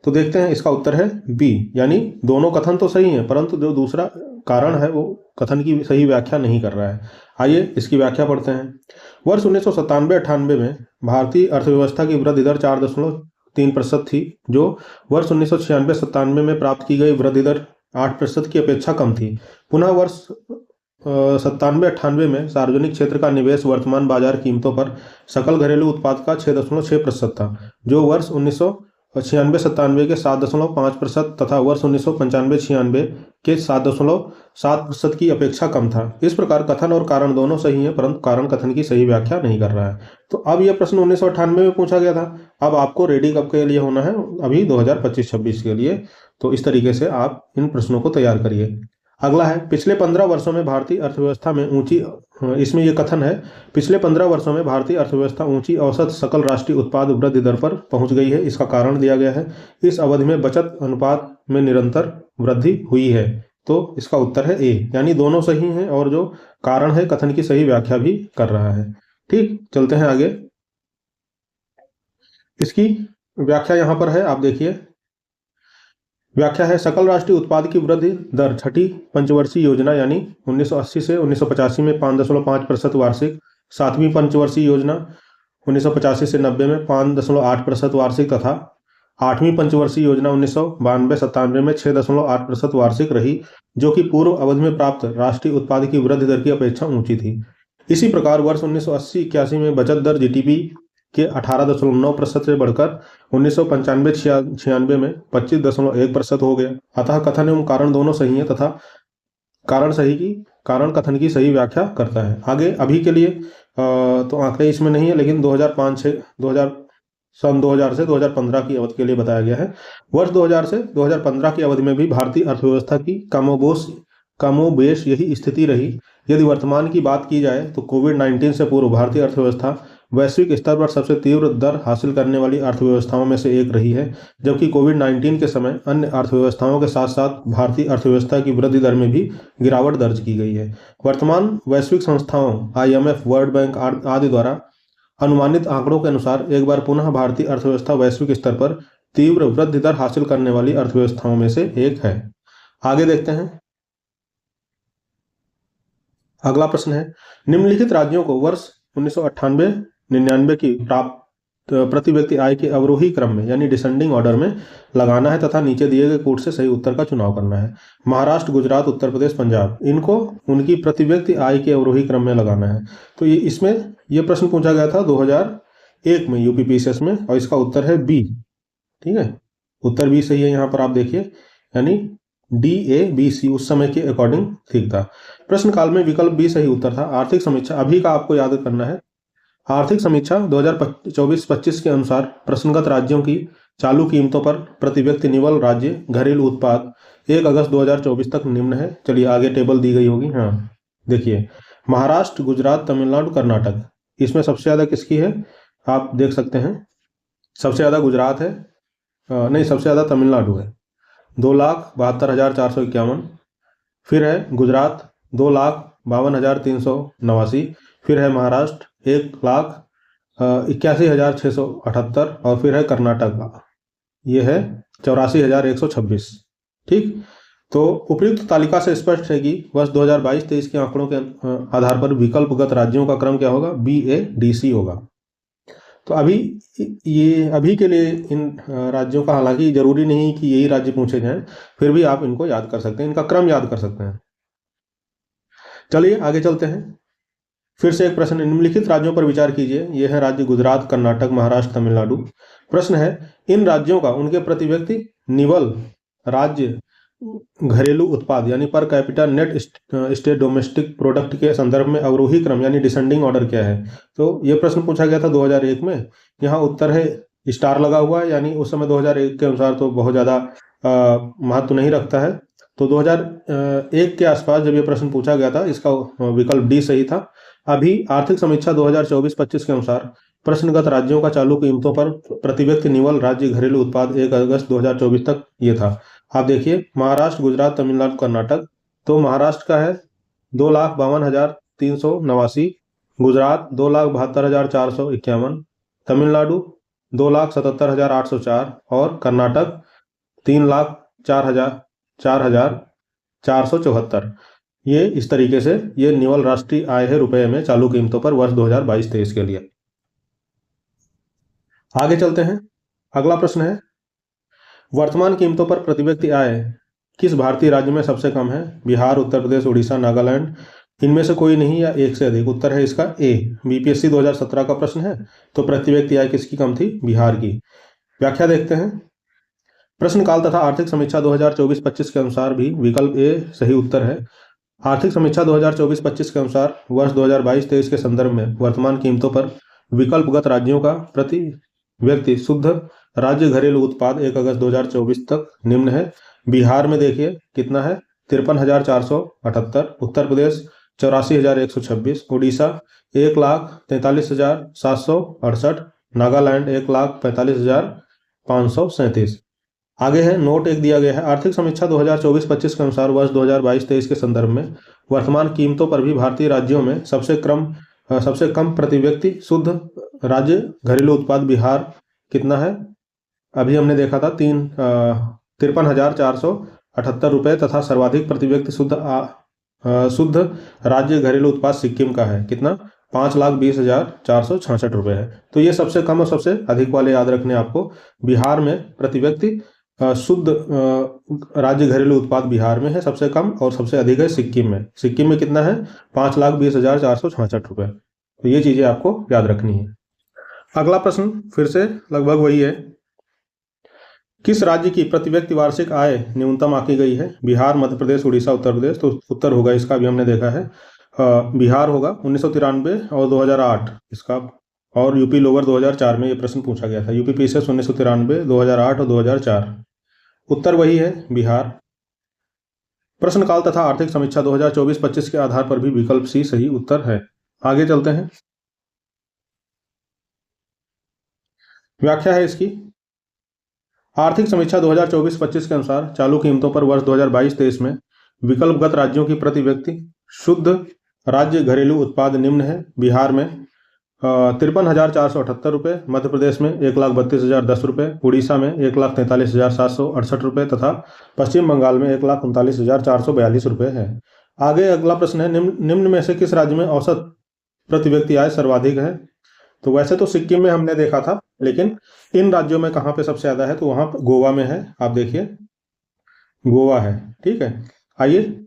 तो देखते हैं, इसका उत्तर है बी, यानी दोनों कथन तो सही हैं, परंतु जो दूसरा कारण है वो कथन की सही व्याख्या नहीं कर रहा है। आइए इसकी व्याख्या पढ़ते हैं। वर्ष 1997-98 में भारतीय अर्थव्यवस्था की वृद्धि दर 3% थी, जो वर्ष 1996-97 में प्राप्त की गई वृद्धि दर 8% की अपेक्षा कम थी। पुनः वर्ष 97-98 में सार्वजनिक क्षेत्र का निवेश वर्तमान बाजार कीमतों पर सकल घरेलू उत्पाद का 6.6% था, जो वर्ष 1996-97 के 7.5% तथा वर्ष 1995-96 के 7.7% की अपेक्षा कम था। इस प्रकार कथन और कारण दोनों सही हैं, परंतु कारण कथन की सही व्याख्या नहीं कर रहा है। तो अब यह प्रश्न 1998 में पूछा गया था, अब आपको रेडी कब के लिए होना है? अभी 2025-26 के लिए। तो इस तरीके से आप इन प्रश्नों को तैयार करिए। अगला है, पिछले 15 वर्षों में भारतीय अर्थव्यवस्था में ऊंची, इसमें यह कथन है, पिछले 15 वर्षों में भारतीय अर्थव्यवस्था ऊंची औसत सकल राष्ट्रीय उत्पाद वृद्धि दर पर पहुंच गई है। इसका कारण दिया गया है, इस अवधि में बचत अनुपात में निरंतर वृद्धि हुई है। तो इसका उत्तर है ए, यानी दोनों सही हैं और जो कारण है कथन की सही व्याख्या भी कर रहा है। ठीक, चलते हैं आगे। इसकी व्याख्या यहां पर है, आप देखिए। व्याख्या है, सकल राष्ट्रीय उत्पाद की वृद्धि दर छठी पंचवर्षीय योजना यानी 1980 से 1985 में 5.5% वार्षिक, सातवीं पंचवर्षीय योजना 1985 से 90 में 5.8% वार्षिक तथा आठवीं पंचवर्षीय योजना 1992-97 में 6.8% वार्षिक रही, जो कि पूर्व अवधि में प्राप्त राष्ट्रीय उत्पाद की वृद्धि दर की अपेक्षा ऊंची थी। इसी प्रकार वर्ष 1980-81 में बचत दर जीडीपी के 18.9% से बढ़कर 1995-96 में 25.1% हो गया। अतः कथन एवं कारण दोनों सही हैं तथा कारण कथन की सही व्याख्या करता है। आगे अभी के लिए तो आंकड़े इसमें नहीं है, लेकिन 2000 से 2015 की अवधि के लिए बताया गया है। वर्ष 2000 से 2015 की अवधि में भी भारतीय अर्थव्यवस्था की कमोबेश यही स्थिति रही। यदि वर्तमान की बात की जाए तो कोविड-19 से पूर्व भारतीय अर्थव्यवस्था वैश्विक स्तर पर सबसे तीव्र दर हासिल करने वाली अर्थव्यवस्थाओं में से एक रही है, जबकि कोविड-19 के समय अन्य अर्थव्यवस्थाओं के साथ साथ भारतीय अर्थव्यवस्था की वृद्धि दर में भी गिरावट दर्ज की गई है। वर्तमान वैश्विक संस्थाओं IMF, वर्ल्ड बैंक आदि द्वारा अनुमानित आंकड़ों के अनुसार एक बार पुनः भारतीय अर्थव्यवस्था वैश्विक स्तर पर तीव्र वृद्धि दर हासिल करने वाली अर्थव्यवस्थाओं में से एक है। आगे देखते हैं। अगला प्रश्न है, निम्नलिखित राज्यों को वर्ष 1998-99 की प्राप्त प्रति व्यक्ति आय के अवरोही क्रम में यानी डिसेंडिंग ऑर्डर में लगाना है तथा नीचे दिए गए कूट से सही उत्तर का चुनाव करना है। महाराष्ट्र, गुजरात, उत्तर प्रदेश, पंजाब, इनको उनकी प्रति व्यक्ति आय के अवरोही क्रम में लगाना है। तो ये प्रश्न पूछा गया था 2001 में यूपीपीसीएस में, और इसका उत्तर है बी। ठीक है, उत्तर बी सही है। यहाँ पर आप देखिए, यानी DABC उस समय के अकॉर्डिंग ठीक था। प्रश्न काल में विकल्प बी सही उत्तर था। आर्थिक समीक्षा अभी का आपको याद करना है। आर्थिक समीक्षा 2024-25 के अनुसार प्रश्नगत राज्यों की चालू कीमतों पर प्रति व्यक्ति निवल राज्य घरेलू उत्पाद 1 अगस्त 2024 तक निम्न है। चलिए आगे टेबल दी गई होगी। हाँ देखिए, महाराष्ट्र, गुजरात, तमिलनाडु, कर्नाटक, इसमें सबसे ज्यादा किसकी है आप देख सकते हैं। सबसे ज्यादा गुजरात है, नहीं, सबसे ज्यादा तमिलनाडु है, 2,72,451। फिर है गुजरात 2,52,389। फिर है महाराष्ट्र 1,81,678। और फिर है कर्नाटक, ये है 84,126। ठीक, तो उपयुक्त तालिका से स्पष्ट है कि वर्ष 2022-23 के आंकड़ों के आधार पर विकल्पगत राज्यों का क्रम क्या होगा? BADC होगा। तो अभी के लिए इन राज्यों का हालांकि जरूरी नहीं कि यही राज्य पूछे जाएं, फिर भी आप इनको याद कर सकते हैं, इनका क्रम याद कर सकते हैं। चलिए आगे चलते हैं। फिर से एक प्रश्न, निम्नलिखित राज्यों पर विचार कीजिए। यह है राज्य गुजरात, कर्नाटक, महाराष्ट्र, तमिलनाडु। प्रश्न है, इन राज्यों का उनके प्रति व्यक्ति निवल राज्य घरेलू उत्पाद यानी per capita net state domestic product के संदर्भ में अवरोही क्रम यानी डिसेंडिंग ऑर्डर क्या है? तो यह प्रश्न पूछा गया था 2001 में। यहाँ उत्तर है स्टार लगा हुआ है, यानी उस समय 2001 के अनुसार तो बहुत ज्यादा महत्व नहीं रखता है। तो 2001 के आसपास जब ये प्रश्न पूछा गया था, इसका विकल्प डी सही था। अभी आर्थिक समीक्षा 2024-25 के अनुसार प्रश्नगत राज्यों का चालू कीमतों पर प्रति व्यक्ति निवल राज्य घरेलू उत्पाद 1 अगस्त 2024 तक ये था। आप देखिए, महाराष्ट्र, गुजरात, तमिलनाडु, कर्नाटक। तो महाराष्ट्र का है 2,52,389, गुजरात 2,72,451, तमिलनाडु 2,77,804 और कर्नाटक 3,04,474। ये इस तरीके से ये निवल राष्ट्रीय आय है रुपए में चालू कीमतों पर वर्ष 2022-23 के लिए। आगे चलते हैं। अगला प्रश्न है, वर्तमान कीमतों पर प्रति व्यक्ति आय किस भारतीय राज्य में सबसे कम है? बिहार, उत्तर प्रदेश, उड़ीसा, नागालैंड, इनमें से कोई नहीं या एक से अधिक? उत्तर है इसका ए। बीपीएससी 2017 का प्रश्न है। तो प्रति व्यक्ति आय किसकी कम थी? बिहार की। व्याख्या देखते हैं। प्रश्न काल तथा आर्थिक समीक्षा 2024-25 के अनुसार भी विकल्प ए सही उत्तर है। आर्थिक समीक्षा 2024-25 के अनुसार वर्ष 2022-23 के संदर्भ में वर्तमान कीमतों पर विकल्पगत राज्यों का प्रति व्यक्ति शुद्ध राज्य घरेलू उत्पाद 1 अगस्त 2024 तक निम्न है। बिहार में देखिए कितना है, 53,478। उत्तर प्रदेश 84,126। उड़ीसा 1,43,768। नागालैंड 1,45,537। आगे है नोट एक दिया गया है, आर्थिक समीक्षा 2024-25 के अनुसार वर्ष 2022-23 के संदर्भ में वर्तमान कीमतों पर भी भारतीय राज्यों में सबसे कम प्रति व्यक्ति शुद्ध राज्य घरेलू उत्पाद बिहार कितना है? अभी हमने देखा था 53,478 रुपये तथा सर्वाधिक प्रति व्यक्ति शुद्ध राज्य घरेलू उत्पाद सिक्किम का है। कितना? 5,20,466 रुपये है। तो ये सबसे कम और सबसे अधिक वाले याद रखने आपको। बिहार में प्रति व्यक्ति शुद्ध राज्य घरेलू उत्पाद बिहार में है सबसे कम, और सबसे अधिक है सिक्किम में। सिक्किम में कितना है? 5,20,466 रुपये। तो ये चीजें आपको याद रखनी है। अगला प्रश्न फिर से लगभग वही है, किस राज्य की प्रति व्यक्ति वार्षिक आय न्यूनतम आंकी गई है? बिहार, मध्य प्रदेश, उड़ीसा, उत्तर प्रदेश। तो उत्तर होगा इसका, भी हमने देखा है, बिहार होगा 1993 और 2008 इसका, और यूपी लोअर 2004 में ये प्रश्न पूछा गया था। यूपी पीसीएस 1993, 2008 और 2004। उत्तर वही है, बिहार। प्रश्न काल तथा आर्थिक समीक्षा 2024-25 के आधार पर भी विकल्प सी सही उत्तर है। आगे चलते हैं, व्याख्या है इसकी। आर्थिक समीक्षा 2024-25 के अनुसार चालू कीमतों पर वर्ष 2022-23 में विकल्पगत राज्यों की प्रति व्यक्ति शुद्ध राज्य घरेलू उत्पाद निम्न है। बिहार में 53,478 रुपये, मध्य प्रदेश में 1,32,010 रुपये, उड़ीसा में 1,43,768 रुपये तथा पश्चिम बंगाल में 1,39,442 रुपये है। आगे अगला प्रश्न है, निम्न में से किस राज्य में औसत प्रति व्यक्ति आय सर्वाधिक है? तो वैसे तो सिक्किम में हमने देखा था, लेकिन इन राज्यों में कहाँ पे सबसे ज्यादा है? तो वहां गोवा में है। आप देखिए गोवा है। ठीक है, आइए,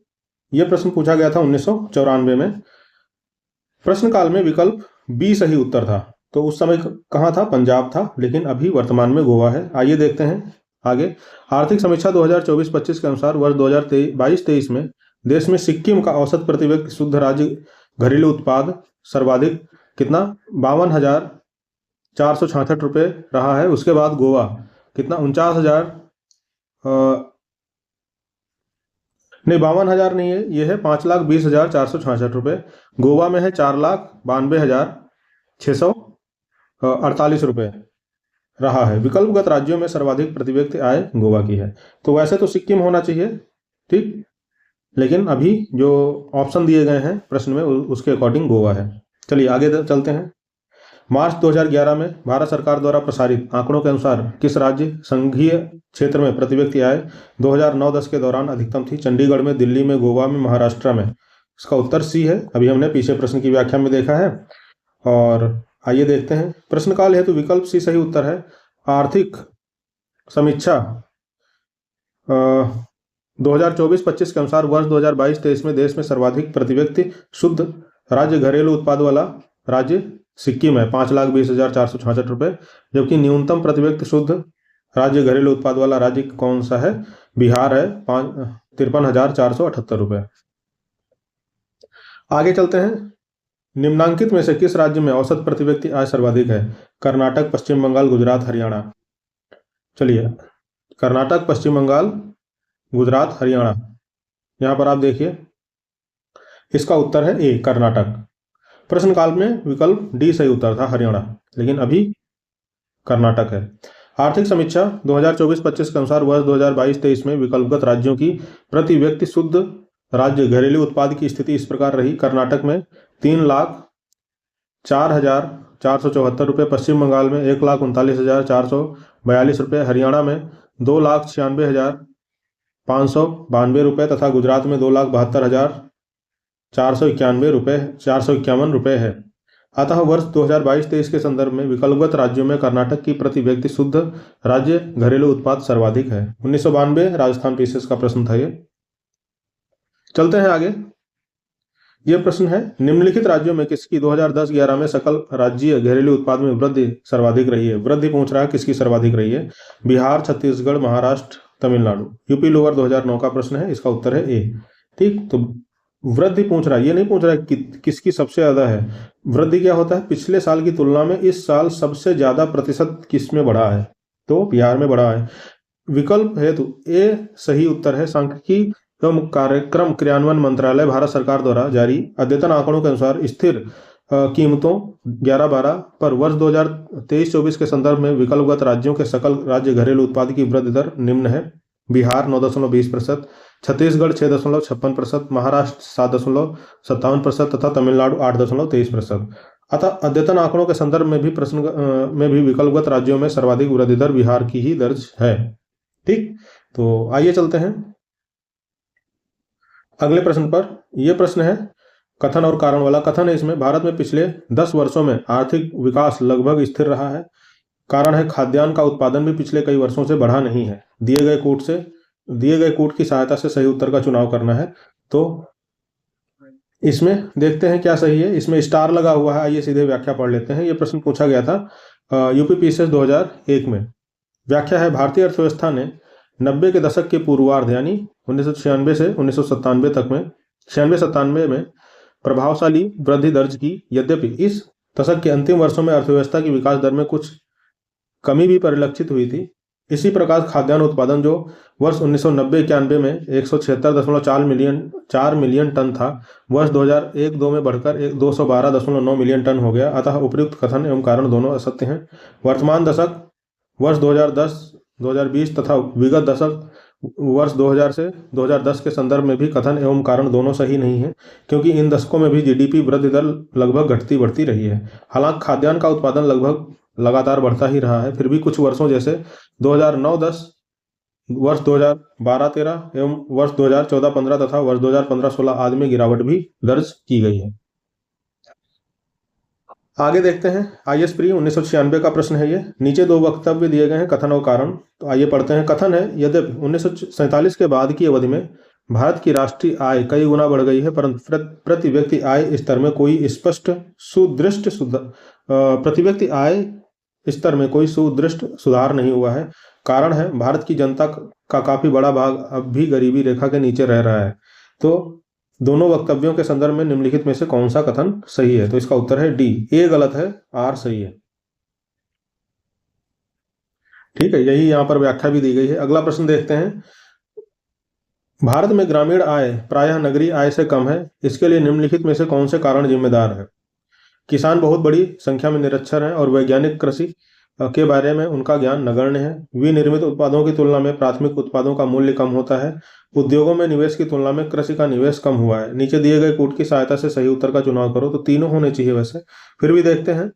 यह प्रश्न पूछा गया था 1994 में। प्रश्न काल में विकल्प बी सही उत्तर था। तो उस समय कहाँ था? पंजाब था, लेकिन अभी वर्तमान में गोवा है। आइए देखते हैं आगे। आर्थिक समीक्षा 2024-25 के अनुसार वर्ष 2022-23 में देश में सिक्किम का औसत प्रति व्यक्ति शुद्ध राज्य घरेलू उत्पाद सर्वाधिक कितना? 52,466 रुपये रहा है। उसके बाद गोवा कितना? 52,000 नहीं है, ये है 5,20,466 रुपये। गोवा में है 4,92,648 रुपये रहा है। विकल्पगत राज्यों में सर्वाधिक प्रति व्यक्ति आय गोवा की है। तो वैसे तो सिक्किम होना चाहिए, ठीक, लेकिन अभी जो ऑप्शन दिए गए हैं प्रश्न में उसके अकॉर्डिंग गोवा है। चलिए आगे चलते हैं। मार्च 2011 में भारत सरकार द्वारा प्रसारित आंकड़ों के अनुसार किस राज्य संघीय क्षेत्र में प्रति व्यक्ति आय 2009-10 के दौरान अधिकतम थी? चंडीगढ़ में, दिल्ली में, गोवा में, महाराष्ट्र में। इसका उत्तर सी है। अभी हमने पीछे प्रश्न की व्याख्या में देखा है। और आइए देखते हैं, प्रश्नकाल हेतु विकल्प सी सही उत्तर है। आर्थिक समीक्षा 2024-25 के अनुसार वर्ष 2022-23 में देश में सर्वाधिक प्रति व्यक्ति शुद्ध राज्य घरेलू उत्पाद वाला राज्य सिक्किम है, 5,20,466 रुपये। जबकि न्यूनतम प्रति व्यक्ति शुद्ध राज्य घरेलू उत्पाद वाला राज्य कौन सा है? बिहार है, 53,478 रुपये। आगे चलते हैं, निम्नांकित में से किस राज्य में औसत प्रति व्यक्ति आय सर्वाधिक है? कर्नाटक, पश्चिम बंगाल, गुजरात, हरियाणा। चलिए, कर्नाटक, पश्चिम बंगाल, गुजरात, हरियाणा। यहां पर आप देखिए, इसका उत्तर है ए, कर्नाटक। प्रश्न काल में विकल्प डी सही उत्तर था, हरियाणा, लेकिन अभी कर्नाटक है। आर्थिक समीक्षा 2024-25 के अनुसार वर्ष 2022-23 में विकल्पगत राज्यों की प्रति व्यक्ति शुद्ध राज्य घरेलू उत्पाद की स्थिति इस प्रकार रही। कर्नाटक में 3,04,474 रुपये, पश्चिम बंगाल में 1,39,442 रुपये, हरियाणा में 2,96,592 रुपये तथा गुजरात में 2,72,451 रुपये है। अतः वर्ष 2022-23 के संदर्भ में विकल्पगत राज्यों में कर्नाटक की प्रति व्यक्ति शुद्ध राज्य घरेलू उत्पाद सर्वाधिक है। 1992 राजस्थान पीसीएस का प्रश्न था ये। चलते हैं आगे। यह प्रश्न है, निम्नलिखित राज्यों में किसकी 2010-11 में सकल राज्य घरेलू उत्पाद में वृद्धि सर्वाधिक रही है। वृद्धि पूछ रहा है किसकी सर्वाधिक रही है। बिहार, छत्तीसगढ़, महाराष्ट्र, तमिलनाडु। यूपी लोअर 2009 का प्रश्न है, इसका उत्तर है ए। ठीक, तो वृद्धि पूछ रहा है, ये नहीं पूछ रहा है कि किसकी सबसे ज्यादा है। वृद्धि क्या होता है, पिछले साल की तुलना में इस साल सबसे ज्यादा प्रतिशत किस में बढ़ा है, तो बिहार में बढ़ा है। विकल्प हेतु ए सही उत्तर है। सांख्यिकी एवं कार्यक्रम क्रियान्वयन मंत्रालय भारत सरकार द्वारा जारी अद्यतन आंकड़ों के अनुसार स्थिर कीमतों 11-12 पर वर्ष 2023-24 के संदर्भ में विकल्पगत राज्यों के सकल राज्य घरेलू उत्पाद की वृद्धि दर निम्न है। बिहार 9.20%, छत्तीसगढ़ 6.56%, महाराष्ट्र 7.57% तथा तमिलनाडु 8.23%। अतः अद्यतन आंकड़ों के संदर्भ में भी प्रश्न में भी विकल्पगत राज्यों में सर्वाधिक वृद्धि दर बिहार की ही दर्ज है। ठीक, तो आइए चलते हैं अगले प्रश्न पर। यह प्रश्न है कथन और कारण वाला। कथन है इसमें, भारत में पिछले 10 वर्षों में आर्थिक विकास लगभग स्थिर रहा है। कारण है, खाद्यान्न का उत्पादन भी पिछले कई वर्षों से बढ़ा नहीं है। दिए गए कूट की सहायता से सही उत्तर का चुनाव करना है। तो इसमें देखते हैं क्या सही है। इसमें स्टार लगा हुआ है, आइए सीधे व्याख्या पढ़ लेते हैं। यह प्रश्न पूछा गया था यूपी पीसीएस 2001 में। व्याख्या है, भारतीय अर्थव्यवस्था ने 90 के दशक के पूर्वार्ध यानी 1996 से 1997 तक में 96-97 में प्रभावशाली वृद्धि दर्ज की। यद्यपि इस दशक के अंतिम वर्षों में अर्थव्यवस्था की विकास दर में कुछ कमी भी परिलक्षित हुई थी। इसी प्रकार खाद्यान्न उत्पादन जो वर्ष 1990-91 में 176.4 मिलियन टन था, वर्ष 2001-2 में बढ़कर 212.9 मिलियन टन हो गया। अतः उपयुक्त कथन एवं कारण दोनों असत्य हैं। वर्तमान दशक वर्ष 2010-2020 तथा विगत दशक वर्ष 2000 से 2010 के संदर्भ में भी कथन एवं कारण दोनों सही नहीं है, क्योंकि इन दशकों में भी जीडीपी वृद्धि दर लगभग घटती बढ़ती रही है। हालांकि खाद्यान्न का उत्पादन लगभग लगातार बढ़ता ही रहा है, फिर भी कुछ वर्षों जैसे 2009-10, वर्ष 2012-13 एवं वर्ष 2014-15 तथा वर्ष 2015-16 आदि में गिरावट भी दर्ज की गई है। आगे देखते हैं आईएएस प्री 1996 का प्रश्न है ये। नीचे दो वक्तव्य दिए गए हैं, कथन और कारण। तो आइए पढ़ते हैं। कथन है, यद्यपि 1947 के बाद की अवधि में भारत की राष्ट्रीय आय कई गुना बढ़ गई है, परंतु प्रति व्यक्ति आय स्तर में कोई स्पष्ट सुदृष्ट सुधार नहीं हुआ है। कारण है, भारत की जनता का काफी बड़ा भाग अब भी गरीबी रेखा के नीचे रह रहा है। तो दोनों वक्तव्यों के संदर्भ में निम्नलिखित में से कौन सा कथन सही है। तो इसका उत्तर है डी, ए गलत है, आर सही है। ठीक है, यही यहां पर व्याख्या भी दी गई है। अगला प्रश्न देखते हैं। भारत में ग्रामीण आय प्रायः नगरीय आय से कम है, इसके लिए निम्नलिखित में से कौन से कारण जिम्मेदार है। किसान बहुत बड़ी संख्या में निरक्षर हैं और वैज्ञानिक कृषि के बारे में उनका ज्ञान नगण्य है। विनिर्मित उत्पादों की तुलना में प्राथमिक उत्पादों का मूल्य कम होता है। उद्योगों में निवेश की तुलना में कृषि का निवेश कम हुआ है। नीचे दिए गए कूट की सहायता से सही उत्तर का चुनाव करो। तो तीनों होने चाहिए वैसे, फिर भी देखते हैं।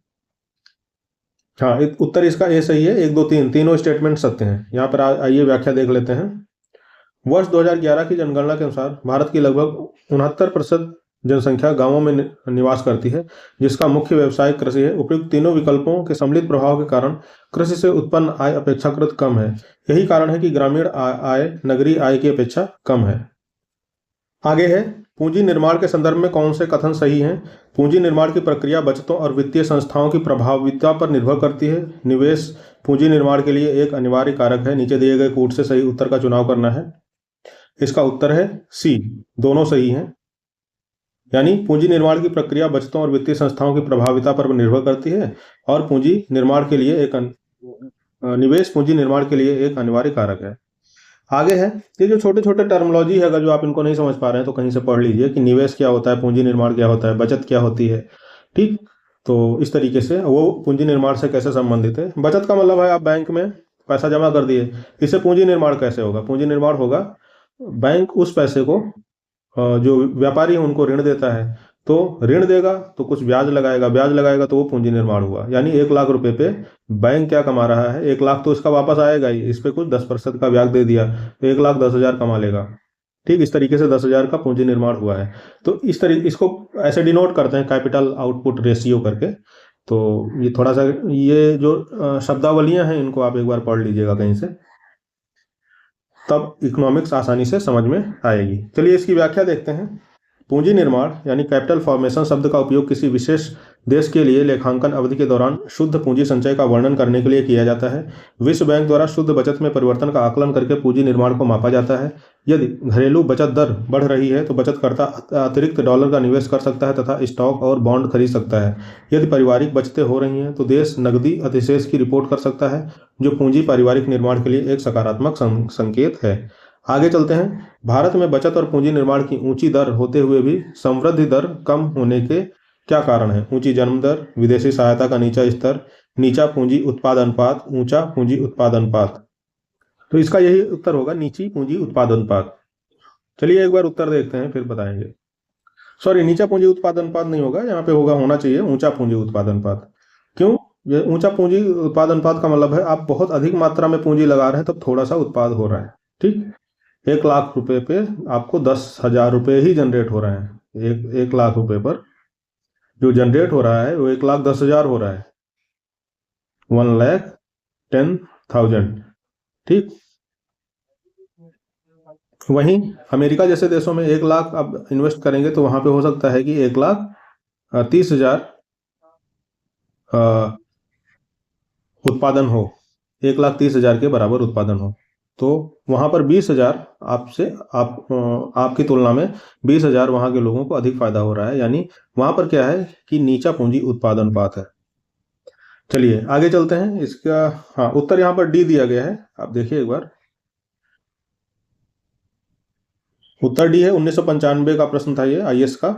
हाँ, उत्तर इसका ए सही है। 1, 2, 3 तीनों स्टेटमेंट सत्य हैं। यहाँ पर आइए व्याख्या देख लेते हैं। वर्ष 2011 की जनगणना के अनुसार भारत की लगभग 69% जनसंख्या गांवों में निवास करती है, जिसका मुख्य व्यवसाय कृषि है। उपयुक्त तीनों विकल्पों के सम्मिलित प्रभाव के कारण कृषि से उत्पन्न आय अपेक्षाकृत कम है। यही कारण है कि ग्रामीण आय नगरीय आय की अपेक्षा कम है। आगे है, पूंजी निर्माण के संदर्भ में कौन से कथन सही हैं। पूंजी निर्माण की प्रक्रिया बचतों और वित्तीय संस्थाओं की प्रभाविता पर निर्भर करती है। निवेश पूंजी निर्माण के लिए एक अनिवार्य कारक है। नीचे दिए गए कूट से सही उत्तर का चुनाव करना है। इसका उत्तर है सी, दोनों सही हैं। यानी पूंजी निर्माण की प्रक्रिया बचतों और वित्तीय संस्थाओं की प्रभाविता पर निर्भर करती है और पूंजी निर्माण के लिए निवेश पूंजी निर्माण के लिए एक अनिवार्य कारक है। आगे है, ये जो छोटे छोटे टर्मोलॉजी है, अगर जो आप इनको नहीं समझ पा रहे हैं तो कहीं से पढ़ लीजिए कि निवेश क्या होता है, पूंजी निर्माण क्या होता है, बचत क्या होती है। ठीक, तो इस तरीके से वो पूंजी निर्माण से कैसे संबंधित है। बचत का मतलब है आप बैंक में पैसा जमा कर दिए, इससे पूंजी निर्माण कैसे होगा। पूंजी निर्माण होगा, बैंक उस पैसे को जो व्यापारी है उनको ऋण देता है, तो ऋण देगा तो कुछ ब्याज लगाएगा तो वो पूंजी निर्माण हुआ। यानी 1 लाख रुपए पे बैंक क्या कमा रहा है, 1 लाख तो इसका वापस आएगा ही, इस पे कुछ 10% का ब्याज दे दिया तो 1,10,000 कमा लेगा। ठीक, इस तरीके से 10,000 का पूंजी निर्माण हुआ है। तो इस तरीके इसको ऐसे डिनोट करते हैं कैपिटल आउटपुट रेशियो करके। तो ये थोड़ा सा ये जो शब्दावलियां हैं इनको आप एक बार पढ़ लीजिएगा कहीं से, तब इकोनॉमिक्स आसानी से समझ में आएगी। चलिए इसकी व्याख्या देखते हैं। पूंजी निर्माण यानी कैपिटल फॉर्मेशन शब्द का उपयोग किसी विशेष देश के लिए लेखांकन अवधि के दौरान शुद्ध पूंजी संचय का वर्णन करने के लिए किया जाता है। विश्व बैंक द्वारा शुद्ध बचत में परिवर्तन का आकलन करके पूंजी निर्माण को मापा जाता है। यदि घरेलू बचत दर बढ़ रही है तो बचतकर्ता अतिरिक्त डॉलर का निवेश कर सकता है तथा स्टॉक और बॉन्ड खरीद सकता है। यदि पारिवारिक बचतें हो रही हैं तो देश नकदी अधिशेष की रिपोर्ट कर सकता है, जो पूंजी पारिवारिक निर्माण के लिए एक सकारात्मक संकेत है। आगे चलते हैं। भारत में बचत और पूंजी निर्माण की ऊंची दर होते हुए भी समृद्धि दर कम होने के क्या कारण है? ऊंची जन्म दर, विदेशी सहायता का नीचा स्तर, नीचा पूंजी उत्पाद अनुपात, ऊंचा पूंजी उत्पाद अनुपात। तो इसका यही उत्तर होगा, नीची पूंजी उत्पाद अनुपात। चलिए एक बार उत्तर देखते हैं फिर बताएंगे। सॉरी, नीचा पूंजी उत्पाद अनुपात नहीं होगा, यहाँ पे होना चाहिए ऊंचा पूंजी उत्पाद अनुपात। क्यों? ये ऊंचा पूंजी उत्पाद अनुपात का मतलब है आप बहुत अधिक मात्रा में पूंजी लगा रहे हैं तब थोड़ा सा उत्पाद हो रहा है। ठीक, 1,00,000 रुपए पे आपको 10,000 रुपए ही जनरेट हो रहे हैं। 1,00,000 रुपए पर जो जनरेट हो रहा है वो 1,10,000 हो रहा है, 1,10,000। ठीक, वहीं अमेरिका जैसे देशों में 1,00,000 आप इन्वेस्ट करेंगे तो वहां पे हो सकता है कि 1,30,000 उत्पादन हो, 1,30,000 के बराबर उत्पादन हो। तो वहां पर 20,000 आपकी तुलना में 20,000 वहां के लोगों को अधिक फायदा हो रहा है, यानी वहां पर क्या है कि नीचा पूंजी उत्पादन अनुपात है। चलिए आगे चलते हैं। इसका हाँ उत्तर यहाँ पर डी दिया गया है, आप देखिए एक बार। उत्तर डी है, 1995 का प्रश्न था ये आईएएस का।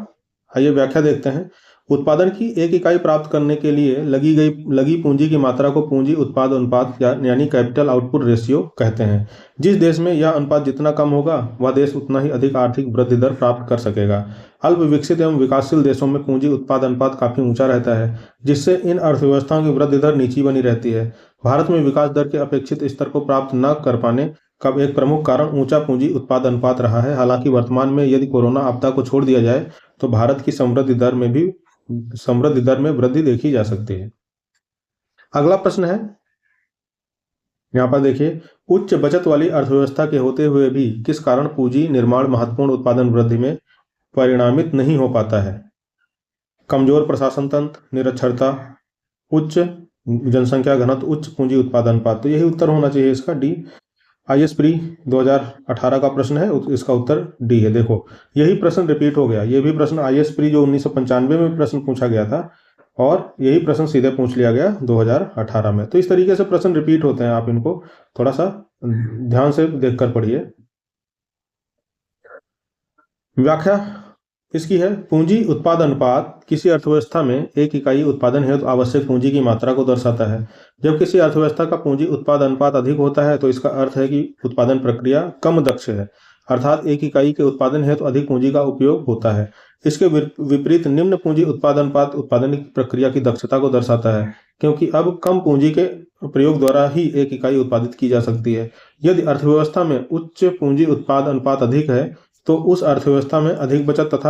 आइए व्याख्या देखते हैं। उत्पादन की एक इकाई प्राप्त करने के लिए लगी पूंजी की मात्रा को पूंजी उत्पाद अनुपात यानी कैपिटल आउटपुट रेशियो कहते हैं। जिस देश में यह अनुपात जितना कम होगा वह देश उतना ही अधिक आर्थिक वृद्धि दर प्राप्त कर सकेगा। अल्प विकसित एवं विकासशील देशों में पूंजी उत्पाद अनुपात काफी ऊंचा रहता है, जिससे इन अर्थव्यवस्थाओं की वृद्धि दर नीची बनी रहती है। भारत में विकास दर के अपेक्षित स्तर को प्राप्त न कर पाने का एक प्रमुख कारण ऊंचा पूंजी उत्पाद अनुपात रहा है। हालांकि वर्तमान में यदि कोरोना आपदा को छोड़ दिया जाए तो भारत की समृद्धि दर में वृद्धि देखी जा सकती है। अगला प्रश्न है, यहाँ पर देखिए, उच्च बचत वाली अर्थव्यवस्था के होते हुए भी किस कारण पूंजी निर्माण महत्वपूर्ण उत्पादन वृद्धि में परिणामित नहीं हो पाता है? कमजोर प्रशासन तंत्र, निरक्षरता, उच्च जनसंख्या घनत्व, उच्च पूंजी उत्पादन अनुपात। तो यही उत्तर होना चाहिए इसका, डी। आईएएस प्री 2018 का प्रश्न है, इसका उत्तर डी है। देखो यही प्रश्न रिपीट हो गया, ये भी प्रश्न आईएएस प्री जो 1995 में प्रश्न पूछा गया था और यही प्रश्न सीधे पूछ लिया गया 2018 में। तो इस तरीके से प्रश्न रिपीट होते हैं, आप इनको थोड़ा सा ध्यान से देखकर पढ़िए। व्याख्या इसकी है, पूंजी उत्पाद अनुपात किसी अर्थव्यवस्था में एक इकाई उत्पादन हेतु आवश्यक पूंजी की मात्रा को दर्शाता है। जब किसी अर्थव्यवस्था का पूंजी उत्पाद अनुपात अधिक होता है तो इसका अर्थ है कि उत्पादन प्रक्रिया कम दक्ष है, अर्थात एक इकाई के उत्पादन हेतु अधिक पूंजी का उपयोग होता है। इसके विपरीत निम्न पूंजी उत्पाद अनुपात उत्पादन प्रक्रिया की दक्षता को दर्शाता है, क्योंकि अब कम पूंजी के प्रयोग द्वारा ही एक इकाई उत्पादित की जा सकती है। यदि अर्थव्यवस्था में उच्च पूंजी उत्पाद अनुपात अधिक है तो उस अर्थव्यवस्था में अधिक बचत तथा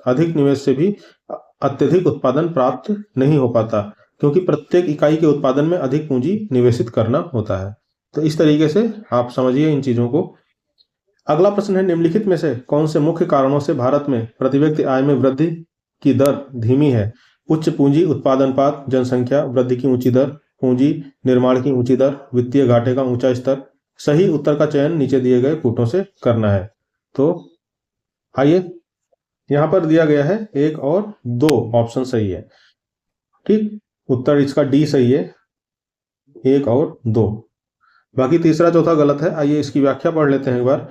अधिक निवेश से भी अत्यधिक उत्पादन प्राप्त नहीं हो पाता, क्योंकि प्रत्येक इकाई के उत्पादन में अधिक पूंजी निवेशित करना होता है। तो इस तरीके से आप समझिए इन चीजों को। अगला प्रश्न है, निम्नलिखित में से कौन से मुख्य कारणों से भारत में प्रति व्यक्ति आय में वृद्धि की दर धीमी है? उच्च पूंजी उत्पाद अनुपात, जनसंख्या वृद्धि की ऊंची दर, पूंजी निर्माण की ऊंची दर, वित्तीय घाटे का ऊंचा स्तर। सही उत्तर का चयन नीचे दिए गए कूटों से करना है। तो आइए, यहां पर दिया गया है 1 और 2 ऑप्शन सही है। ठीक, उत्तर इसका डी सही है, 1 और 2, बाकी तीसरा चौथा गलत है। आइए इसकी व्याख्या पढ़ लेते हैं एक बार।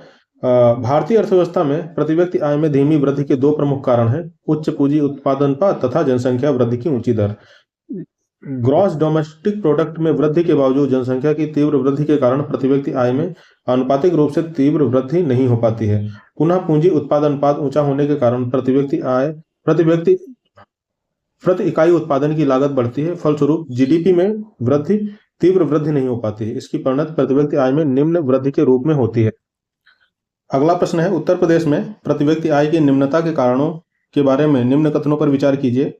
भारतीय अर्थव्यवस्था में प्रति व्यक्ति आय में धीमी वृद्धि के 2 प्रमुख कारण हैं, उच्च पूंजी उत्पादन अनुपात तथा जनसंख्या वृद्धि की ऊंची दर। ग्रॉस डोमेस्टिक प्रोडक्ट में वृद्धि के बावजूद जनसंख्या की तीव्र वृद्धि के कारण प्रति व्यक्ति आय में आनुपातिक रूप से तीव्र वृद्धि नहीं हो पाती है। पुनः पूंजी उत्पाद अनुपात ऊंचा होने के कारण प्रति इकाई उत्पादन की लागत बढ़ती है, फलस्वरूप जीडीपी में तीव्र वृद्धि नहीं हो पाती है। इसकी परिणति प्रति व्यक्ति आय में निम्न वृद्धि के रूप में होती है। अगला प्रश्न है, उत्तर प्रदेश में प्रति व्यक्ति आय की निम्नता के कारणों के बारे में निम्न कथनों पर विचार कीजिए।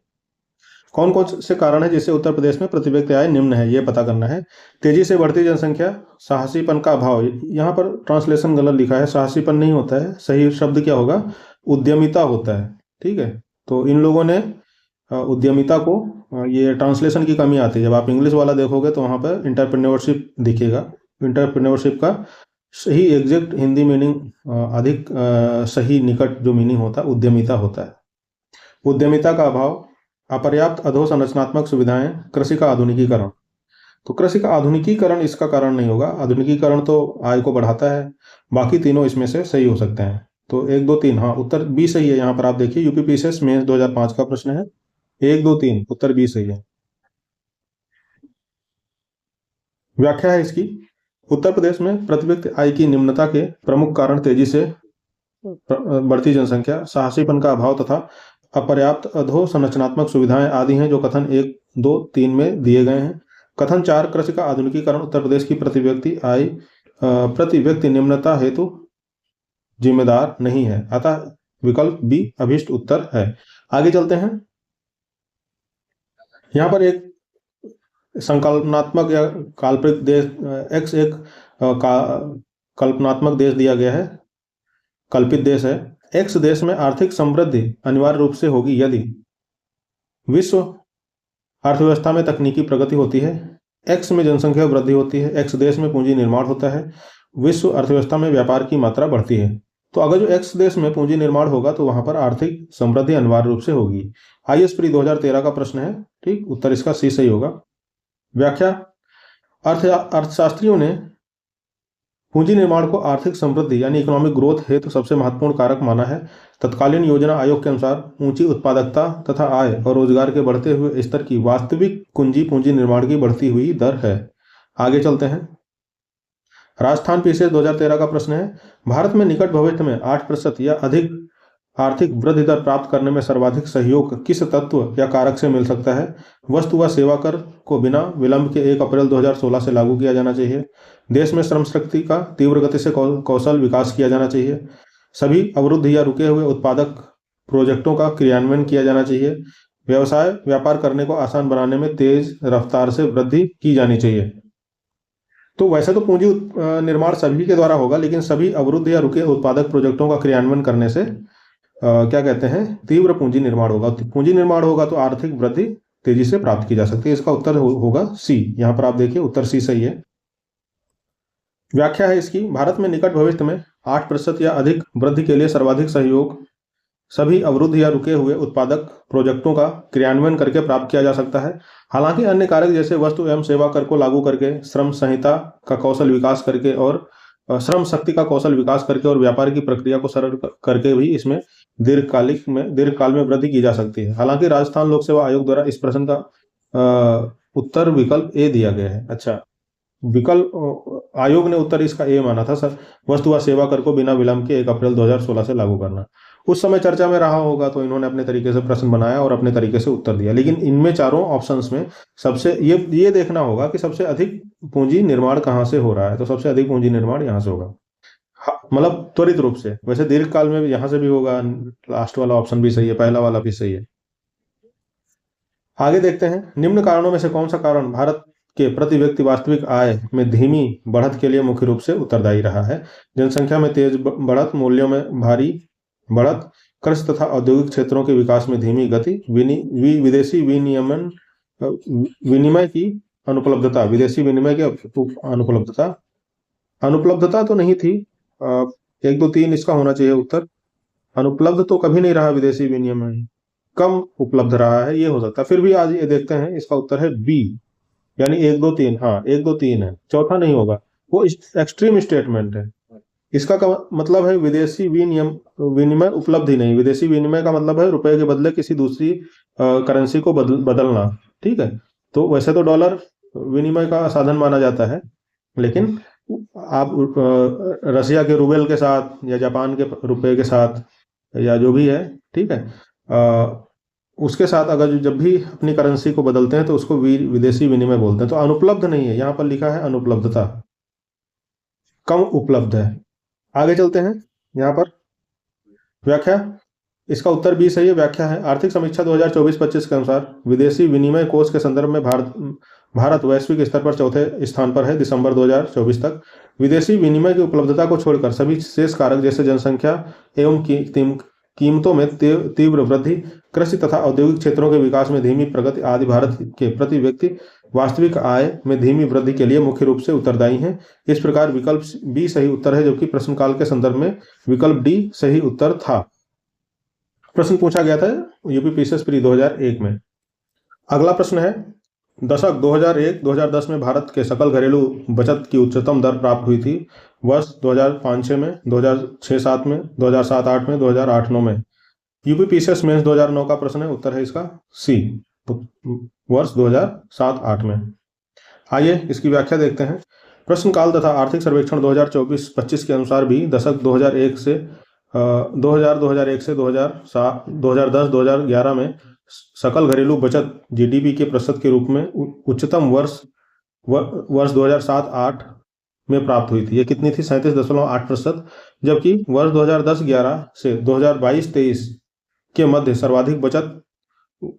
कौन कौन से कारण है जिससे उत्तर प्रदेश में प्रति व्यक्ति आय निम्न है, यह पता करना है। तेजी से बढ़ती जनसंख्या, साहसीपन का अभाव। यहाँ पर ट्रांसलेशन गलत लिखा है, साहसीपन नहीं होता है, सही शब्द क्या होगा, उद्यमिता होता है। ठीक है, तो इन लोगों ने उद्यमिता को, ये ट्रांसलेशन की कमी आती है। जब आप इंग्लिश वाला देखोगे तो वहाँ पर इंटरप्रेन्योरशिप दिखेगा। इंटरप्रेन्योरशिप का सही एग्जैक्ट हिंदी मीनिंग, अधिक सही निकट जो मीनिंग होता है उद्यमिता होता है। उद्यमिता का अभाव, अपर्याप्त अधोसंरचनात्मक सुविधाएं, कृषि का आधुनिकीकरण। तो कृषि का आधुनिकीकरण इसका कारण नहीं होगा, आधुनिकीकरण तो आय को बढ़ाता है। बाकी तीनों इसमें से सही हो सकते हैं। तो 1 2 3, हाँ उत्तर बी सही है। यहाँ पर आप देखिए यूपीपीसीएस मेंस 2005 का प्रश्न है, 1 2 3 उत्तर बी सही है। व्याख्या है इसकी, उत्तर प्रदेश में प्रति व्यक्ति आय की निम्नता के प्रमुख कारण तेजी से बढ़ती जनसंख्या, साहसीपन का अभाव तथा अपर्याप्त अधोसंरचनात्मक सुविधाएं आदि हैं, जो कथन 1 2 3 में दिए गए हैं। कथन 4, कृषि का आधुनिकीकरण उत्तर प्रदेश की प्रति व्यक्ति निम्नता हेतु जिम्मेदार नहीं है, अतः विकल्प बी अभिष्ट उत्तर है। आगे चलते हैं। यहाँ पर एक संकल्पनात्मक या काल्पनिक देश एक्स एक कल्पनात्मक देश दिया गया है, कल्पित देश है। एक्स देश में आर्थिक समृद्धि अनिवार्य रूप से होगी यदि विश्व अर्थव्यवस्था में तकनीकी प्रगति होती है, एक्स में जनसंख्या वृद्धि होती है, एक्स देश में पूंजी निर्माण होता है, विश्व अर्थव्यवस्था में व्यापार की मात्रा बढ़ती है। तो अगर जो एक्स देश में पूंजी निर्माण होगा तो वहां पर आर्थिक समृद्धि अनिवार्य रूप से होगी। आईएएस प्री 2013 का प्रश्न है, ठीक, उत्तर इसका सी सही होगा। व्याख्या, अर्थशास्त्रियों ने पूंजी निर्माण को आर्थिक समृद्धि यानी इकोनॉमिक ग्रोथ हेतु सबसे महत्वपूर्ण कारक माना है। तत्कालीन योजना आयोग के अनुसार ऊंची उत्पादकता तथा आय और रोजगार के बढ़ते हुए स्तर की वास्तविक कुंजी पूंजी निर्माण की बढ़ती हुई दर है। आगे चलते हैं। राजस्थान पीसीएस 2013 का प्रश्न है, भारत में निकट भविष्य में 8% या अधिक आर्थिक वृद्धि दर प्राप्त करने में सर्वाधिक सहयोग किस तत्व या कारक से मिल सकता है। वस्तु व सेवा कर को बिना विलंब के 1 अप्रैल 2016 से लागू किया जाना चाहिए। देश में श्रम शक्ति का तीव्र गति से कौशल विकास किया जाना चाहिए। सभी अवरुद्ध या रुके हुए उत्पादक प्रोजेक्टों का क्रियान्वयन किया जाना चाहिए। व्यवसाय व्यापार करने को आसान बनाने में तेज रफ्तार से वृद्धि की जानी चाहिए। तो वैसे तो पूंजी निर्माण सभी के द्वारा होगा, लेकिन सभी अवरुद्ध या रुके उत्पादक प्रोजेक्टों का क्रियान्वयन करने से क्या कहते हैं, तीव्र पूंजी निर्माण होगा। पूंजी निर्माण होगा तो आर्थिक वृद्धि तेजी से प्राप्त की जा सकती है। इसका उत्तर होगा सी। यहां पर आप देखिए उत्तर सी सही है। व्याख्या है इसकी, भारत में निकट भविष्य में 8% या अधिक वृद्धि के लिए सर्वाधिक सहयोग सभी अवरुद्ध या रुके हुए उत्पादक प्रोजेक्टों का क्रियान्वयन करके प्राप्त किया जा सकता है। हालांकि अन्य कारक जैसे वस्तु एवं सेवा कर को लागू करके, श्रम संहिता का कौशल विकास करके और श्रम शक्ति का कौशल विकास करके और व्यापार की प्रक्रिया को सरल करके भी इसमें दीर्घकाल में वृद्धि की जा सकती है। हालांकि राजस्थान लोक सेवा आयोग द्वारा इस प्रश्न का उत्तर विकल्प ए दिया गया है। अच्छा, विकल्प आयोग ने उत्तर इसका ए माना था सर, वस्तु व सेवा कर को बिना विलंब के 1 अप्रैल 2016 से लागू करना। उस समय चर्चा में रहा होगा तो इन्होंने अपने तरीके से प्रश्न बनाया और अपने तरीके से उत्तर दिया। लेकिन इनमें चारों ऑप्शंस में सबसे ये देखना होगा कि सबसे अधिक पूंजी निर्माण कहां से हो रहा है। तो सबसे अधिक पूंजी निर्माण यहां से होगा, मतलब त्वरित रूप से। वैसे दीर्घकाल में यहां से भी होगा। लास्ट वाला ऑप्शन भी सही है, पहला वाला भी सही है। आगे देखते हैं, निम्न कारणों में से कौन सा कारण भारत के प्रति व्यक्ति वास्तविक आय में धीमी बढ़त के लिए मुख्य रूप से उत्तरदायी रहा है। जनसंख्या में तेज बढ़त, मूल्यों में भारी बढ़त, कृषि तथा औद्योगिक क्षेत्रों के विकास में धीमी गति, विदेशी विनिमय की अनुपलब्धता। विदेशी विनिमय की अनुपलब्धता तो नहीं थी। 1 2 3 इसका होना चाहिए उत्तर। अनुपलब्ध तो कभी नहीं रहा, विदेशी विनिमय कम उपलब्ध रहा है, ये हो सकता है। फिर भी आज ये देखते हैं, इसका उत्तर है बी, यानी 1 2 3। हाँ 1 2 3 है, चौथा नहीं होगा, वो एक्सट्रीम स्टेटमेंट है। इसका मतलब है विदेशी विनिमय उपलब्ध ही नहीं। विदेशी विनिमय का मतलब है रुपए के बदले किसी दूसरी करेंसी को बदलना। ठीक है, तो वैसे तो डॉलर विनिमय का साधन माना जाता है, लेकिन आप रसिया के रूबेल के साथ या जापान के रुपए के साथ या जो भी है, ठीक है, उसके साथ अगर जब भी अपनी करेंसी को बदलते हैं तो उसको विदेशी विनिमय बोलते हैं। तो अनुपलब्ध नहीं है, यहां पर लिखा है अनुपलब्धता, कम उपलब्ध है। आगे चलते हैं। यहाँ पर व्याख्या, इसका उत्तर बी सही है। व्याख्या है, आर्थिक समीक्षा 2024-25 के अनुसार विदेशी विनिमय कोष के संदर्भ में भारत वैश्विक स्तर पर चौथे स्थान पर है। दिसंबर 2024 तक विदेशी विनिमय की उपलब्धता को छोड़कर सभी शेष कारक जैसे जनसंख्या एवं कीमतों में तीव्र वृद्धि, कृषि तथा औद्योगिक क्षेत्रों के विकास में धीमी प्रगति आदि भारत के प्रति व्यक्ति वास्तविक आय में धीमी वृद्धि के लिए मुख्य रूप से उत्तरदायी हैं। इस प्रकार विकल्प बी सही उत्तर है, जबकि प्रश्नकाल के संदर्भ में विकल्प डी सही उत्तर था। प्रश्न पूछा गया था यूपीपीसीएस प्री 2001 में। अगला प्रश्न है, दशक 2001-2010 में भारत के सकल घरेलू बचत की उच्चतम दर प्राप्त हुई थी। वर्ष 2005-06 में, 2006-07 में, 2007-08 में, 2008-09 में। यूपीपीसीएस मेंस 2009 का प्रश्न है, उत्तर है इसका सी, वर्ष 2007-08 में। आइए इसकी व्याख्या देखते हैं। प्रश्नकाल तथा आर्थिक सर्वेक्षण 2024-25 के अनुसार भी दशक 2001 से 2001 से 2010-2011 में सकल घरेलू बचत जीडीपी के प्रतिशत के रूप में उच्चतम वर्ष 2007-08 में प्राप्त हुई थी। ये कितनी थी? 37.8%। जबकि वर्ष 2010-11 से 2022-23 के मध्य सर्वाधिक बचत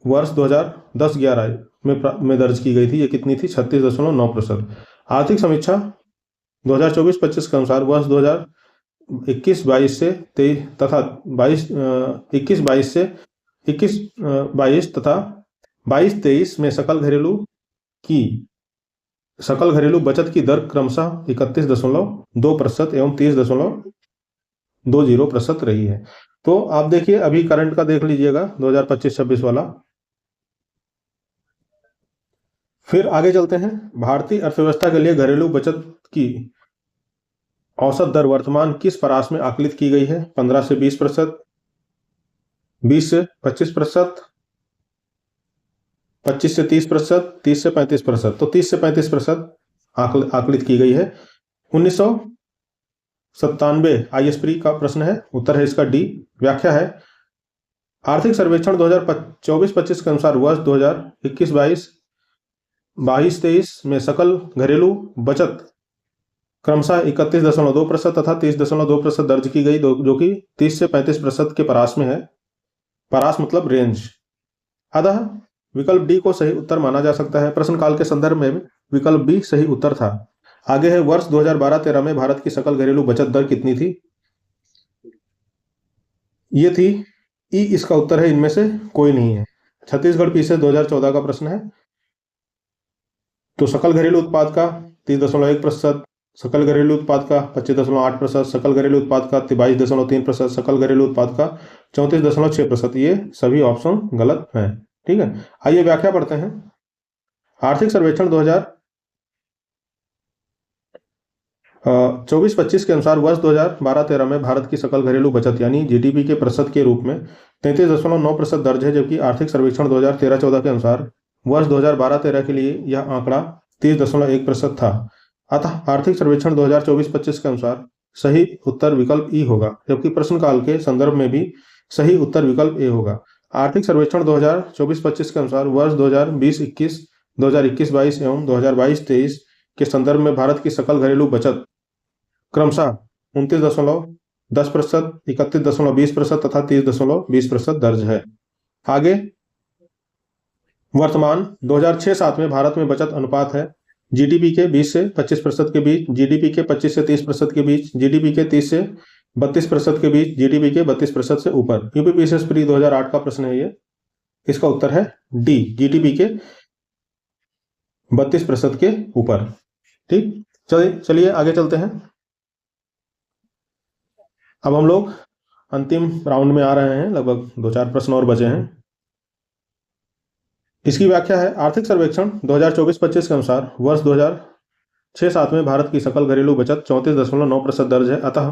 वर्ष 2010-11 में दर्ज की गई थी। ये कितनी थी? 36.9%। आर्थिक समीक्षा 2024-25 के अनुसार वर्ष 2021-22 से 23 तथा 21-22 से 21-22 तथा 22-23 में सकल घरेलू बचत की दर क्रमशः 31.2% एवं 30.20% रही है। तो आप देखिए, अभी करंट का देख लीजिएगा 2025-26 वाला। फिर आगे चलते हैं। भारतीय अर्थव्यवस्था के लिए घरेलू बचत की औसत दर वर्तमान किस परास में आकलित की गई है? 15 से 20%, 20 से 25%, 25 से 30%, 30 से 35%। तो 30 से 35% आकलित की गई है। 1997 आईएस प्री का प्रश्न है, उत्तर है इसका डी। व्याख्या है, आर्थिक सर्वेक्षण 2024-25 के अनुसार वर्ष 2021-22, 22-23 में सकल घरेलू बचत क्रमशः 31.2% तथा 30.2% दर्ज की गई, जो कि 30 से 35% के परास में है। परास मतलब रेंज। अतः विकल्प डी को सही उत्तर माना जा सकता है। प्रश्नकाल के संदर्भ में विकल्प बी सही उत्तर था। आगे है, वर्ष 2012-13 में भारत की सकल घरेलू बचत दर कितनी थी? ये थी ई, इसका उत्तर है इनमें से कोई नहीं है। छत्तीसगढ़ पीसीएस 2014 का प्रश्न है। तो सकल घरेलू उत्पाद का 30.1%, सकल घरेलू उत्पाद का 25.8%, सकल घरेलू उत्पाद का 22.3%, सकल घरेलू उत्पाद का 34.6%। ये सभी ऑप्शन गलत हैं। ठीक है, आइए व्याख्या पढ़ते हैं। आर्थिक सर्वेक्षण 2024-25 के अनुसार वर्ष 2012-13 में भारत की सकल घरेलू बचत यानी जीडीपी के प्रतिशत के रूप में 33.9% दर्ज है। जबकि आर्थिक सर्वेक्षण 2013-14 के अनुसार वर्ष 2012-13 के लिए यह आंकड़ा 30.1% था। अतः आर्थिक सर्वेक्षण 2024-25 के अनुसार सही उत्तर विकल्प ई होगा, जबकि प्रश्नकाल के संदर्भ में भी सही उत्तर विकल्प ए होगा। आर्थिक सर्वेक्षण 2024-25 के अनुसार वर्ष 2020-21, 2021-22 एवं 2022-23 के संदर्भ में भारत की सकल घरेलू बचत क्रमशः 29.10%, 31.20% तथा 30.20% दर्ज है। आगे वर्तमान 2006-07 में भारत में बचत अनुपात है जीडीपी के 20 से 25% के बीच, जीडीपी के 25 से 30% के बीच, जीडीपी के 30 से 32% के बीच, जीडीपी के 32% से ऊपर। यूपीपीसीएस प्री 2008 का प्रश्न है ये। इसका उत्तर है डी, जीडीपी के 32% के ऊपर। ठीक, चलिए आगे चलते हैं। अब हम लोग अंतिम राउंड में आ रहे हैं, लगभग 2-4 प्रश्न और बचे हैं। इसकी व्याख्या है, आर्थिक सर्वेक्षण 2024-25 के अनुसार वर्ष 2006-07 में भारत की सकल घरेलू बचत 34.9% दर्ज है। अतः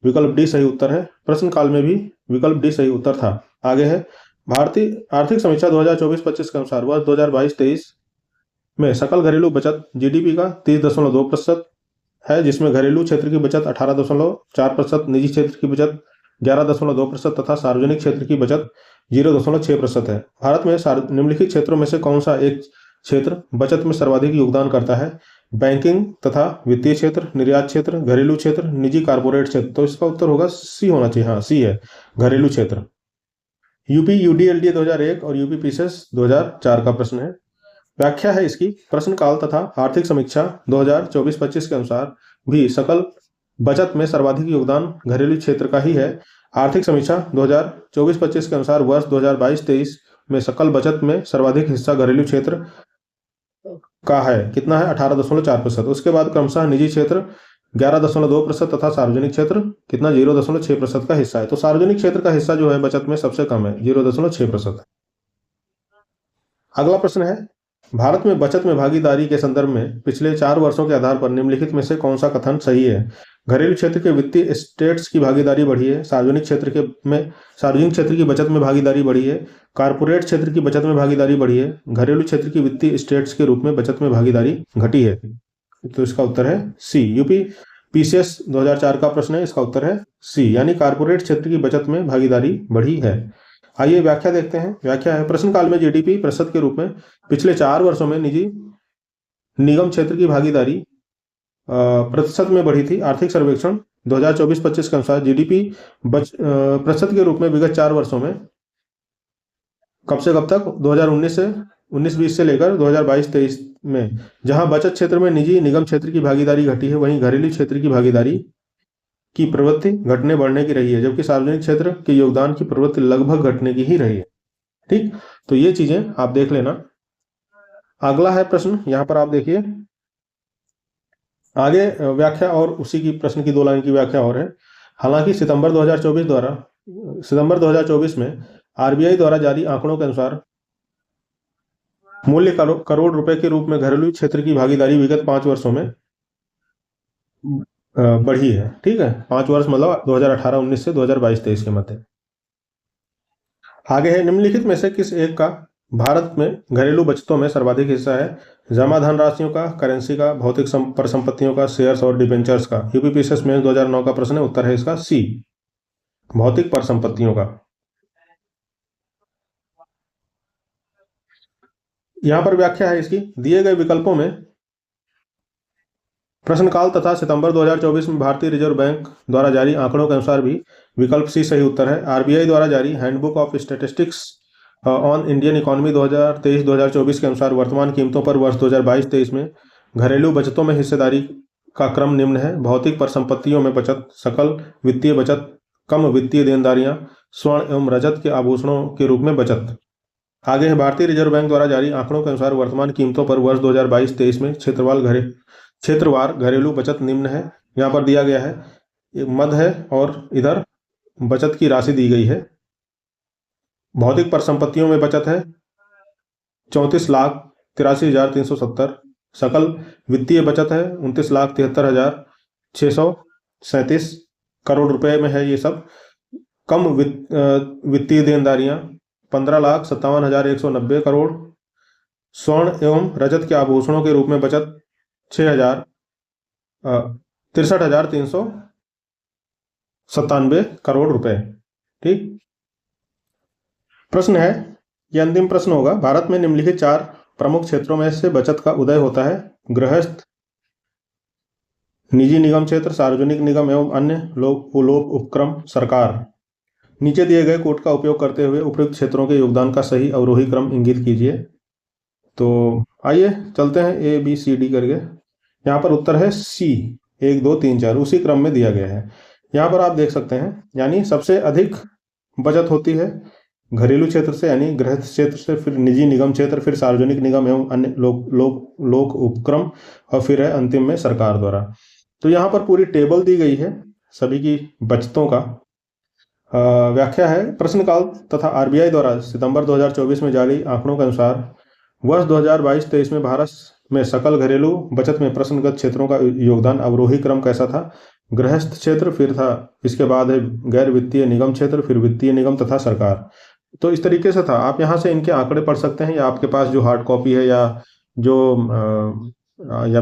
विकल्प डी सही उत्तर है। प्रश्नकाल में भी विकल्प डी सही उत्तर था। आगे है, भारतीय आर्थिक समीक्षा 2024-25 के अनुसार वर्ष 2022-23 में सकल घरेलू बचत जीडीपी का 30.2% है, जिसमें घरेलू क्षेत्र की बचत 18.4%, निजी क्षेत्र की बचत 11.2% तथा सार्वजनिक क्षेत्र की बचत 0.6% है। भारत में निम्नलिखित क्षेत्रों में से कौन सा एक क्षेत्र बचत में सर्वाधिक योगदान करता है? बैंकिंग तथा वित्तीय क्षेत्र, निर्यात क्षेत्र, घरेलू क्षेत्र, निजी कारपोरेट क्षेत्र। तो इसका उत्तर होगा सी होना चाहिए। हाँ, सी है, घरेलू क्षेत्र। यूपी यूडीएलडी 2001 और यूपी पीसीएस 2004 का प्रश्न है। व्याख्या है इसकी, प्रश्नकाल तथा आर्थिक समीक्षा 2024-25 के अनुसार भी सकल बचत में सर्वाधिक योगदान घरेलू क्षेत्र का ही है। आर्थिक समीक्षा 2024-25 के अनुसार वर्ष 2022-23 में सकल बचत में सर्वाधिक हिस्सा घरेलू क्षेत्र का है। कितना है? 18.4%। उसके बाद क्रमशः निजी क्षेत्र 11.2% तथा सार्वजनिक क्षेत्र कितना? 0.6% का हिस्सा है। तो सार्वजनिक क्षेत्र का हिस्सा जो है बचत में सबसे कम है, 0.6%। अगला प्रश्न है, भारत में बचत में भागीदारी के संदर्भ में पिछले 4 वर्षों के आधार पर निम्नलिखित में से कौन सा कथन सही है? घरेलू क्षेत्र के वित्तीय एस्टेट्स की भागीदारी बढ़ी है, सार्वजनिक क्षेत्र की बचत में भागीदारी बढ़ी है, कारपोरेट क्षेत्र की बचत में भागीदारी बढ़ी है, घरेलू क्षेत्र की वित्तीय एस्टेट्स के रूप में बचत में भागीदारी घटी है। तो इसका उत्तर है सी। यूपी पीसीएस 2004 का प्रश्न है, इसका उत्तर है सी, यानी कारपोरेट क्षेत्र की बचत में भागीदारी बढ़ी है। आइए व्याख्या देखते हैं। व्याख्या है, प्रश्नकाल में जीडीपी प्रतिशत के रूप में पिछले 4 वर्षों में निजी निगम क्षेत्र की भागीदारी प्रतिशत में बढ़ी थी। आर्थिक सर्वेक्षण 2024-25 के अनुसार जीडीपी प्रतिशत के रूप में विगत 4 वर्षों में कब से कब तक? 1919-20 से लेकर 2022-23 में जहां बचत क्षेत्र में निजी निगम क्षेत्र की भागीदारी घटी है, वहीं घरेलू क्षेत्र की भागीदारी की प्रवृत्ति घटने बढ़ने की रही है, जबकि सार्वजनिक क्षेत्र के योगदान की प्रवृत्ति लगभग घटने की ही रही है। ठीक, तो ये चीजें आप देख लेना। अगला है प्रश्न, यहां पर आप देखिए आगे व्याख्या और उसी की प्रश्न की 2 लाइन की व्याख्या और है। हालांकि सितंबर 2024 में आरबीआई द्वारा जारी आंकड़ों के अनुसार मूल्य करोड़ रुपए के रूप में घरेलू क्षेत्र की भागीदारी विगत 5 वर्षों में बढ़ी है। ठीक है, 5 वर्ष मतलब 2018-19 से 2022-23 के मध्य। आगे है, निम्नलिखित में से किस एक का भारत में घरेलू बचतों में सर्वाधिक हिस्सा है? जमा धन राशियों का, करेंसी का, भौतिक परिसंपत्तियों का, शेयर्स और डिबेंचर्स का। यूपी पीसीएस में 2009 का प्रश्न है, उत्तर है इसका सी, भौतिक परिसंपत्तियों का। यहां पर व्याख्या है इसकी, दिए गए विकल्पों में प्रश्नकाल तथा सितंबर 2024 में भारतीय रिजर्व बैंक द्वारा जारी आंकड़ों के अनुसार भी विकल्प सी सही उत्तर है। आरबीआई द्वारा जारी handbook of statistics on Indian economy 2023-2024 के अनुसार वर्तमान कीमतों पर वर्ष 2022-23 में घरेलू बचतों में हिस्सेदारी का क्रम निम्न है: भौतिक परिसंपत्तियों में बचत, सकल वित्तीय बचत, कम वित्तीय देनदारियां, स्वर्ण एवं रजत के आभूषणों के रूप में बचत। आगे है, भारतीय रिजर्व बैंक द्वारा जारी आंकड़ों के अनुसार वर्तमान कीमतों पर वर्ष 2022-23 में क्षेत्रवार घरेलू बचत निम्न है। यहाँ पर दिया गया है, एक मद है और इधर बचत की राशि दी गई है। भौतिक परिसंपत्तियों में बचत है 34,83,370। सकल वित्तीय बचत है 29,73,637 करोड़ रुपए में है ये सब। कम वित्तीय देनदारियां 15,57,190 करोड़। स्वर्ण एवं रजत के आभूषणों के रूप में बचत 63,397 करोड़ रुपए। ठीक, प्रश्न है, यह अंतिम प्रश्न होगा। भारत में निम्नलिखित 4 प्रमुख क्षेत्रों में से बचत का उदय होता है: गृहस्थ, निजी निगम क्षेत्र, सार्वजनिक निगम एवं अन्य लोक उपक्रम, सरकार। नीचे दिए गए कोड का उपयोग करते हुए उपयुक्त क्षेत्रों के योगदान का सही अवरोही क्रम इंगित कीजिए। तो आइए चलते हैं ए बी सी डी करके। यहाँ पर उत्तर है सी, 1 2 3 4 उसी क्रम में दिया गया है। यहाँ पर आप देख सकते हैं, यानी सबसे अधिक बचत होती है घरेलू क्षेत्र से, यानी गृहस्थ क्षेत्र से, फिर निजी निगम क्षेत्र, फिर सार्वजनिक निगम एवं अन्य लोक उपक्रम, और फिर है अंतिम में सरकार द्वारा। तो यहाँ पर पूरी टेबल दी गई है सभी की बचतों का। व्याख्या है, प्रश्नकाल तथा आरबीआई द्वारा सितंबर 2024 में जारी आंकड़ों के अनुसार वर्ष 2022-23 में भारत में सकल घरेलू बचत में प्रश्नगत क्षेत्रों का योगदान अवरोही क्रम कैसा था? गृहस्थ क्षेत्र, फिर था इसके बाद है गैर वित्तीय निगम क्षेत्र, फिर वित्तीय निगम तथा सरकार। तो इस तरीके से था। आप यहाँ से इनके आंकड़े पढ़ सकते हैं, या आपके पास जो हार्ड कॉपी है या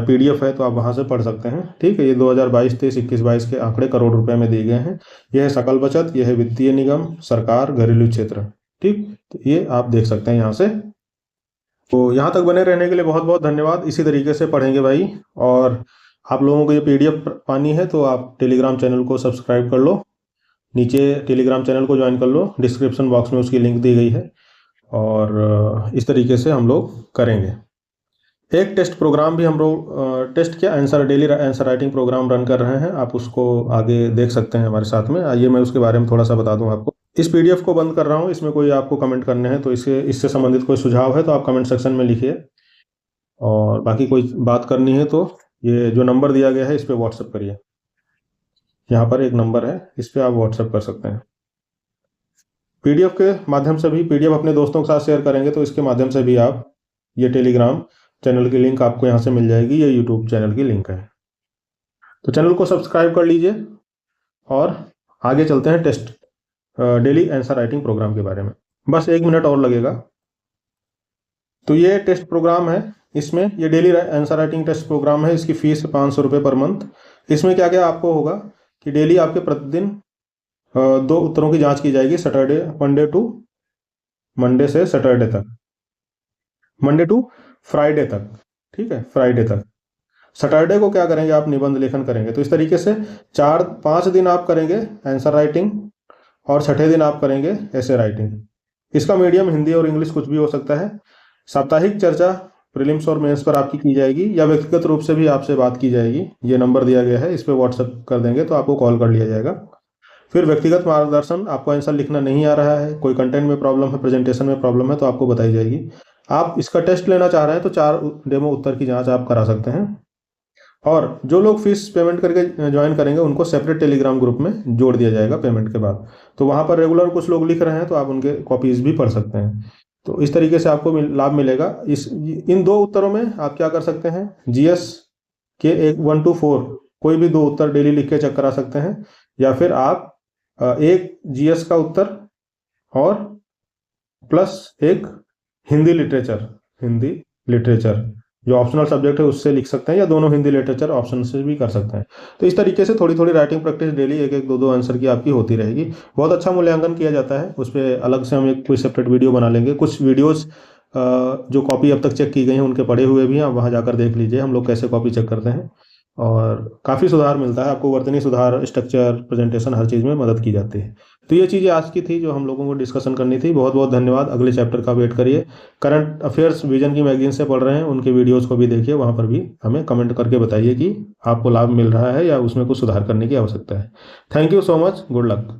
पीडीएफ है तो आप वहां से पढ़ सकते हैं। ठीक है, ये 2022-23, 21-22 के आंकड़े करोड़ रुपए में दिए गए हैं। यह है सकल बचत, यह है वित्तीय निगम, सरकार, घरेलू क्षेत्र। ठीक, तो ये आप देख सकते हैं यहाँ से। तो यहाँ तक बने रहने के लिए बहुत बहुत धन्यवाद। इसी तरीके से पढ़ेंगे भाई। और आप लोगों को ये PDF पानी है तो आप टेलीग्राम चैनल को सब्सक्राइब कर लो, नीचे टेलीग्राम चैनल को ज्वाइन कर लो, डिस्क्रिप्शन बॉक्स में उसकी लिंक दी गई है। और इस तरीके से हम लोग करेंगे। एक टेस्ट प्रोग्राम भी हम लोग टेस्ट क्या answer daily answer writing program run कर रहे हैं, आप उसको आगे देख सकते हैं हमारे साथ में। आइए मैं उसके बारे में थोड़ा सा बता दूं आपको। इस PDF को बंद कर रहा हूं, इसमें कोई आपको कमेंट करने हैं तो इससे संबंधित कोई सुझाव है तो आप कमेंट सेक्शन में लिखिए, और बाकी कोई बात करनी है तो ये जो नंबर दिया गया है इस पर व्हाट्सएप करिए। यहाँ पर एक नंबर है, इस पर आप व्हाट्सएप कर सकते हैं। PDF के माध्यम से भी, PDF अपने दोस्तों के साथ शेयर करेंगे तो इसके माध्यम से भी आप, ये टेलीग्राम चैनल की लिंक आपको यहाँ से मिल जाएगी, ये यूट्यूब चैनल की लिंक है। तो चैनल को सब्सक्राइब कर लीजिए और आगे चलते हैं test daily answer writing program के बारे में। बस 1 मिनट और लगेगा। तो ये टेस्ट प्रोग्राम है, इसमें ये daily answer writing test program है। इसकी फीस है 500 रुपये पर मंथ। इसमें क्या क्या आपको होगा कि डेली आपके प्रतिदिन 2 उत्तरों की जांच की जाएगी, मंडे से सैटरडे तक, मंडे टू फ्राइडे तक, ठीक है, फ्राइडे तक। सैटरडे को क्या करेंगे आप, निबंध लेखन करेंगे। तो इस तरीके से 4-5 दिन आप करेंगे आंसर राइटिंग और छठे दिन आप करेंगे ऐसे राइटिंग। इसका मीडियम हिंदी और इंग्लिश कुछ भी हो सकता है। साप्ताहिक चर्चा प्रीलिम्स और मेंस पर आपकी की जाएगी या व्यक्तिगत रूप से भी आपसे बात की जाएगी। ये नंबर दिया गया है, इस पर व्हाट्सएप कर देंगे तो आपको कॉल कर लिया जाएगा। फिर व्यक्तिगत मार्गदर्शन, आपको आंसर लिखना नहीं आ रहा है, कोई कंटेंट में प्रॉब्लम है, प्रेजेंटेशन में प्रॉब्लम है तो आपको बताई जाएगी। आप इसका टेस्ट लेना चाह रहे हैं तो 4 डेमो उत्तर की जांच आप करा सकते हैं। और जो लोग फीस पेमेंट करके ज्वाइन करेंगे उनको सेपरेट टेलीग्राम ग्रुप में जोड़ दिया जाएगा पेमेंट के बाद। तो वहाँ पर रेगुलर कुछ लोग लिख रहे हैं तो आप उनके कॉपीज भी पढ़ सकते हैं। तो इस तरीके से आपको लाभ मिलेगा। इन 2 उत्तरों में आप क्या कर सकते हैं, GS के 1 to 4 कोई भी 2 उत्तर डेली लिख के चेक करा सकते हैं, या फिर आप एक GS का उत्तर और प्लस एक हिंदी लिटरेचर जो ऑप्शनल सब्जेक्ट है उससे लिख सकते हैं, या दोनों हिंदी लिटरेचर ऑप्शन से भी कर सकते हैं। तो इस तरीके से थोड़ी थोड़ी राइटिंग प्रैक्टिस डेली 1-1, 2-2 आंसर की आपकी होती रहेगी। बहुत अच्छा मूल्यांकन किया जाता है, उस पर अलग से हम एक कोई सेपरेट वीडियो बना लेंगे। कुछ वीडियोस जो कॉपी अब तक चेक की गई हैं उनके पढ़े हुए भी हैं, आप वहाँ जाकर देख लीजिए हम लोग कैसे कॉपी चेक करते हैं, और काफ़ी सुधार मिलता है आपको। वर्तनी सुधार, स्ट्रक्चर, प्रेजेंटेशन, हर चीज़ में मदद की जाती है। तो ये चीज़ें आज की थी जो हम लोगों को डिस्कशन करनी थी। बहुत बहुत धन्यवाद। अगले चैप्टर का वेट करिए। करंट अफेयर्स विजन की मैगजीन से पढ़ रहे हैं, उनके वीडियोज़ को भी देखिए, वहाँ पर भी हमें कमेंट करके बताइए कि आपको लाभ मिल रहा है या उसमें कुछ सुधार करने की आवश्यकता है। Thank you so much. Good luck.